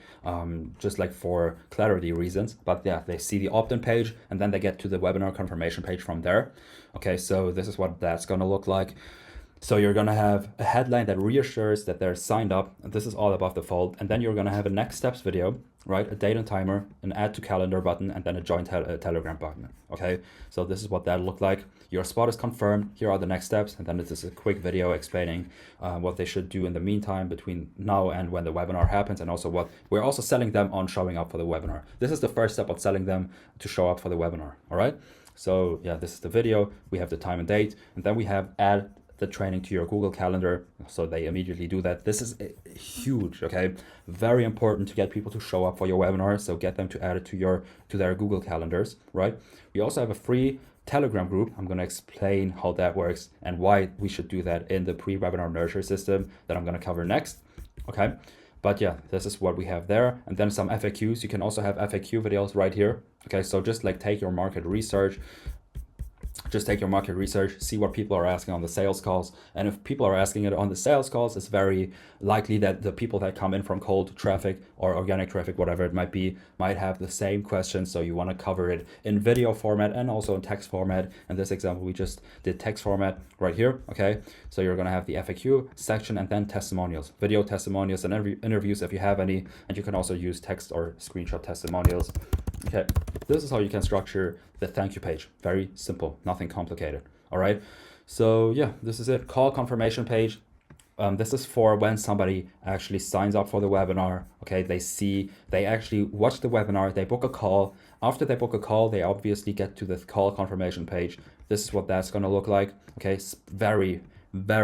just like for clarity reasons. But yeah, they see the opt-in page and then they get to the webinar confirmation page from there. Okay, so this is what that's going to look like. So you're going to have a headline that reassures that they're signed up. This is all above the fold. And then you're going to have a next steps video, right? A date and timer, an add to calendar button, and then a join Telegram button. Okay, so this is what that looked like. Your spot is confirmed. Here are the next steps. And then this is a quick video explaining what they should do in the meantime between now and when the webinar happens. And also what we're also selling them on showing up for the webinar. This is the first step of selling them to show up for the webinar. All right. So yeah, this is the video. We have the time and date, and then we have add the training to your Google Calendar, so they immediately do that. This is huge, okay? Very important to get people to show up for your webinar, so get them to add it to their Google Calendars, right? We also have a free Telegram group. I'm gonna explain how that works and why we should do that in the pre-webinar nurture system that I'm gonna cover next, okay? But yeah, this is what we have there. And then some FAQs. You can also have FAQ videos right here, okay? So just like take your market research, see what people are asking on the sales calls. And if people are asking it on the sales calls, it's very likely that the people that come in from cold traffic or organic traffic, whatever it might be, might have the same questions. So you want to cover it in video format and also in text format. In this example, we just did text format right here, okay? So you're going to have the FAQ section and then testimonials, video testimonials and interviews if you have any. And you can also use text or screenshot testimonials. Okay, this is how you can structure the thank you page. Very simple, nothing complicated. All right, so yeah, this is it. Call confirmation page. This is for when somebody actually signs up for the webinar. Okay, they actually watch the webinar, they book a call. After they book a call, they obviously get to the call confirmation page. This is what that's going to look like. Okay, it's very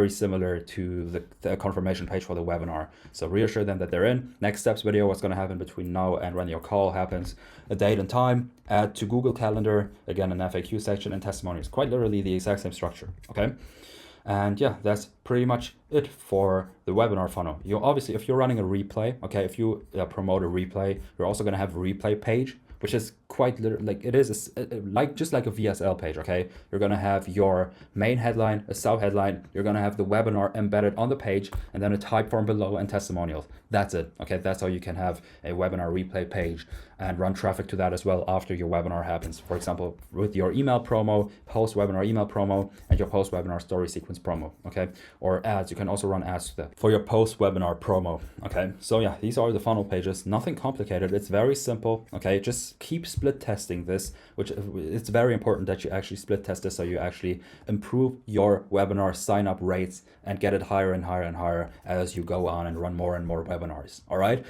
similar to the confirmation page for the webinar. So reassure them that they're in. Next steps video, what's going to happen between now and when your call happens, a date and time, add to Google Calendar, again an FAQ section, and testimonials. Quite literally the exact same structure, okay? And yeah, that's pretty much it for the webinar funnel. You obviously, if you're running a replay, okay, if you promote a replay, you're also going to have a replay page, which is quite like it is just like a VSL page, okay? You're gonna have your main headline, a sub headline, you're gonna have the webinar embedded on the page, and then a type form below and testimonials. That's it, okay? That's how you can have a webinar replay page and run traffic to that as well after your webinar happens. For example, with your email promo, post-webinar email promo, and your post-webinar story sequence promo, okay? Or ads, you can also run ads to that for your post-webinar promo, okay? So yeah, these are the funnel pages, nothing complicated, it's very simple, okay? Just keep split testing this, which it's very important that you actually split test this so you actually improve your webinar sign-up rates and get it higher and higher and higher as you go on and run more and more webinars, all right?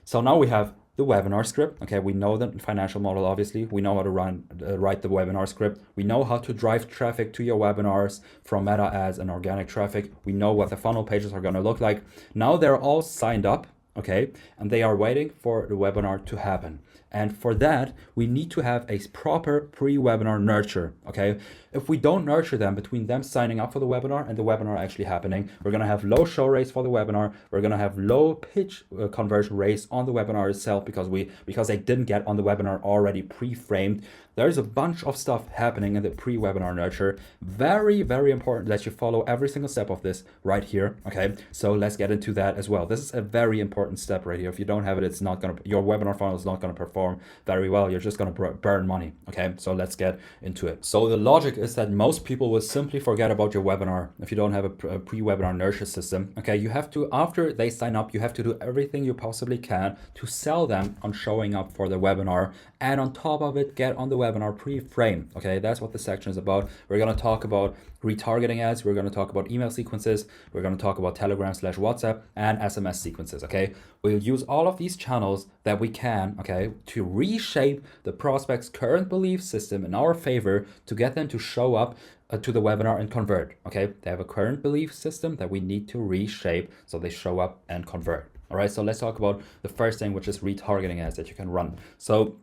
So now we have the webinar script. Okay, we know the financial model, obviously. We know how to write the webinar script. We know how to drive traffic to your webinars from meta ads and organic traffic. We know what the funnel pages are going to look like. Now they're all signed up, okay, and they are waiting for the webinar to happen. And for that, we need to have a proper pre-webinar nurture, okay? if we don't nurture them between them signing up for the webinar and the webinar actually happening, we're going to have low show rates for the webinar. We're going to have low pitch conversion rates on the webinar itself because they didn't get on the webinar already pre-framed. There's a bunch of stuff happening in the pre-webinar nurture. Very, very important that you follow every single step of this right here. Okay, so let's get into that as well. This is a very important step right here. If you don't have it, it's not gonna, your webinar funnel is not gonna perform very well. You're just gonna burn money. Okay, so let's get into it. So the logic is that most people will simply forget about your webinar if you don't have a pre-webinar nurture system. Okay, you have to, after they sign up, you have to do everything you possibly can to sell them on showing up for the webinar, and on top of it, get on the webinar pre-frame. Okay, that's what the section is about. We're going to talk about retargeting ads. We're going to talk about email sequences. We're going to talk about Telegram/WhatsApp and SMS sequences. Okay, we'll use all of these channels that we can, okay, to reshape the prospect's current belief system in our favor to get them to show up to the webinar and convert. Okay, they have a current belief system that we need to reshape so they show up and convert. All right, so let's talk about the first thing, which is retargeting ads that you can run. So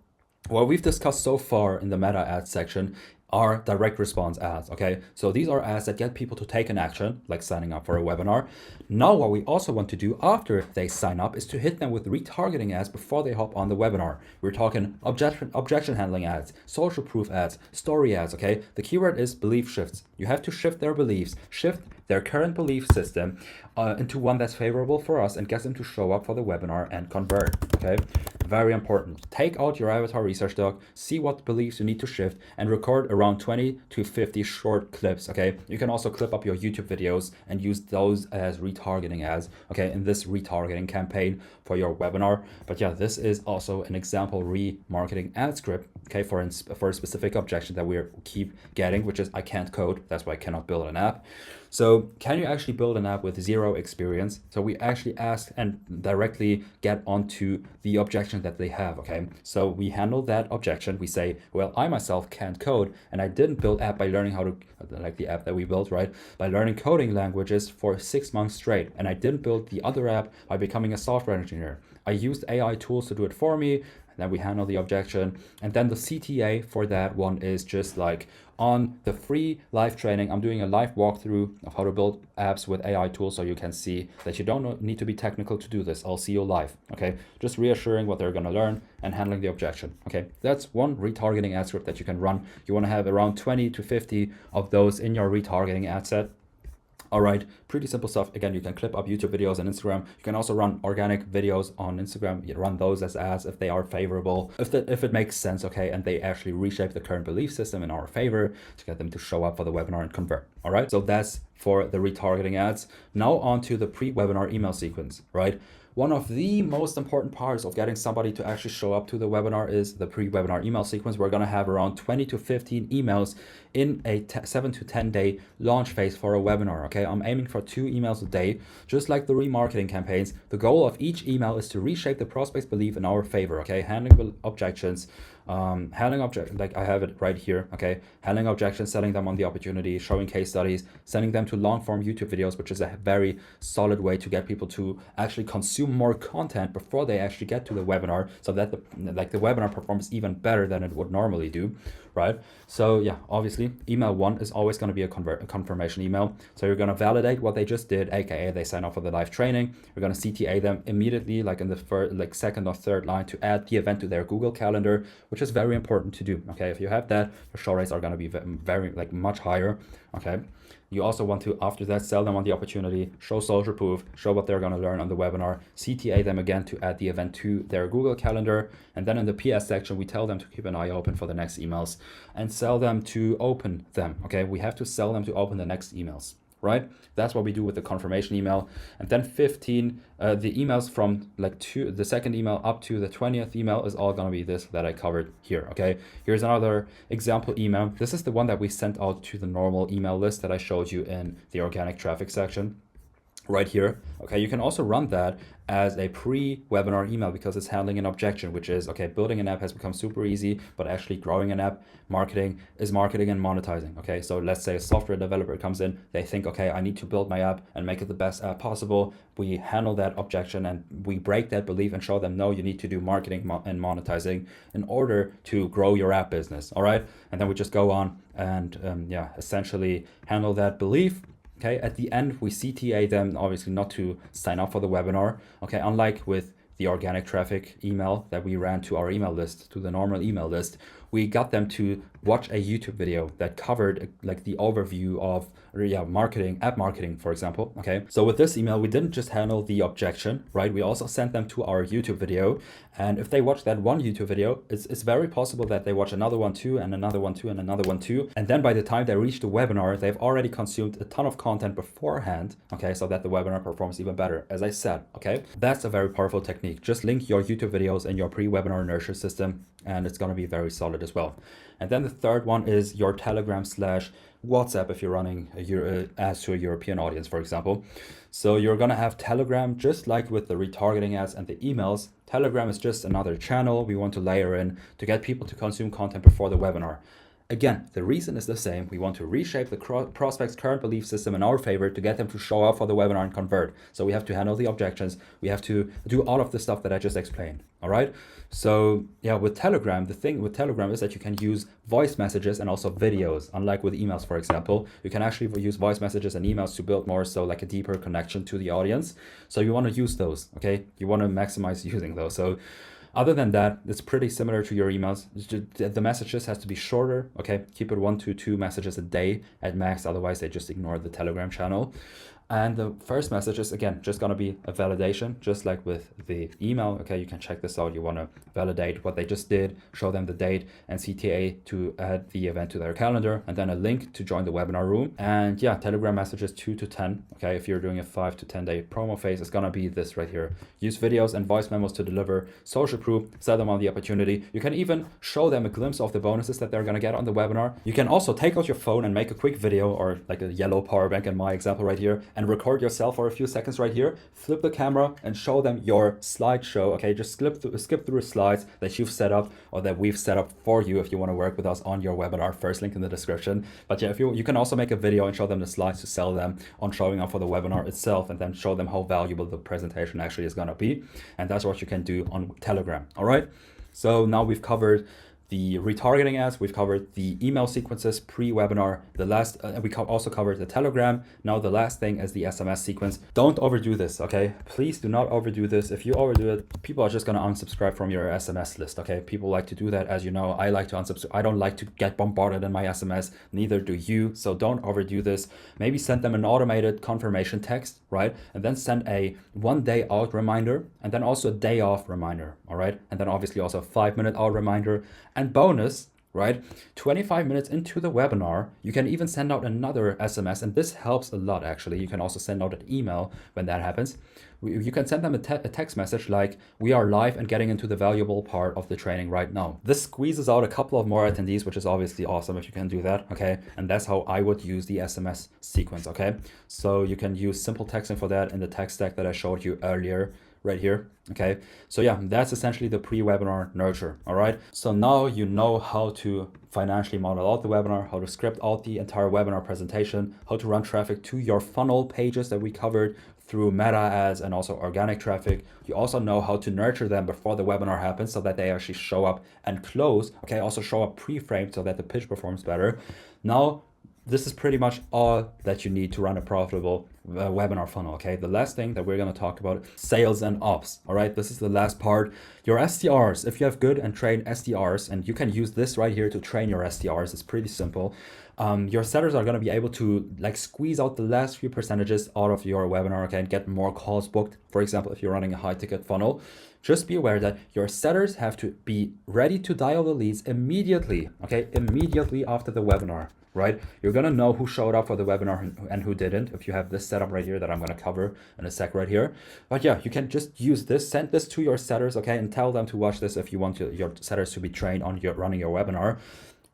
what we've discussed so far in the meta ads section are direct response ads. Okay, so these are ads that get people to take an action, like signing up for a webinar. Now what we also want to do after they sign up is to hit them with retargeting ads before they hop on the webinar. We're talking objection handling ads, social proof ads, story ads. Okay, the keyword is belief shifts. You have to shift their beliefs, shift their current belief system into one that's favorable for us and gets them to show up for the webinar and convert. Okay, very important. Take out your avatar research doc, see what beliefs you need to shift, and record around 20 to 50 short clips. Okay, you can also clip up your YouTube videos and use those as retargeting ads, okay, in this retargeting campaign for your webinar. But yeah, this is also an example remarketing ad script, okay, for a specific objection that we keep getting, which is I can't code. That's why I cannot build an app. So can you actually build an app with zero experience? So we actually ask and directly get onto the objection that they have. Okay, so we handle that objection. We say, well, I myself can't code, and I didn't build app by learning how to, like the app that we built, right, by learning coding languages for 6 months straight, and I didn't build the other app by becoming a software engineer. I used AI tools to do it for me. Then we handle the objection, and then the CTA for that one is just like on the free live training. I'm doing a live walkthrough of how to build apps with AI tools, so you can see that you don't need to be technical to do this. I'll see you live. Okay, just reassuring what they're going to learn and handling the objection. Okay, that's one retargeting ad script that you can run. You want to have around 20 to 50 of those in your retargeting ad set. All right, pretty simple stuff. Again, you can clip up YouTube videos on Instagram. You can also run organic videos on Instagram. You run those as ads if they are favorable, if it makes sense, okay, and they actually reshape the current belief system in our favor to get them to show up for the webinar and convert. All right, so that's for the retargeting ads. Now on to the pre-webinar email sequence, right? One of the most important parts of getting somebody to actually show up to the webinar is the pre-webinar email sequence. We're going to have around 20 to 15 emails in a 7 to 10 day launch phase for a webinar. Okay, I'm aiming for 2 emails a day, just like the remarketing campaigns. The goal of each email is to reshape the prospect's belief in our favor. Okay, handling objections, like I have it right here. Okay, handling objections, selling them on the opportunity, showing case studies, sending them to long form YouTube videos, which is a very solid way to get people to actually consume more content before they actually get to the webinar, so that the webinar performs even better than it would normally do, right? So yeah, obviously email 1 is always going to be a confirmation email. So you're going to validate what they just did, aka they sign up for the live training. You're going to CTA them immediately, like in the second or third line, to add the event to their Google Calendar, which is very important to do. Okay, if you have that, your show rates are going to be very much higher. Okay, you also want to, after that, sell them on the opportunity, show social proof, show what they're going to learn on the webinar, CTA them again to add the event to their Google Calendar. And then in the PS section, we tell them to keep an eye open for the next emails and sell them to open them. Okay, we have to sell them to open the next emails, right? That's what we do with the confirmation email. And then 15, the emails from the second email up to the 20th email is all going to be this that I covered here. Okay, here's another example email. This is the one that we sent out to the normal email list that I showed you in the organic traffic section. right here. Okay, you can also run that as a pre-webinar email because it's handling an objection, which is, okay, building an app has become super easy, but actually growing an app, marketing is marketing and monetizing. Okay, so let's say a software developer comes in, they think, okay, I need to build my app and make it the best app possible. We handle that objection and we break that belief and show them, no, you need to do marketing and monetizing in order to grow your app business. All right, and then we just go on and yeah, essentially handle that belief. Okay, at the end, we CTA them, obviously not to sign up for the webinar. Okay, unlike with the organic traffic email that we ran to our email list, to the normal email list, we got them to watch a YouTube video that covered like the overview of marketing, app marketing, for example. Okay, so with this email, we didn't just handle the objection, right? We also sent them to our YouTube video. And if they watch that one YouTube video, it's very possible that they watch another one too, and another one too, and another one too. And then by the time they reach the webinar, they've already consumed a ton of content beforehand, okay, so that the webinar performs even better, as I said, okay? That's a very powerful technique. Just link your YouTube videos in your pre-webinar nurture system, and it's gonna be very solid as well. And then the third one is your Telegram / WhatsApp if you're running ads to a European audience, for example. So you're gonna have Telegram, just like with the retargeting ads and the emails. Telegram is just another channel we want to layer in to get people to consume content before the webinar. Again, the reason is the same. We want to reshape the prospect's current belief system in our favor to get them to show up for the webinar and convert. So we have to handle the objections. We have to do all of the stuff that I just explained. All right. So yeah, with Telegram, the thing with Telegram is that you can use voice messages and also videos. Unlike with emails, for example, you can actually use voice messages and emails to build more, so like a deeper connection to the audience. So you want to use those. Okay. You want to maximize using those. So other than that, it's pretty similar to your emails. The messages has to be shorter, okay? Keep it 1 to 2 messages a day at max, otherwise they just ignore the Telegram channel. And the first message is, again, just gonna be a validation, just like with the email, okay? You can check this out. You wanna validate what they just did, show them the date and CTA to add the event to their calendar, and then a link to join the webinar room. And yeah, Telegram messages 2 to 10, okay? If you're doing a 5 to 10 day promo phase, it's gonna be this right here. Use videos and voice memos to deliver social proof, sell them on the opportunity. You can even show them a glimpse of the bonuses that they're gonna get on the webinar. You can also take out your phone and make a quick video, or like a yellow power bank in my example right here, and record yourself for a few seconds right here, flip the camera and show them your slideshow. Okay, just skip through the slides that you've set up or that we've set up for you if you want to work with us on your webinar. First link in the description. But yeah, if you can also make a video and show them the slides to sell them on showing up for the webinar itself, and then show them how valuable the presentation actually is going to be. And that's what you can do on Telegram. All right, so now we've covered the retargeting ads, we've covered the email sequences pre-webinar. The last, we also covered the Telegram. Now the last thing is the SMS sequence. Don't overdo this, okay? Please do not overdo this. If you overdo it, people are just gonna unsubscribe from your SMS list, okay? People like to do that, as you know. I like to unsubscribe. I don't like to get bombarded in my SMS, neither do you. So don't overdo this. Maybe send them an automated confirmation text, right? And then send a 1 day out reminder, and then also a day off reminder, all right? And then obviously also a 5-minute out reminder. And bonus, right? 25 minutes into the webinar, you can even send out another SMS, and this helps a lot actually. You can also send out an email when that happens. You can send them a text message like, we are live and getting into the valuable part of the training right now. This squeezes out a couple of more attendees, which is obviously awesome if you can do that, okay? And that's how I would use the SMS sequence, okay? So you can use simple texting for that in the text stack that I showed you earlier, right here. Okay, so yeah, that's essentially the pre-webinar nurture. All right, so now you know how to financially model out the webinar, how to script out the entire webinar presentation, how to run traffic to your funnel pages that we covered through meta ads and also organic traffic. You also know how to nurture them before the webinar happens so that they actually show up and close. Okay, also show up pre-framed so that the pitch performs better. Now, this is pretty much all that you need to run a profitable webinar funnel, okay? The last thing that we're gonna talk about, sales and ops, all right? This is the last part. Your SDRs, if you have good and trained SDRs, and you can use this right here to train your SDRs, it's pretty simple. Your sellers are gonna be able to like squeeze out the last few percentages out of your webinar, okay, and get more calls booked. For example, if you're running a high ticket funnel, just be aware that your sellers have to be ready to dial the leads immediately, okay? Immediately after the webinar, right? You're gonna know who showed up for the webinar and who didn't if you have this setup right here that I'm gonna cover in a sec right here. But yeah, you can just use this, send this to your sellers, okay, and tell them to watch this if you want your sellers to be trained on running your webinar.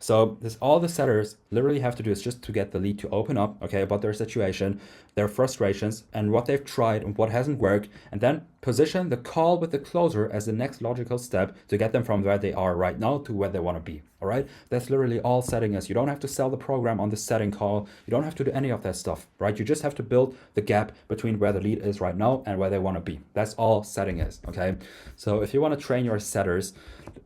So this, all the setters literally have to do is just to get the lead to open up, okay, about their situation, their frustrations, and what they've tried and what hasn't worked, and then position the call with the closer as the next logical step to get them from where they are right now to where they want to be. All right, that's literally all setting is. You don't have to sell the program on the setting call. You don't have to do any of that stuff, right? You just have to build the gap between where the lead is right now and where they want to be. That's all setting is, okay? So if you want to train your setters,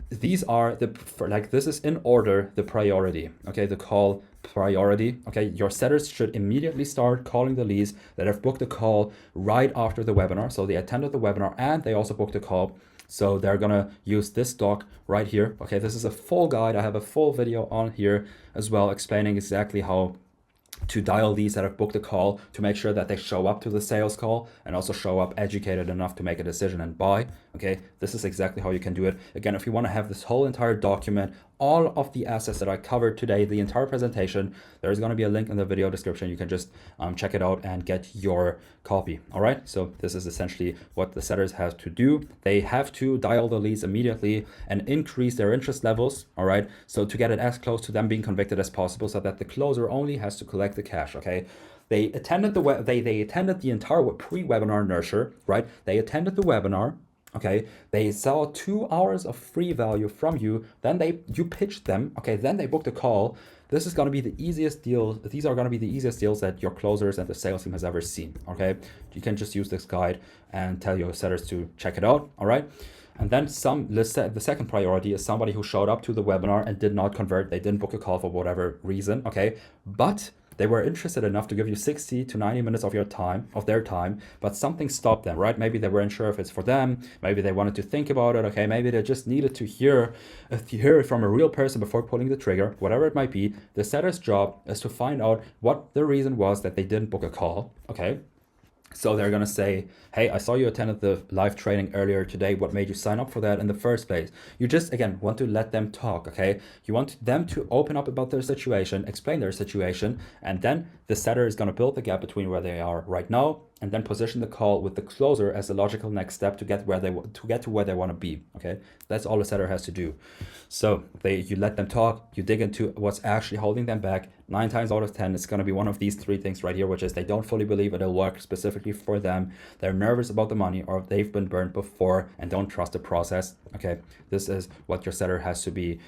these are the, like, this is in order, the priority, okay? The call priority, okay? Your setters should immediately start calling the leads that have booked a call right after the webinar. So they attended the webinar and they also booked a call. So they're gonna use this doc right here. Okay, this is a full guide. I have a full video on here as well explaining exactly how to dial these that have booked a call to make sure that they show up to the sales call and also show up educated enough to make a decision and buy. Okay, this is exactly how you can do it. Again, if you want to have this whole entire document, all of the assets that I covered today, the entire presentation, there's going to be a link in the video description. You can just check it out and get your copy. All right, so this is essentially what the setters have to do. They have to dial the leads immediately and increase their interest levels. All right, so to get it as close to them being convicted as possible, so that the closer only has to collect the cash. Okay, they attended they attended the entire pre-webinar nurture, right? They attended the webinar. Okay, they saw 2 hours of free value from you. Then you pitched them. Okay, then they booked a call. This is going to be the easiest deal. These are going to be the easiest deals that your closers and the sales team has ever seen. Okay, you can just use this guide and tell your setters to check it out. All right. And then the second priority is somebody who showed up to the webinar and did not convert. They didn't book a call for whatever reason. Okay, but they were interested enough to give you 60 to 90 minutes of their time, but something stopped them, right? Maybe they weren't sure if it's for them. Maybe they wanted to think about it. Okay, maybe they just needed to hear it from a real person before pulling the trigger. Whatever it might be, the setter's job is to find out what the reason was that they didn't book a call. Okay. So they're going to say, hey, I saw you attended the live training earlier today. What made you sign up for that in the first place? You just, again, want to let them talk, okay? You want them to open up about their situation, explain their situation, and then the setter is going to build the gap between where they are right now and then position the call with the closer as the logical next step to get to where they want to be, okay? That's all the setter has to do. So you let them talk, you dig into what's actually holding them back. 9 times out of 10, it's going to be one of these 3 things right here, which is they don't fully believe it'll work specifically for them. They're nervous about the money, or they've been burned before and don't trust the process. Okay, this is what your setter has to be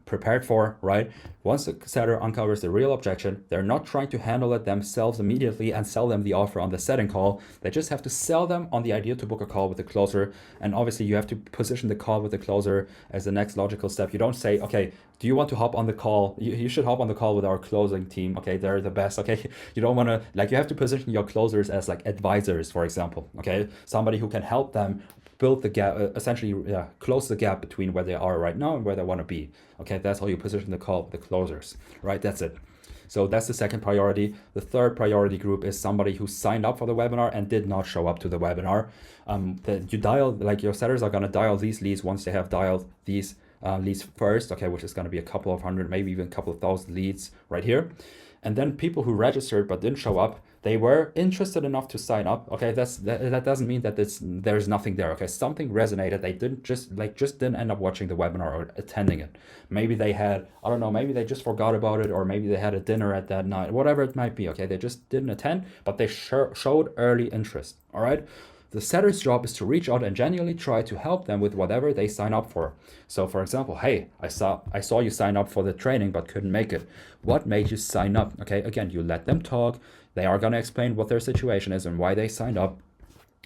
prepared for, right? Once the setter uncovers the real objection, they're not trying to handle it themselves immediately and sell them the offer on the setting call. They just have to sell them on the idea to book a call with the closer. And obviously you have to position the call with the closer as the next logical step. You don't say, okay, do you want to hop on the call? You should hop on the call with our closing team. Okay, they're the best. Okay, you don't want to, like, you have to position your closers as like advisors, for example. Okay, somebody who can help them build the gap, essentially close the gap between where they are right now and where they want to be. Okay, that's how you position the call with the closers, right? That's it. So that's the second priority. The third priority group is somebody who signed up for the webinar and did not show up to the webinar. Your setters are going to dial these leads once they have dialed these leads first, okay, which is going to be a couple of hundred, maybe even a couple of thousand leads right here. And then people who registered but didn't show up, they were interested enough to sign up. Okay, that doesn't mean that there's nothing there. Okay, something resonated. They just didn't end up watching the webinar or attending it. Maybe they had, I don't know, maybe they just forgot about it, or maybe they had a dinner at that night, whatever it might be. Okay, they just didn't attend, but they showed early interest. All right. The setter's job is to reach out and genuinely try to help them with whatever they sign up for. So for example, hey, I saw you sign up for the training but couldn't make it. What made you sign up? Okay, again, you let them talk. They are going to explain what their situation is and why they signed up.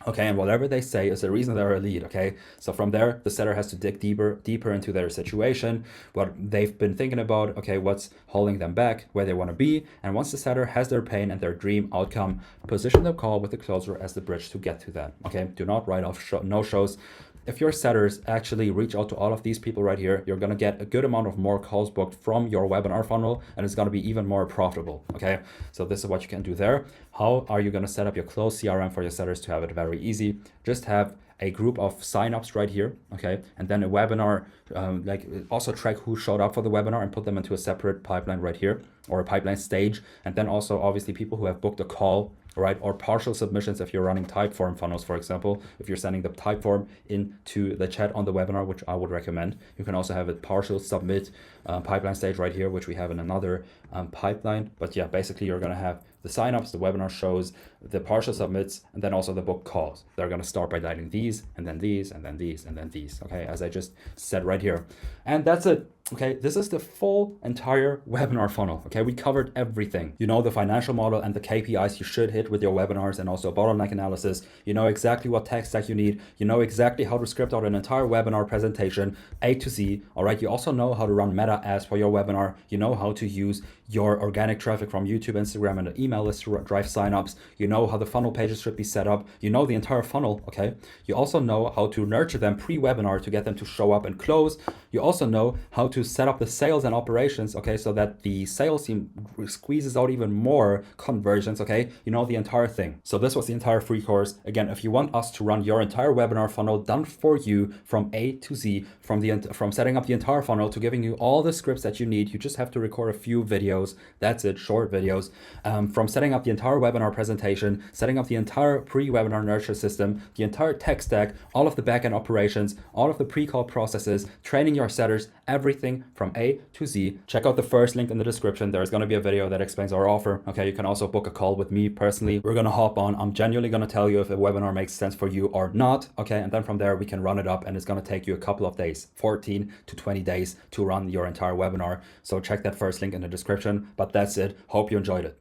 Okay, and whatever they say is the reason they're a lead, okay? So from there, the setter has to dig deeper into their situation, what they've been thinking about, okay, what's holding them back, where they want to be. And once the setter has their pain and their dream outcome, position the call with the closer as the bridge to get to that, okay? Do not write off no-shows. If your setters actually reach out to all of these people right here, you're going to get a good amount of more calls booked from your webinar funnel, and it's going to be even more profitable. Okay, so this is what you can do there. How are you going to set up your closed CRM for your setters to have it very easy? Just have a group of signups right here, okay, and then a webinar, also track who showed up for the webinar and put them into a separate pipeline right here, or a pipeline stage, and then also obviously people who have booked a call, right? Or partial submissions if you're running Typeform funnels, for example. If you're sending the Typeform into the chat on the webinar, which I would recommend, you can also have a partial submit pipeline stage right here, which we have in another pipeline. But yeah, basically you're going to have the signups, the webinar shows, the partial submits, and then also the book calls. They're going to start by dialing these, and then these, and then these, and then these. Okay, as I just said right here. And that's it. Okay, this is the full entire webinar funnel. Okay, we covered everything. You know the financial model and the KPIs you should hit with your webinars, and also bottleneck analysis. You know exactly what tech stack you need. You know exactly how to script out an entire webinar presentation, A to Z. All right, you also know how to run meta ads for your webinar. You know how to use your organic traffic from YouTube, Instagram, and the email list to drive signups. You know how the funnel pages should be set up. You know the entire funnel, okay? You also know how to nurture them pre-webinar to get them to show up and close. You also know how to set up the sales and operations, okay, so that the sales team squeezes out even more conversions, okay? You know the entire thing. So this was the entire free course. Again, if you want us to run your entire webinar funnel done for you from A to Z, from setting up the entire funnel to giving you all the scripts that you need, you just have to record a few videos. That's it, short videos. From setting up the entire webinar presentation, setting up the entire pre-webinar nurture system, the entire tech stack, all of the backend operations, all of the pre-call processes, training your setters, everything from A to Z. Check out the first link in the description. There's going to be a video that explains our offer. Okay, you can also book a call with me personally. We're going to hop on. I'm genuinely going to tell you if a webinar makes sense for you or not. Okay, and then from there we can run it up, and it's going to take you a couple of days, 14 to 20 days to run your entire webinar. So check that first link in the description. But that's it. Hope you enjoyed it.